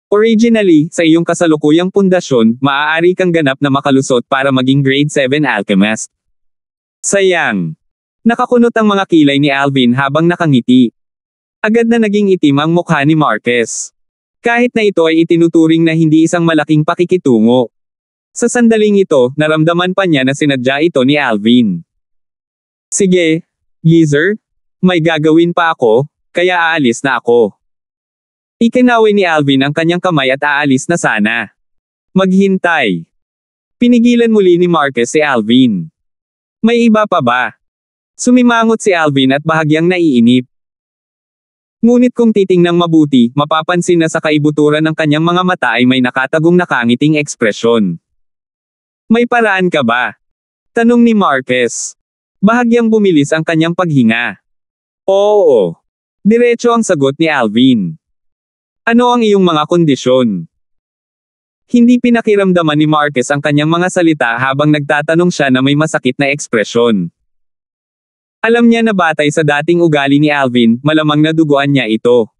Originally, sa iyong kasalukuyang pundasyon, maaari kang ganap na makalusot para maging grade 7 alchemist. Sayang. Nakakunot ang mga kilay ni Alvin habang nakangiti. Agad na naging itim ang mukha ni Marquez. Kahit na ito ay itinuturing na hindi isang malaking pakikitungo. Sa sandaling ito, naramdaman pa niya na sinadya ito ni Alvin. Sige, geezer. May gagawin pa ako, kaya aalis na ako. Ikinawi ni Alvin ang kanyang kamay at aalis na sana. Maghintay. Pinigilan muli ni Marquez si Alvin. May iba pa ba? Sumimangot si Alvin at bahagyang naiinip. Ngunit kung titingnang mabuti, mapapansin na sa kaibuturan ng kanyang mga mata ay may nakatagong nakangiting ekspresyon. May paraan ka ba? Tanong ni Marquez. Bahagyang bumilis ang kanyang paghinga. Oo. Diretso ang sagot ni Alvin. Ano ang iyong mga kondisyon? Hindi pinakiramdaman ni Marquez ang kanyang mga salita habang nagtatanong siya na may masakit na ekspresyon. Alam niya na batay sa dating ugali ni Alvin, malamang naduguan niya ito.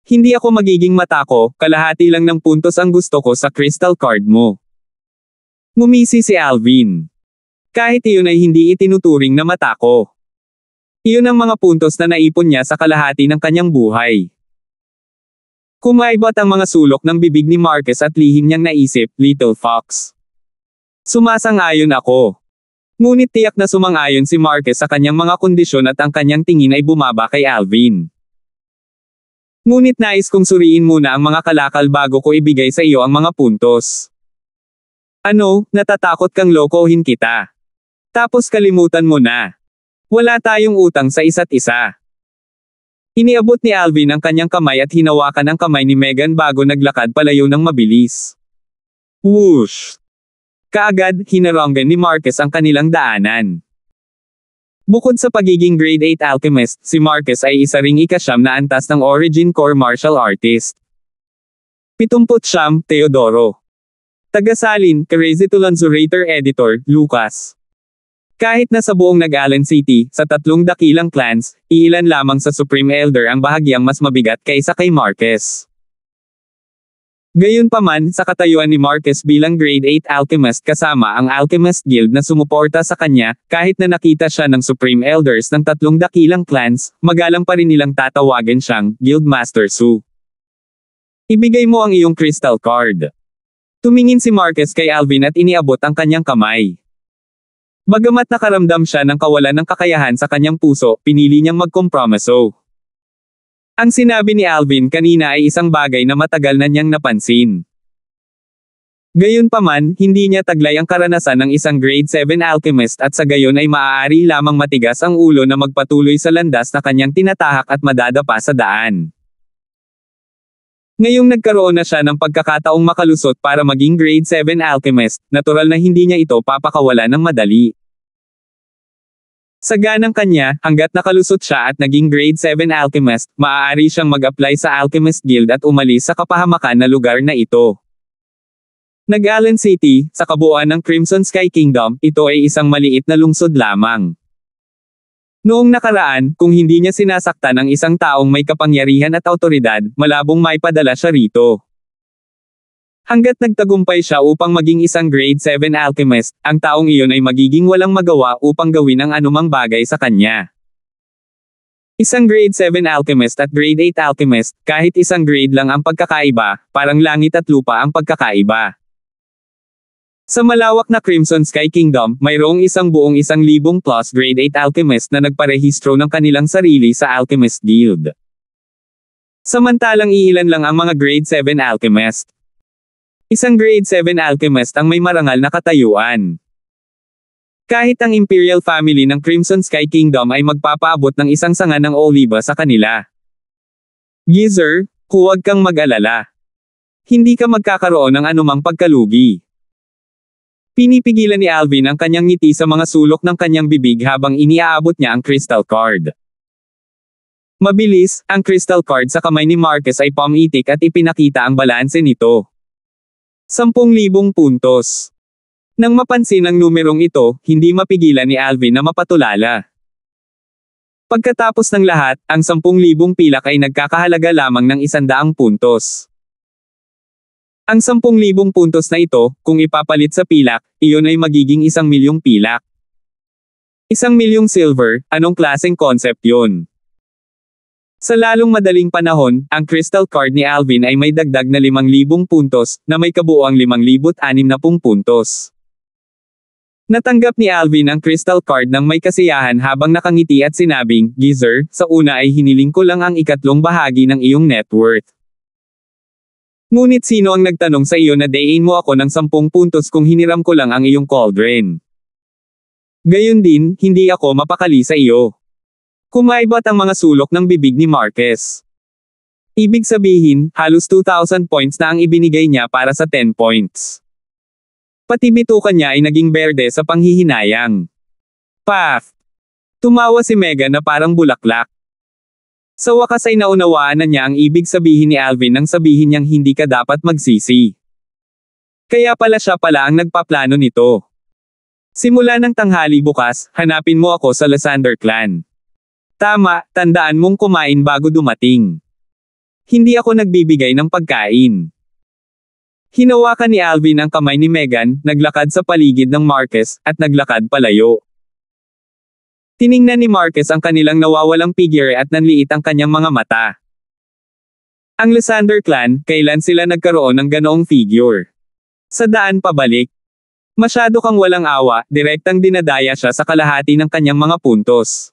Hindi ako magiging mata ko, kalahati lang ng puntos ang gusto ko sa crystal card mo. Ngumisi si Alvin. Kahit iyon ay hindi itinuturing na mata ko. Iyon ang mga puntos na naipon niya sa kalahati ng kanyang buhay. Kumaibat ang mga sulok ng bibig ni Marquez at lihim niyang naisip, Little Fox. Sumasang-ayon ako. Ngunit tiyak na sumang-ayon si Marquez sa kanyang mga kondisyon at ang kanyang tingin ay bumaba kay Alvin. Ngunit nais kong suriin muna ang mga kalakal bago ko ibigay sa iyo ang mga puntos. Ano, natatakot kang lokohin kita? Tapos kalimutan mo na. Wala tayong utang sa isa't isa. Iniabot ni Alvin ang kanyang kamay at hinawakan ang kamay ni Megan bago naglakad palayo ng mabilis. Whoosh! Kaagad, hinaranggan ni Marquez ang kanilang daanan. Bukod sa pagiging grade 8 alchemist, si Marquez ay isa ring ika-9 na antas ng Origin Core martial artist. 79, Teodoro. Tagasalin, Crazy Tulanzurator Editor, Lucas. Kahit na sa buong Nag-Allen City, sa 3 dakilang clans, iilan lamang sa Supreme Elder ang bahagyang mas mabigat kaysa kay Marquez. Gayunpaman, sa katayuan ni Marquez bilang grade 8 alchemist kasama ang Alchemist Guild na sumuporta sa kanya, kahit na nakita siya ng Supreme Elders ng 3 dakilang clans, magalang pa rin nilang tatawagan siyang Guildmaster Su. Ibigay mo ang iyong crystal card. Tumingin si Marquez kay Alvin at iniabot ang kanyang kamay. Bagamat nakaramdam siya ng kawalan ng kakayahan sa kanyang puso, pinili niyang magkompromiso. Ang sinabi ni Alvin kanina ay isang bagay na matagal na niyang napansin. Gayunpaman, hindi niya taglay ang karanasan ng isang grade 7 alchemist at sa gayon ay maaari lamang matigas ang ulo na magpatuloy sa landas na kanyang tinatahak at madadapa sa daan. Ngayong nagkaroon na siya ng pagkakataong makalusot para maging grade 7 alchemist, natural na hindi niya ito papakawalan ng madali. Sa ganang kanya, hanggat nakalusot siya at naging grade 7 alchemist, maaari siyang mag-apply sa Alchemist Guild at umalis sa kapahamakan na lugar na ito. Nag-Allen City, sa kabuuan ng Crimson Sky Kingdom, ito ay isang maliit na lungsod lamang. Noong nakaraan, kung hindi niya sinasaktan ang isang taong may kapangyarihan at awtoridad, malabong maipadala siya rito. Hanggat nagtagumpay siya upang maging isang grade 7 alchemist, ang taong iyon ay magiging walang magawa upang gawin ang anumang bagay sa kanya. Isang grade 7 alchemist at grade 8 alchemist, kahit isang grade lang ang pagkakaiba, parang langit at lupa ang pagkakaiba. Sa malawak na Crimson Sky Kingdom, mayroong isang buong 1,000+ grade 8 alchemist na nagparehistro ng kanilang sarili sa Alchemist Guild. Samantalang iilan lang ang mga grade 7 alchemist. Isang grade 7 alchemist ang may marangal na katayuan. Kahit ang Imperial Family ng Crimson Sky Kingdom ay magpapaabot ng isang sanga ng oliba sa kanila. Geezer, huwag kang mag-alala. Hindi ka magkakaroon ng anumang pagkalugi. Pinipigilan ni Alvin ang kanyang ngiti sa mga sulok ng kanyang bibig habang iniaabot niya ang crystal card. Mabilis, ang crystal card sa kamay ni Marquez ay pumitik at ipinakita ang balanse nito. 10,000 puntos. Nang mapansin ang numerong ito, hindi mapigilan ni Alvin na mapatulala. Pagkatapos ng lahat, ang 10,000 pilak ay nagkakahalaga lamang ng 100 puntos. Ang 10,000 puntos na ito, kung ipapalit sa pilak, iyon ay magiging 1,000,000 pilak. 1,000,000 silver, anong klaseng concept yun? Sa lalong madaling panahon, ang crystal card ni Alvin ay may dagdag na 5,000 puntos, na may kabuoang 5,060 puntos. Natanggap ni Alvin ang crystal card ng may kasiyahan habang nakangiti at sinabing, "Geezer, sa una ay hiniling ko lang ang ikatlong bahagi ng iyong net worth. Ngunit sino ang nagtanong sa iyo na dayin mo ako ng 10 puntos kung hiniram ko lang ang iyong cauldron? Gayon din, hindi ako mapakali sa iyo." Kumaibat ang mga sulok ng bibig ni Marquez. Ibig sabihin, halos 2,000 points na ang ibinigay niya para sa 10 points. Pati bitukan niya ay naging berde sa panghihinayang. Path! Tumawa si Megan na parang bulaklak. Sa wakas ay naunawaan na niya ang ibig sabihin ni Alvin nang sabihin niyang hindi ka dapat magsisi. Kaya pala siya pala ang nagpaplano nito. Simula ng tanghali bukas, hanapin mo ako sa Lysander clan. Tama, tandaan mong kumain bago dumating. Hindi ako nagbibigay ng pagkain. Hinawakan ni Alvin ang kamay ni Megan, naglakad sa paligid ng Marquez, at naglakad palayo. Tiningnan ni Marquez ang kanilang nawawalang figure at nanliit ang kanyang mga mata. Ang Lysander clan, kailan sila nagkaroon ng ganoong figure? Sa daan pabalik. Masyado kang walang awa, direktang dinadaya siya sa kalahati ng kanyang mga puntos.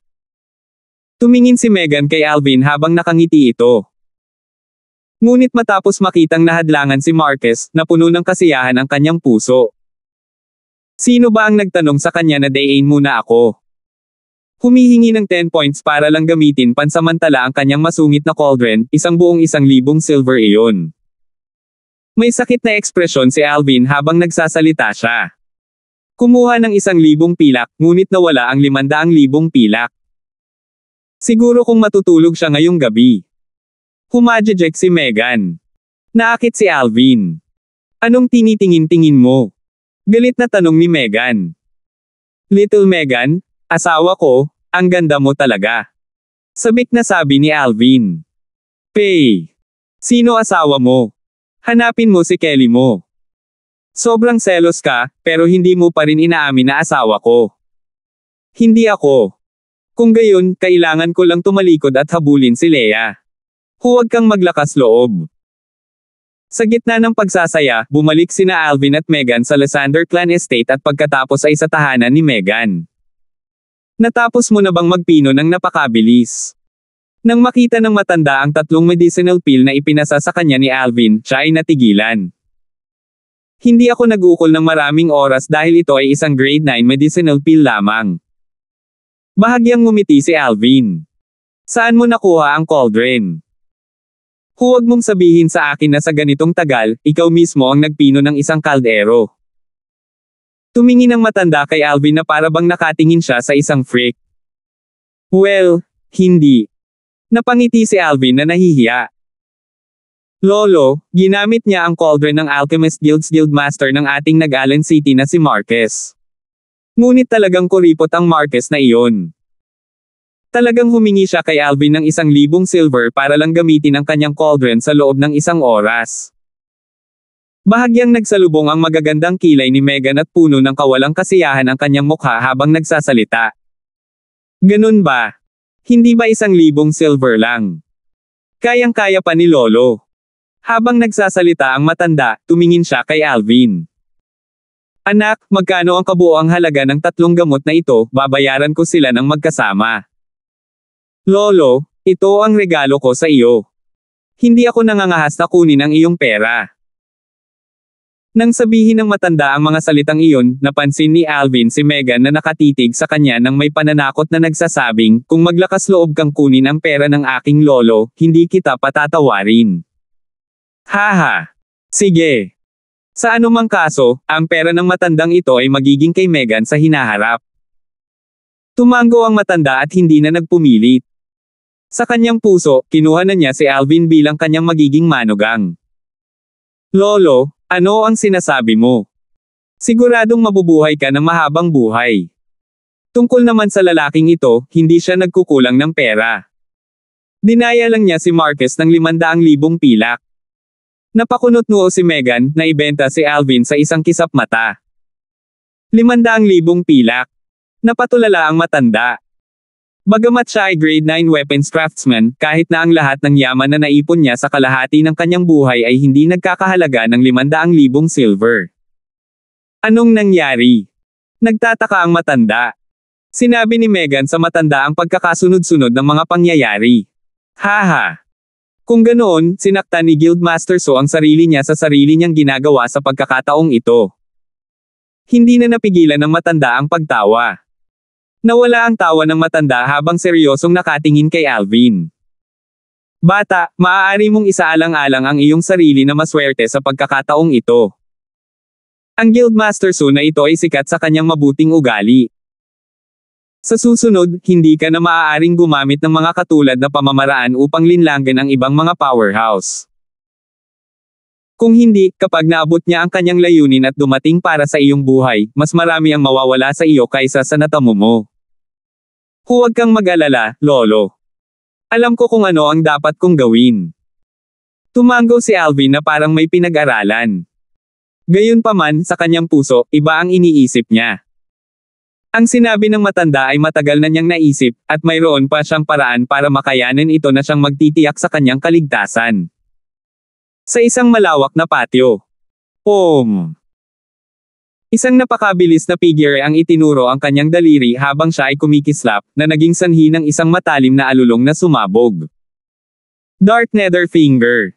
Tumingin si Megan kay Alvin habang nakangiti ito. Ngunit matapos makitang nahadlangan si Marquez, napuno ng kasiyahan ang kanyang puso. Sino ba ang nagtanong sa kanya na dayin muna ako? Humihingi ng 10 points para lang gamitin pansamantala ang kanyang masungit na cauldron, 1,000 silver iyon. May sakit na ekspresyon si Alvin habang nagsasalita siya. Kumuha ng 1,000 pilak, ngunit nawala ang 500,000 pilak. Siguro kung matutulog siya ngayong gabi. Humajejek si Megan. Naakit si Alvin. Anong tinitingin-tingin mo? Galit na tanong ni Megan. Little Megan, asawa ko, ang ganda mo talaga. Sabik na sabi ni Alvin. Pay. Sino asawa mo? Hanapin mo si Kelly mo. Sobrang selos ka, pero hindi mo pa rin inaamin na asawa ko. Hindi ako. Kung gayon, kailangan ko lang tumalikod at habulin si Leia. Huwag kang maglakas loob. Sa gitna ng pagsasaya, bumalik sina Alvin at Megan sa Lysander clan estate at pagkatapos ay sa tahanan ni Megan. Natapos mo na bang magpino ng napakabilis? Nang makita ng matanda ang 3 medicinal pill na ipinasa sa kanya ni Alvin, siya ay natigilan. Hindi ako nag-ukol ng maraming oras dahil ito ay isang grade 9 medicinal pill lamang. Bahagyang ngumiti si Alvin. Saan mo nakuha ang cauldron? Huwag mong sabihin sa akin na sa ganitong tagal, ikaw mismo ang nagpino ng isang kaldero. Tumingin ang matanda kay Alvin na para bang nakatingin siya sa isang freak. Well, hindi. Napangiti si Alvin na nahihiya. Lolo, ginamit niya ang cauldron ng Alchemist Guild's Guildmaster ng ating Nag-Allen City na si Marquez. Ngunit talagang kuripot ang Marquez na iyon. Talagang humingi siya kay Alvin ng 1,000 silver para lang gamitin ang kanyang cauldron sa loob ng 1 oras. Bahagyang nagsalubong ang magagandang kilay ni Megan at puno ng kawalang kasiyahan ang kanyang mukha habang nagsasalita. Ganun ba? Hindi ba 1,000 silver lang? Kayang-kaya pa ni Lolo. Habang nagsasalita ang matanda, tumingin siya kay Alvin. Anak, magkano ang kabuoang halaga ng 3 gamot na ito, babayaran ko sila ng magkasama. Lolo, ito ang regalo ko sa iyo. Hindi ako nangangahas na kunin ang iyong pera. Nang sabihin ng matanda ang mga salitang iyon, napansin ni Alvin si Megan na nakatitig sa kanya nang may pananakot na nagsasabing, kung maglakas loob kang kunin ang pera ng aking lolo, hindi kita patatawarin. Haha. Sige. Sa anumang kaso, ang pera ng matandang ito ay magiging kay Megan sa hinaharap. Tumango ang matanda at hindi na nagpumilit. Sa kanyang puso, kinuha na niya si Alvin bilang kanyang magiging manugang. Lolo, ano ang sinasabi mo? Siguradong mabubuhay ka ng mahabang buhay. Tungkol naman sa lalaking ito, hindi siya nagkukulang ng pera. Dinaya lang niya si Marquez ng 500,000 pilak. Napakunot noo si Megan na ibenta si Alvin sa isang kisap mata. 500,000 pilak. Napatulala ang matanda. Bagamat siya ay grade 9 weapons craftsman, kahit na ang lahat ng yaman na naipon niya sa kalahati ng kanyang buhay ay hindi nagkakahalaga ng 500,000 silver. Anong nangyari? Nagtataka ang matanda. Sinabi ni Megan sa matanda ang pagkakasunod-sunod ng mga pangyayari. Haha. Kung ganoon, sinaktan ni Guildmaster So ang sarili niya sa sarili niyang ginagawa sa pagkakataong ito. Hindi na napigilan ng matanda ang pagtawa. Nawala ang tawa ng matanda habang seryosong nakatingin kay Alvin. Bata, maaari mong isaalang-alang ang iyong sarili na maswerte sa pagkakataong ito. Ang Guildmaster So na ito ay sikat sa kanyang mabuting ugali. Sa susunod, hindi ka na maaaring gumamit ng mga katulad na pamamaraan upang linlangan ang ibang mga powerhouse. Kung hindi, kapag naabot niya ang kanyang layunin at dumating para sa iyong buhay, mas marami ang mawawala sa iyo kaysa sa natamo mo. Huwag kang mag-alala, Lolo. Alam ko kung ano ang dapat kong gawin. Tumango si Alvin na parang may pinag-aralan. Gayunpaman, sa kanyang puso, iba ang iniisip niya. Ang sinabi ng matanda ay matagal na niyang naisip, at mayroon pa siyang paraan para makayanan ito na siyang magtitiyak sa kanyang kaligtasan. Sa isang malawak na patio. Isang napakabilis na figure ang itinuro ang kanyang daliri habang siya ay kumikislap, na naging sanhi ng isang matalim na alulong na sumabog. Dark Nether Finger.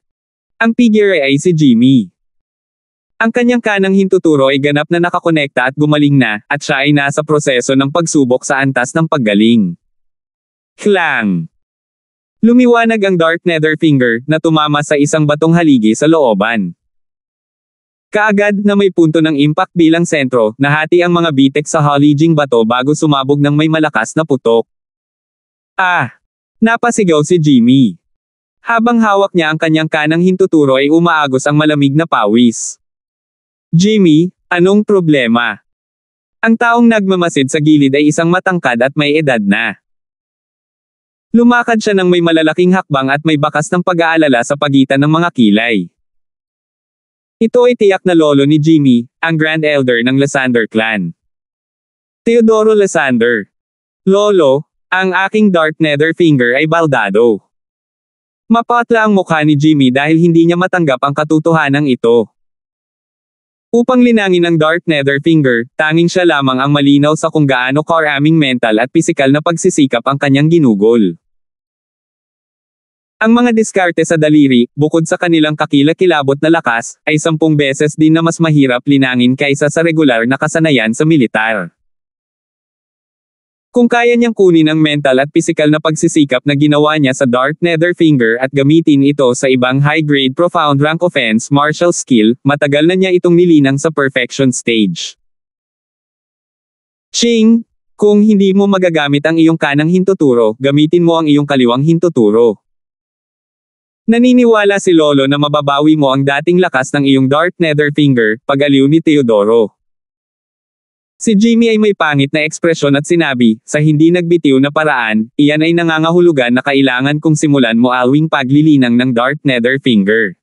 Ang figure ay si Jimmy. Ang kanyang kanang hintuturo ay ganap na nakakonekta at gumaling na, at siya ay nasa proseso ng pagsubok sa antas ng paggaling. Klang! Lumiwanag ang Dark Nether Finger, na tumama sa isang batong haligi sa looban. Kaagad na may punto ng impact bilang sentro, nahati ang mga bitek sa haliging bato bago sumabog ng may malakas na putok. Napasigaw si Jimmy. Habang hawak niya ang kanyang kanang hintuturo ay umaagos ang malamig na pawis. Jimmy, anong problema? Ang taong nagmamasid sa gilid ay isang matangkad at may edad na. Lumakad siya ng may malalaking hakbang at may bakas ng pag-aalala sa pagitan ng mga kilay. Ito ay tiyak na lolo ni Jimmy, ang Grand Elder ng Lysander clan. Teodoro Lysander. Lolo, ang aking Dark Nether Finger ay baldado. Mapatla ang mukha ni Jimmy dahil hindi niya matanggap ang katotohanan ito. Upang linangin ang Dark Nether Finger, tanging siya lamang ang malinaw sa kung gaano karaming mental at pisikal na pagsisikap ang kanyang ginugol. Ang mga diskarte sa daliri, bukod sa kanilang kakilakilabot na lakas, ay 10 beses din na mas mahirap linangin kaysa sa regular na kasanayan sa militar. Kung kaya niyang kunin ang mental at pisikal na pagsisikap na ginawa niya sa Dark Nether Finger at gamitin ito sa ibang high-grade profound rank offense martial skill, matagal na niya itong nilinang sa perfection stage. Ching! Kung hindi mo magagamit ang iyong kanang hintuturo, gamitin mo ang iyong kaliwang hintuturo. Naniniwala si Lolo na mababawi mo ang dating lakas ng iyong Dark Nether Finger, pag-aliw ni Teodoro. Si Jimmy ay may pangit na ekspresyon at sinabi, sa hindi nagbitiw na paraan, iyan ay nangangahulugan na kailangan kong simulan mo alwing paglilinang ng Dark Nether Finger.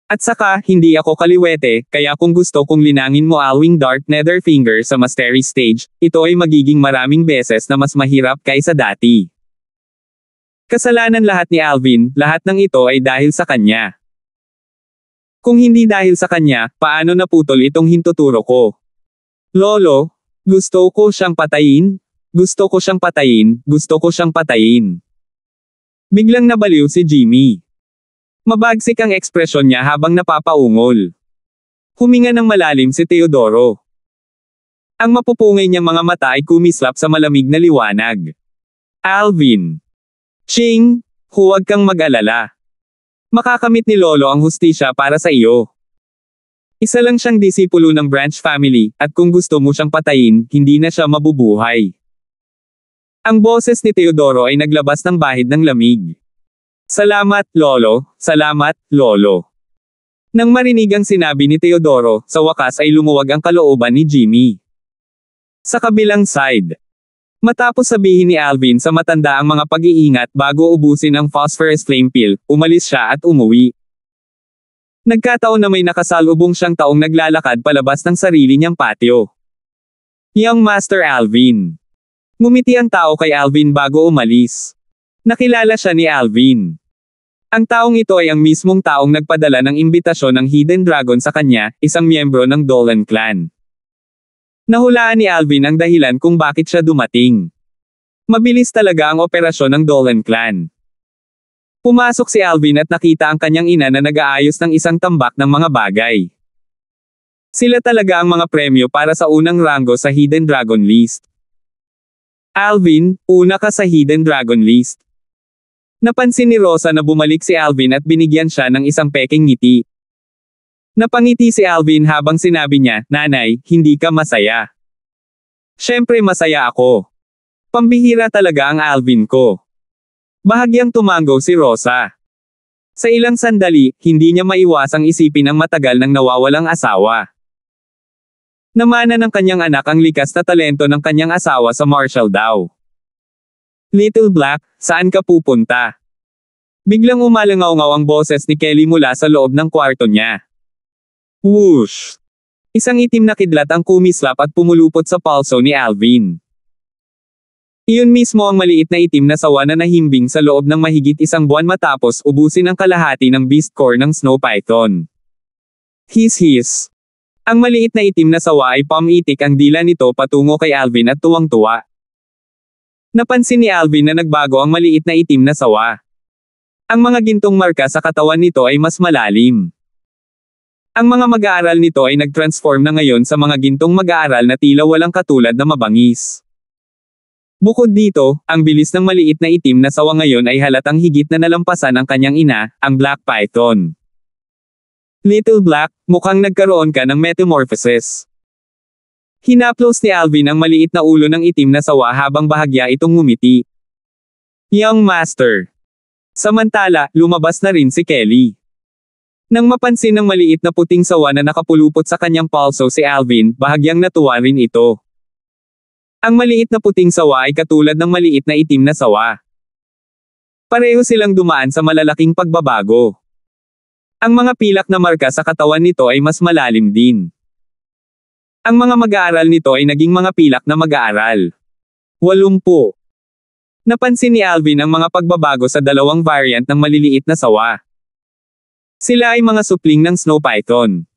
At saka, hindi ako kaliwete, kaya kung gusto kong linangin mo alwing Dark Nether Finger sa Mastery Stage, ito ay magiging maraming beses na mas mahirap kaysa dati. Kasalanan lahat ni Alvin, lahat ng ito ay dahil sa kanya. Kung hindi dahil sa kanya, paano naputol itong hintuturo ko? Lolo, gusto ko siyang patayin? Gusto ko siyang patayin, gusto ko siyang patayin. Biglang nabaliw si Jimmy. Mabagsik ang ekspresyon niya habang napapaungol. Huminga ng malalim si Teodoro. Ang mapupungay niyang mga mata ay kumislap sa malamig na liwanag. Alvin. Ching, huwag kang mag-alala. Makakamit ni Lolo ang hustisya para sa iyo. Isa lang siyang disipulo ng Branch family, at kung gusto mo siyang patayin, hindi na siya mabubuhay. Ang boses ni Teodoro ay naglabas ng bahid ng lamig. Salamat, Lolo. Salamat, Lolo. Nang marinig ang sinabi ni Teodoro, sa wakas ay lumuwag ang kalooban ni Jimmy. Sa kabilang side. Matapos sabihin ni Alvin sa matanda ang mga pag-iingat bago ubusin ang phosphorus flame pill, umalis siya at umuwi. Nagkataon na may nakasalubong siyang taong naglalakad palabas ng sarili niyang patio. Young Master Alvin. Ngumiti ang tao kay Alvin bago umalis. Nakilala siya ni Alvin. Ang taong ito ay ang mismong taong nagpadala ng imbitasyon ng Hidden Dragon sa kanya, isang miyembro ng Dolan Clan. Nahulaan ni Alvin ang dahilan kung bakit siya dumating. Mabilis talaga ang operasyon ng Dolan Clan. Pumasok si Alvin at nakita ang kanyang ina na nag-aayos ng isang tambak ng mga bagay. Sila talaga ang mga premyo para sa unang ranggo sa Hidden Dragon List. Alvin, una ka sa Hidden Dragon List. Napansin ni Rosa na bumalik si Alvin at binigyan siya ng isang peking ngiti. Napangiti si Alvin habang sinabi niya, "Nanay, hindi ka masaya." "Siyempre masaya ako. Pambihira talaga ang Alvin ko." Bahagyang tumango si Rosa. Sa ilang sandali, hindi niya maiwasang isipin ang matagal nang nawawalang asawa. Namana ng kanyang anak ang likas na talento ng kanyang asawa sa martial daw. "Little Black, saan ka pupunta?" Biglang umalangaw-ngaw ang boses ni Kelly mula sa loob ng kwarto niya. Whoosh! Isang itim na kidlat ang kumislap at pumulupot sa palso ni Alvin. Iyon mismo ang maliit na itim na sawa na nahimbing sa loob ng mahigit isang buwan matapos ubusin ang kalahati ng beast core ng Snow Python. His. Ang maliit na itim na sawa ay pamitik ang dila nito patungo kay Alvin at tuwang-tuwa. Napansin ni Alvin na nagbago ang maliit na itim na sawa. Ang mga gintong marka sa katawan nito ay mas malalim. Ang mga mag-aaral nito ay nag-transform na ngayon sa mga gintong mag-aaral na tila walang katulad na mabangis. Bukod dito, ang bilis ng maliit na itim na sawa ngayon ay halatang higit na nalampasan ang kanyang ina, ang Black Python. Little Black, mukhang nagkaroon ka ng metamorphosis. Hinaplos ni Alvin ang maliit na ulo ng itim na sawa habang bahagya itong ngumiti. Young Master. Samantala, lumabas na rin si Kelly. Nang mapansin ng maliit na puting sawa na nakapulupot sa kanyang palso si Alvin, bahagyang natuwa rin ito. Ang maliit na puting sawa ay katulad ng maliit na itim na sawa. Pareho silang dumaan sa malalaking pagbabago. Ang mga pilak na marka sa katawan nito ay mas malalim din. Ang mga mag-aaral nito ay naging mga pilak na mag-aaral. 80. Napansin ni Alvin ang mga pagbabago sa dalawang variant ng maliliit na sawa. Sila ay mga supling ng Snow Python.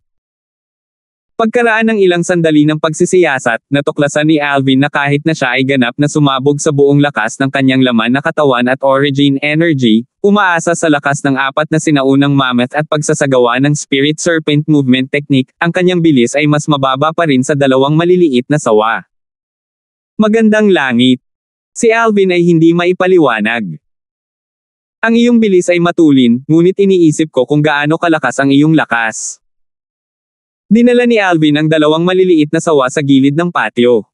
Pagkaraan ng ilang sandali ng pagsisiyasat, natuklasan ni Alvin na kahit na siya ay ganap na sumabog sa buong lakas ng kanyang laman na katawan at origin energy, umaasa sa lakas ng apat na sinaunang mammoth at pagsasagawa ng Spirit Serpent Movement Technique, ang kanyang bilis ay mas mababa pa rin sa dalawang maliliit na sawa. Magandang langit. Si Alvin ay hindi maipaliwanag. Ang iyong bilis ay matulin, ngunit iniisip ko kung gaano kalakas ang iyong lakas. Dinala ni Alvin ang dalawang maliliit na sawa sa gilid ng patio.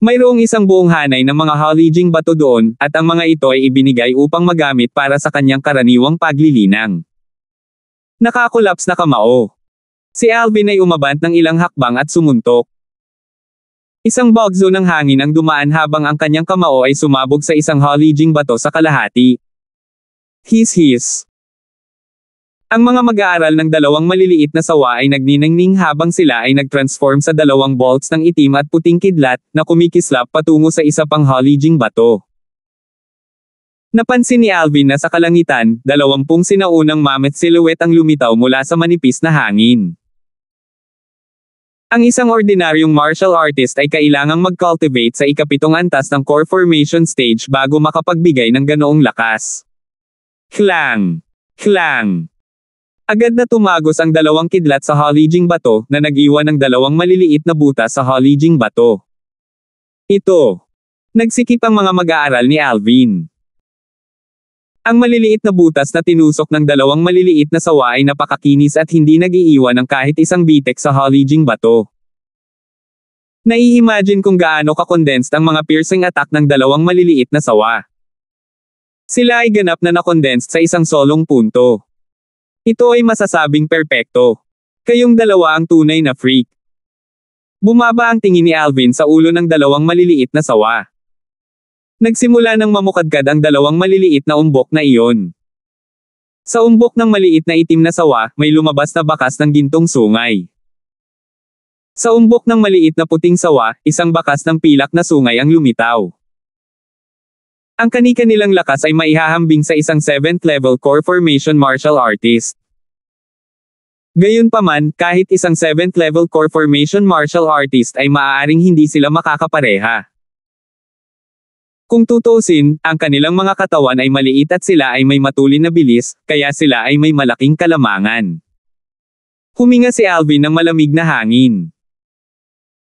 Mayroong isang buong hanay ng mga halijing bato doon, at ang mga ito ay ibinigay upang magamit para sa kanyang karaniwang paglilinang. Nakakolaps na kamao. Si Alvin ay umabant ng ilang hakbang at sumuntok. Isang bagzo ng hangin ang dumaan habang ang kanyang kamao ay sumabog sa isang halijing bato sa kalahati. His. Ang mga mag-aaral ng dalawang maliliit na sawa ay nagniningning habang sila ay nag-transform sa dalawang bolts ng itim at puting kidlat, na kumikislap patungo sa isa pang halijing bato. Napansin ni Alvin na sa kalangitan, 20 sinaunang mammoth silhouette ang lumitaw mula sa manipis na hangin. Ang isang ordinaryong martial artist ay kailangang mag-cultivate sa ikapitong antas ng core formation stage bago makapagbigay ng ganoong lakas. Klang! Klang! Agad na tumagos ang dalawang kidlat sa halijing bato, na nag-iwan ng dalawang maliliit na butas sa halijing bato. Ito. Nagsikip ang mga mag-aaral ni Alvin. Ang maliliit na butas na tinusok ng dalawang maliliit na sawa ay napakakinis at hindi nag-iiwan ng kahit isang bitek sa halijing bato. Nai-imagine kung gaano ka-condensed ang mga piercing attack ng dalawang maliliit na sawa. Sila ay ganap na na-condensed sa isang solong punto. Ito ay masasabing perpekto. Kayong dalawa ang tunay na freak. Bumaba ang tingin ni Alvin sa ulo ng dalawang maliliit na sawa. Nagsimula ng mamukadkad ang dalawang maliliit na umbok na iyon. Sa umbok ng maliit na itim na sawa, may lumabas na bakas ng gintong sungay. Sa umbok ng maliit na puting sawa, isang bakas ng pilak na sungay ang lumitaw. Ang kani-kanilang lakas ay maihahambing sa isang 7th level core formation martial artist. Gayunpaman, kahit isang 7th level core formation martial artist ay maaaring hindi sila makakapareha. Kung tutuusin, ang kanilang mga katawan ay maliit at sila ay may matulin na bilis, kaya sila ay may malaking kalamangan. Huminga si Alvin ng malamig na hangin.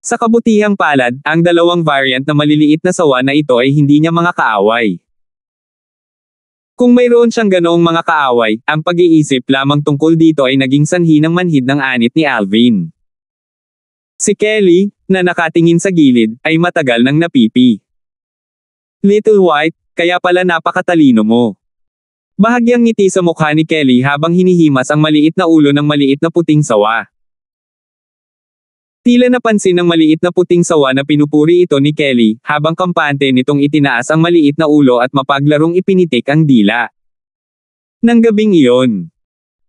Sa kabutihang palad, ang dalawang variant na maliliit na sawa na ito ay hindi niya mga kaaway. Kung mayroon siyang ganoong mga kaaway, ang pag-iisip lamang tungkol dito ay naging sanhi ng manhid ng anit ni Alvin. Si Kelly, na nakatingin sa gilid, ay matagal nang napipi. Little White, kaya pala napakatalino mo. Bahagyang ngiti sa mukha ni Kelly habang hinihimas ang maliit na ulo ng maliit na puting sawa. Tila napansin ng maliit na puting sawa na pinupuri ito ni Kelly, habang kampante nitong itinaas ang maliit na ulo at mapaglarong ipinitik ang dila. Nang gabing iyon,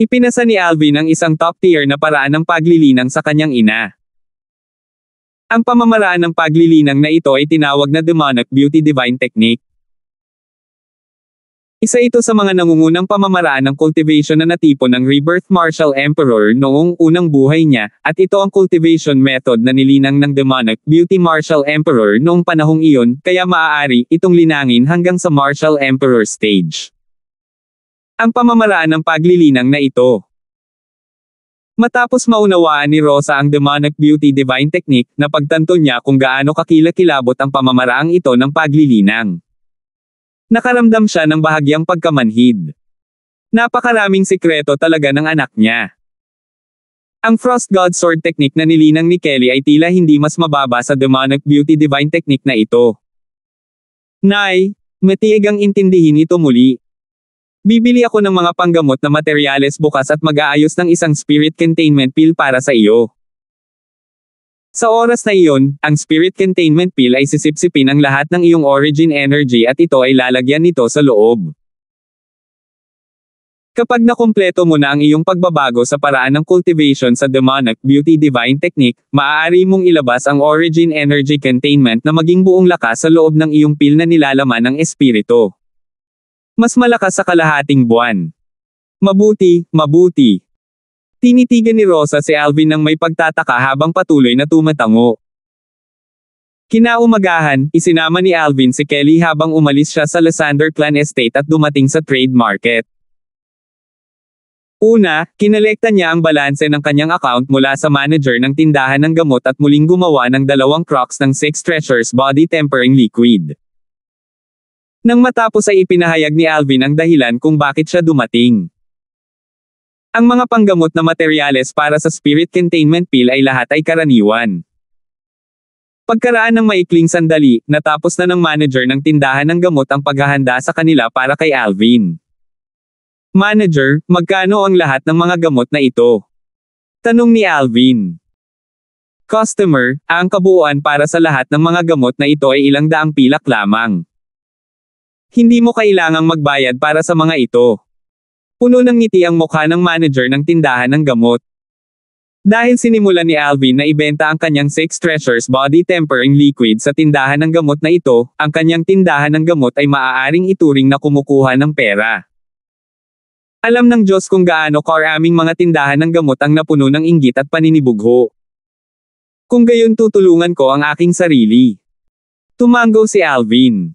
ipinasa ni Alvin ang isang top-tier na paraan ng paglilinang sa kanyang ina. Ang pamamaraan ng paglilinang na ito ay tinawag na Demonic Beauty Divine Technique. Isa ito sa mga nangungunang pamamaraan ng cultivation na natipon ng Rebirth Martial Emperor noong unang buhay niya, at ito ang cultivation method na nilinang ng Demonic Beauty Martial Emperor noong panahong iyon, kaya maaari itong linangin hanggang sa Martial Emperor stage. Ang pamamaraan ng paglilinang na ito. Matapos maunawaan ni Rosa ang Demonic Beauty Divine Technique, napagtanto niya kung gaano kakilakilabot ang pamamaraang ito ng paglilinang. Nakaramdam siya ng bahagyang pagkamanhid. Napakaraming sikreto talaga ng anak niya. Ang Frost God Sword Technique na nilinang ni Kelly ay tila hindi mas mababa sa Demonic Beauty Divine Technique na ito. Nay, matiig ang intindihin ito muli. Bibili ako ng mga panggamot na materyales bukas at mag-aayos ng isang spirit containment pill para sa iyo. Sa oras na iyon, ang spirit containment pill ay sisipsipin ang lahat ng iyong origin energy at ito ay lalagyan nito sa loob. Kapag nakumpleto mo na ang iyong pagbabago sa paraan ng cultivation sa Demonic Beauty Divine Technique, maaari mong ilabas ang origin energy containment na maging buong lakas sa loob ng iyong pill na nilalaman ng espiritu. Mas malakas sa kalahating buwan. Mabuti, mabuti. Tinitigan ni Rosa si Alvin nang may pagtataka habang patuloy na tumatango. Kinaumagahan, isinama ni Alvin si Kelly habang umalis siya sa Lysander Clan Estate at dumating sa trade market. Una, kinolekta niya ang balanse ng kanyang account mula sa manager ng tindahan ng gamot at muling gumawa ng 2 crocs ng 6 Treasures Body Tempering Liquid. Nang matapos ay ipinahayag ni Alvin ang dahilan kung bakit siya dumating. Ang mga panggamot na materyales para sa spirit containment pill ay lahat ay karaniwan. Pagkaraan ng maikling sandali, natapos na ng manager ng tindahan ng gamot ang paghahanda sa kanila para kay Alvin. Manager, magkano ang lahat ng mga gamot na ito? Tanong ni Alvin. Customer, ang kabuuan para sa lahat ng mga gamot na ito ay ilang daang pilak lamang. Hindi mo kailangang magbayad para sa mga ito. Puno ng ngiti ang mukha ng manager ng tindahan ng gamot. Dahil sinimulan ni Alvin na ibenta ang kanyang 6 Treasures Body Tempering Liquid sa tindahan ng gamot na ito, ang kanyang tindahan ng gamot ay maaaring ituring na kumukuha ng pera. Alam ng Diyos kung gaano karaming mga tindahan ng gamot ang napuno ng inggit at paninibugho. Kung gayon tutulungan ko ang aking sarili. Tumango si Alvin.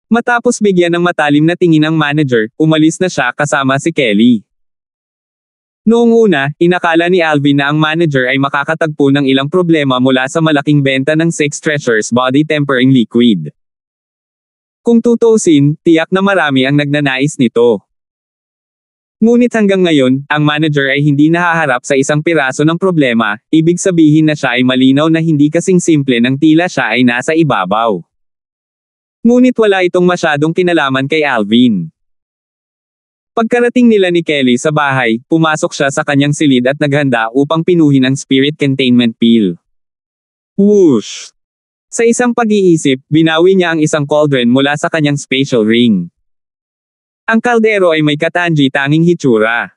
Matapos bigyan ng matalim na tingin ang manager, umalis na siya kasama si Kelly. Noong una, inakala ni Alvin na ang manager ay makakatagpo ng ilang problema mula sa malaking benta ng 6 Treasures Body Tempering Liquid. Kung tutuusin, tiyak na marami ang nagnanais nito. Ngunit hanggang ngayon, ang manager ay hindi nahaharap sa isang piraso ng problema, ibig sabihin na siya ay malinaw na hindi kasing simple nang tila siya ay nasa ibabaw. Ngunit wala itong masyadong kinalaman kay Alvin. Pagkarating nila ni Kelly sa bahay, pumasok siya sa kanyang silid at naghanda upang pinuhin ang spirit containment pill. Whoosh! Sa isang pag-iisip, binawi niya ang isang cauldron mula sa kanyang spatial ring. Ang kaldero ay may katangi-tanging hitsura.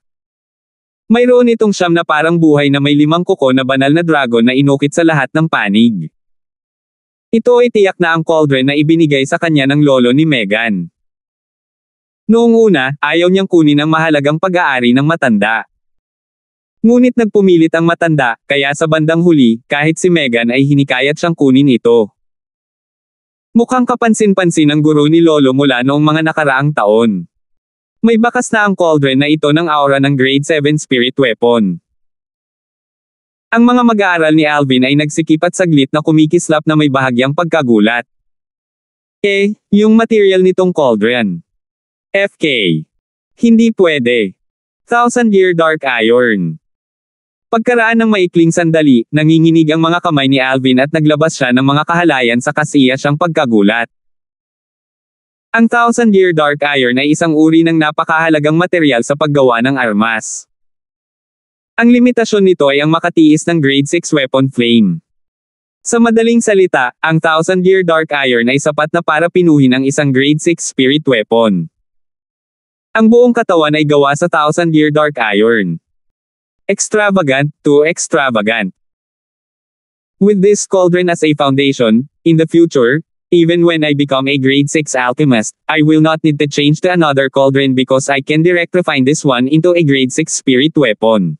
Mayroon itong siyam na parang buhay na may 5 kuko na banal na dragon na inukit sa lahat ng panig. Ito ay tiyak na ang cauldron na ibinigay sa kanya ng lolo ni Meghan. Noong una, ayaw niyang kunin ang mahalagang pag-aari ng matanda. Ngunit nagpumilit ang matanda, kaya sa bandang huli, kahit si Meghan ay hinikayat siyang kunin ito. Mukhang kapansin-pansin ang guro ni Lolo mula noong mga nakaraang taon. May bakas na ang cauldron na ito ng aura ng Grade 7 Spirit Weapon. Ang mga mag-aaral ni Alvin ay nagsikip at saglit na kumikislap na may bahagyang pagkagulat. Yung material nitong cauldron. FK. Hindi pwede. Thousand-year dark iron. Pagkaraan ng maikling sandali, nanginginig ang mga kamay ni Alvin at naglabas siya ng mga kahalayan sa kasiya siyang pagkagulat. Ang Thousand-year dark iron ay isang uri ng napakahalagang material sa paggawa ng armas. Ang limitasyon nito ay ang makatiis ng Grade 6 weapon flame. Sa madaling salita, ang Thousand-year dark iron ay sapat na para pinuhin ang isang Grade 6 spirit weapon. Ang buong katawan ay gawa sa Thousand-year dark iron. Extravagant, too extravagant. With this cauldron as a foundation, in the future, even when I become a Grade 6 alchemist, I will not need to change to another cauldron because I can direct refine this one into a Grade 6 spirit weapon.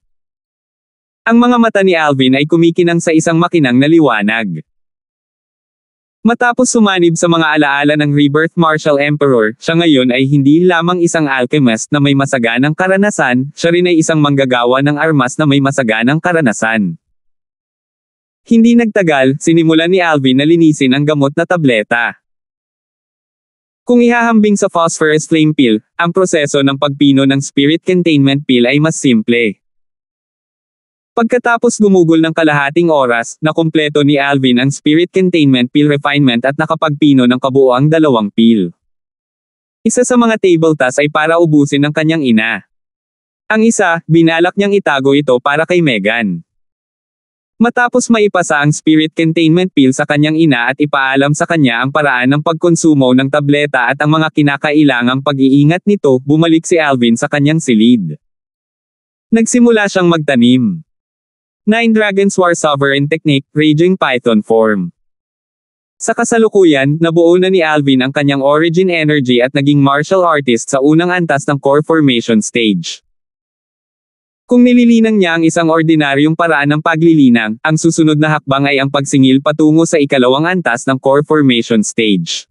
Ang mga mata ni Alvin ay kumikinang sa isang makinang na liwanag. Matapos sumanib sa mga alaala ng Rebirth Martial Emperor, siya ngayon ay hindi lamang isang alchemist na may masaganang karanasan, siya rin ay isang manggagawa ng armas na may masaganang karanasan. Hindi nagtagal, sinimulan ni Alvin na linisin ang gamot na tableta. Kung ihahambing sa phosphorus flame pill, ang proseso ng pagpino ng spirit containment pill ay mas simple. Pagkatapos gumugol ng kalahating oras, nakumpleto ni Alvin ang spirit containment pill refinement at nakapagpino ng kabuoang 2 pill. Isa sa mga table task ay para ubusin ng kanyang ina. Ang isa, binalak niyang itago ito para kay Meghan. Matapos maipasa ang spirit containment pill sa kanyang ina at ipaalam sa kanya ang paraan ng pagkonsumo ng tableta at ang mga kinakailangang pag-iingat nito, bumalik si Alvin sa kanyang silid. Nagsimula siyang magtanim. 9 Dragons War Sovereign Technique, Raging Python Form. Sa kasalukuyan, nabuo na ni Alvin ang kanyang origin energy at naging martial artist sa unang antas ng core formation stage. Kung nililinang niya ang isang ordinaryong paraan ng paglilinang, ang susunod na hakbang ay ang pagsingil patungo sa ikalawang antas ng core formation stage.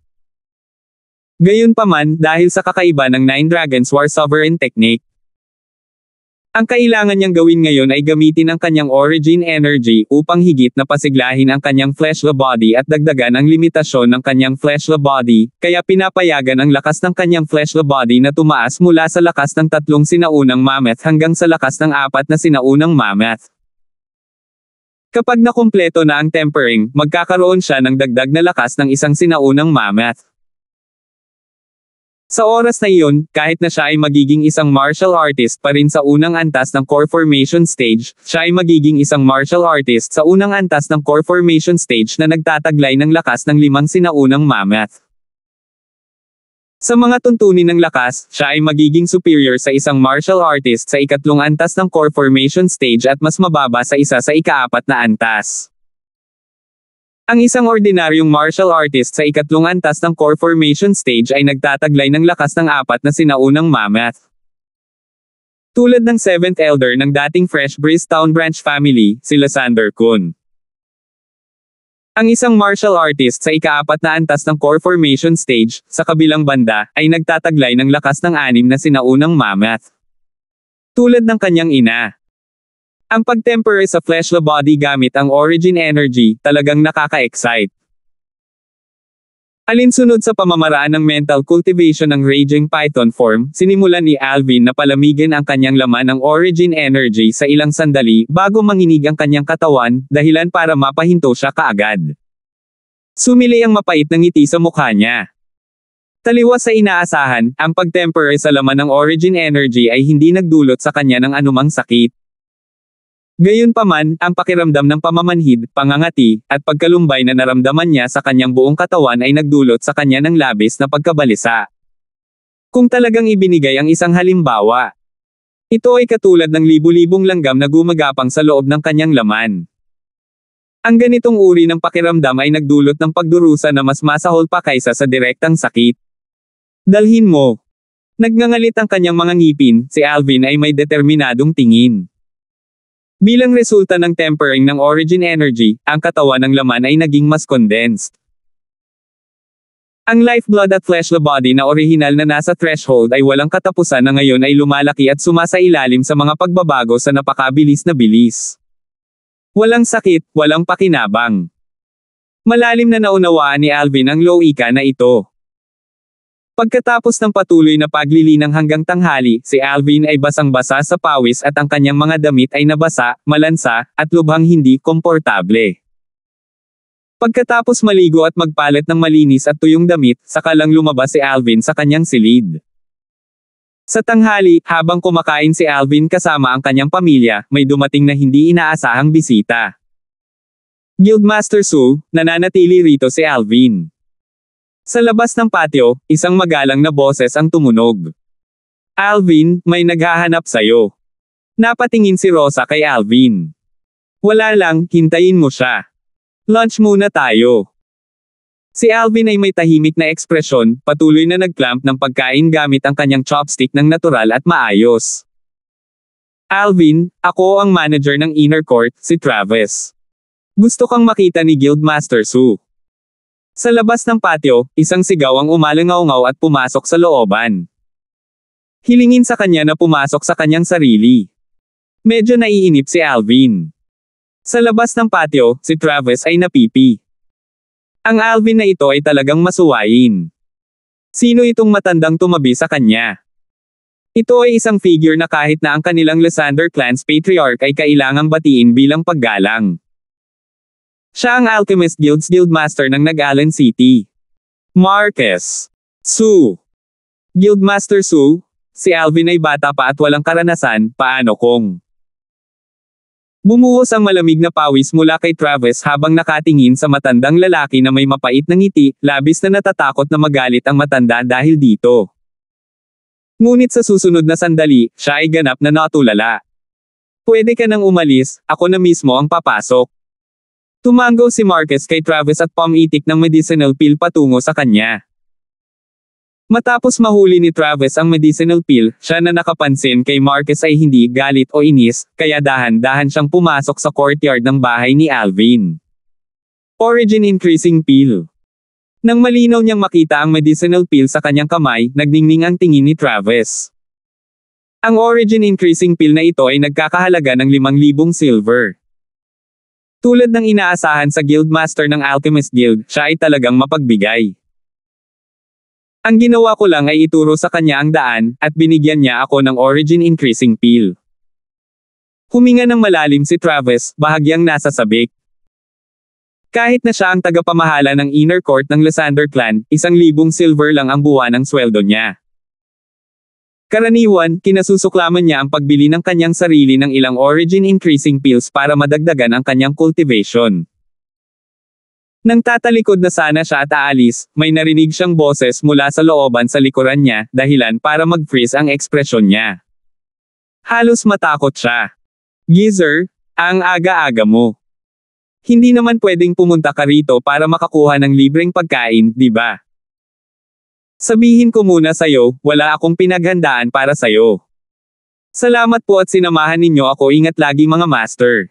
Gayunpaman, dahil sa kakaiba ng 9 Dragons War Sovereign Technique, ang kailangan niyang gawin ngayon ay gamitin ang kanyang origin energy upang higit na pasiglahin ang kanyang fleshly body at dagdagan ang limitasyon ng kanyang fleshly body, kaya pinapayagan ang lakas ng kanyang fleshly body na tumaas mula sa lakas ng 3 sinaunang mammoth hanggang sa lakas ng 4 na sinaunang mammoth. Kapag nakumpleto na ang tempering, magkakaroon siya ng dagdag na lakas ng isang sinaunang mammoth. Sa oras na iyon, kahit na siya ay magiging isang martial artist pa rin sa unang antas ng core formation stage, siya ay magiging isang martial artist sa unang antas ng core formation stage na nagtataglay ng lakas ng 5 sinaunang mammoth. Sa mga tuntunin ng lakas, siya ay magiging superior sa isang martial artist sa ikatlong antas ng core formation stage at mas mababa sa isa sa ika-4 na antas. Ang isang ordinaryong martial artist sa ikatlong antas ng core formation stage ay nagtataglay ng lakas ng 4 na sinaunang mammoth. Tulad ng 7th Elder ng dating Fresh Breeze Town Branch family, si Lysander Kun. Ang isang martial artist sa ika-4 na antas ng core formation stage, sa kabilang banda, ay nagtataglay ng lakas ng 6 na sinaunang mammoth. Tulad ng kanyang ina. Ang pagtempere sa fleshly body gamit ang origin energy, talagang nakaka-excite. Alinsunod sa pamamaraan ng mental cultivation ng Raging Python form, sinimulan ni Alvin na palamigin ang kanyang laman ng origin energy sa ilang sandali bago manginig ang kanyang katawan, dahilan para mapahinto siya kaagad. Sumili ang mapait na ngiti sa mukha niya. Taliwas sa inaasahan, ang pagtempere sa laman ng origin energy ay hindi nagdulot sa kanya ng anumang sakit. Gayunpaman, ang pakiramdam ng pamamanhid, pangangati, at pagkalumbay na naramdaman niya sa kanyang buong katawan ay nagdulot sa kanya ng labis na pagkabalisa. Kung talagang ibinigay ang isang halimbawa, ito ay katulad ng libu-libong langgam na gumagapang sa loob ng kanyang laman. Ang ganitong uri ng pakiramdam ay nagdulot ng pagdurusa na mas masahol pa kaysa sa direktang sakit. Dalhin mo. Nagngangalit ang kanyang mga ngipin, si Alvin ay may determinadong tingin. Bilang resulta ng tempering ng origin energy, ang katawan ng laman ay naging mas condensed. Ang lifeblood at fleshly body na orihinal na nasa threshold ay walang katapusan na ngayon ay lumalaki at sumasailalim sa mga pagbabago sa napakabilis na bilis. Walang sakit, walang pakinabang. Malalim na naunawaan ni Alvin ang loika na ito. Pagkatapos ng patuloy na paglilinang hanggang tanghali, si Alvin ay basang-basa sa pawis at ang kanyang mga damit ay nabasa, malansa, at lubhang hindi komportable. Pagkatapos maligo at magpalit ng malinis at tuyong damit, saka lang lumabas si Alvin sa kanyang silid. Sa tanghali, habang kumakain si Alvin kasama ang kanyang pamilya, may dumating na hindi inaasahang bisita. Guildmaster Su, nananatili rito si Alvin. Sa labas ng patio, isang magalang na boses ang tumunog. Alvin, may naghahanap sa'yo. Napatingin si Rosa kay Alvin. Wala lang, hintayin mo siya. Lunch muna tayo. Si Alvin ay may tahimik na ekspresyon, patuloy na nagclamp ng pagkain gamit ang kanyang chopstick ng natural at maayos. Alvin, ako ang manager ng Inner Court, si Travis. Gusto kang makita ni Guildmaster Su. Sa labas ng patio, isang sigaw ang umalangaw-ngaw at pumasok sa looban. Hilingin sa kanya na pumasok sa kanyang sarili. Medyo naiinip si Alvin. Sa labas ng patio, si Travis ay napipi. Ang Alvin na ito ay talagang masuwayin. Sino itong matandang tumabi sa kanya? Ito ay isang figure na kahit na ang kanilang Lysander clan's patriarch ay kailangang batiin bilang paggalang. Siya ang Alchemist Guild's Guildmaster ng Nag-Allen City. Marquess Su. Guildmaster Su, si Alvin ay bata pa at walang karanasan, paano kung? Bumuhos ang malamig na pawis mula kay Travis habang nakatingin sa matandang lalaki na may mapait na ngiti, labis na natatakot na magalit ang matanda dahil dito. Ngunit sa susunod na sandali, siya ay ganap na natulala. Pwede ka nang umalis, ako na mismo ang papasok. Tumango si Marquess kay Travis at pumitik ng medicinal pill patungo sa kanya. Matapos mahuli ni Travis ang medicinal pill, siya na nakapansin kay Marquess ay hindi galit o inis, kaya dahan-dahan siyang pumasok sa courtyard ng bahay ni Alvin. Origin increasing pill. Nang malinaw niyang makita ang medicinal pill sa kanyang kamay, nagningning ang tingin ni Travis. Ang origin increasing pill na ito ay nagkakahalaga ng 5,000 silver. Tulad ng inaasahan sa Guildmaster ng Alchemist Guild, siya ay talagang mapagbigay. Ang ginawa ko lang ay ituro sa kanya ang daan, at binigyan niya ako ng origin increasing pill. Huminga ng malalim si Travis, bahagyang nasa sabik. Kahit na siya ang tagapamahala ng Inner Court ng Lysander clan, 1,000 silver lang ang buwan ng sweldo niya. Karaniwan, kinasusuklaman niya ang pagbili ng kanyang sarili ng ilang origin increasing pills para madagdagan ang kanyang cultivation. Nang tatalikod na sana siya at aalis, may narinig siyang boses mula sa looban sa likuran niya, dahilan para mag-freeze ang ekspresyon niya. Halos matakot siya. Geezer, ang aga-aga mo. Hindi naman pwedeng pumunta ka rito para makakuha ng libreng pagkain, di ba? Sabihin ko muna sa'yo, wala akong pinaghandaan para sa'yo. Salamat po at sinamahan ninyo ako, ingat lagi mga master.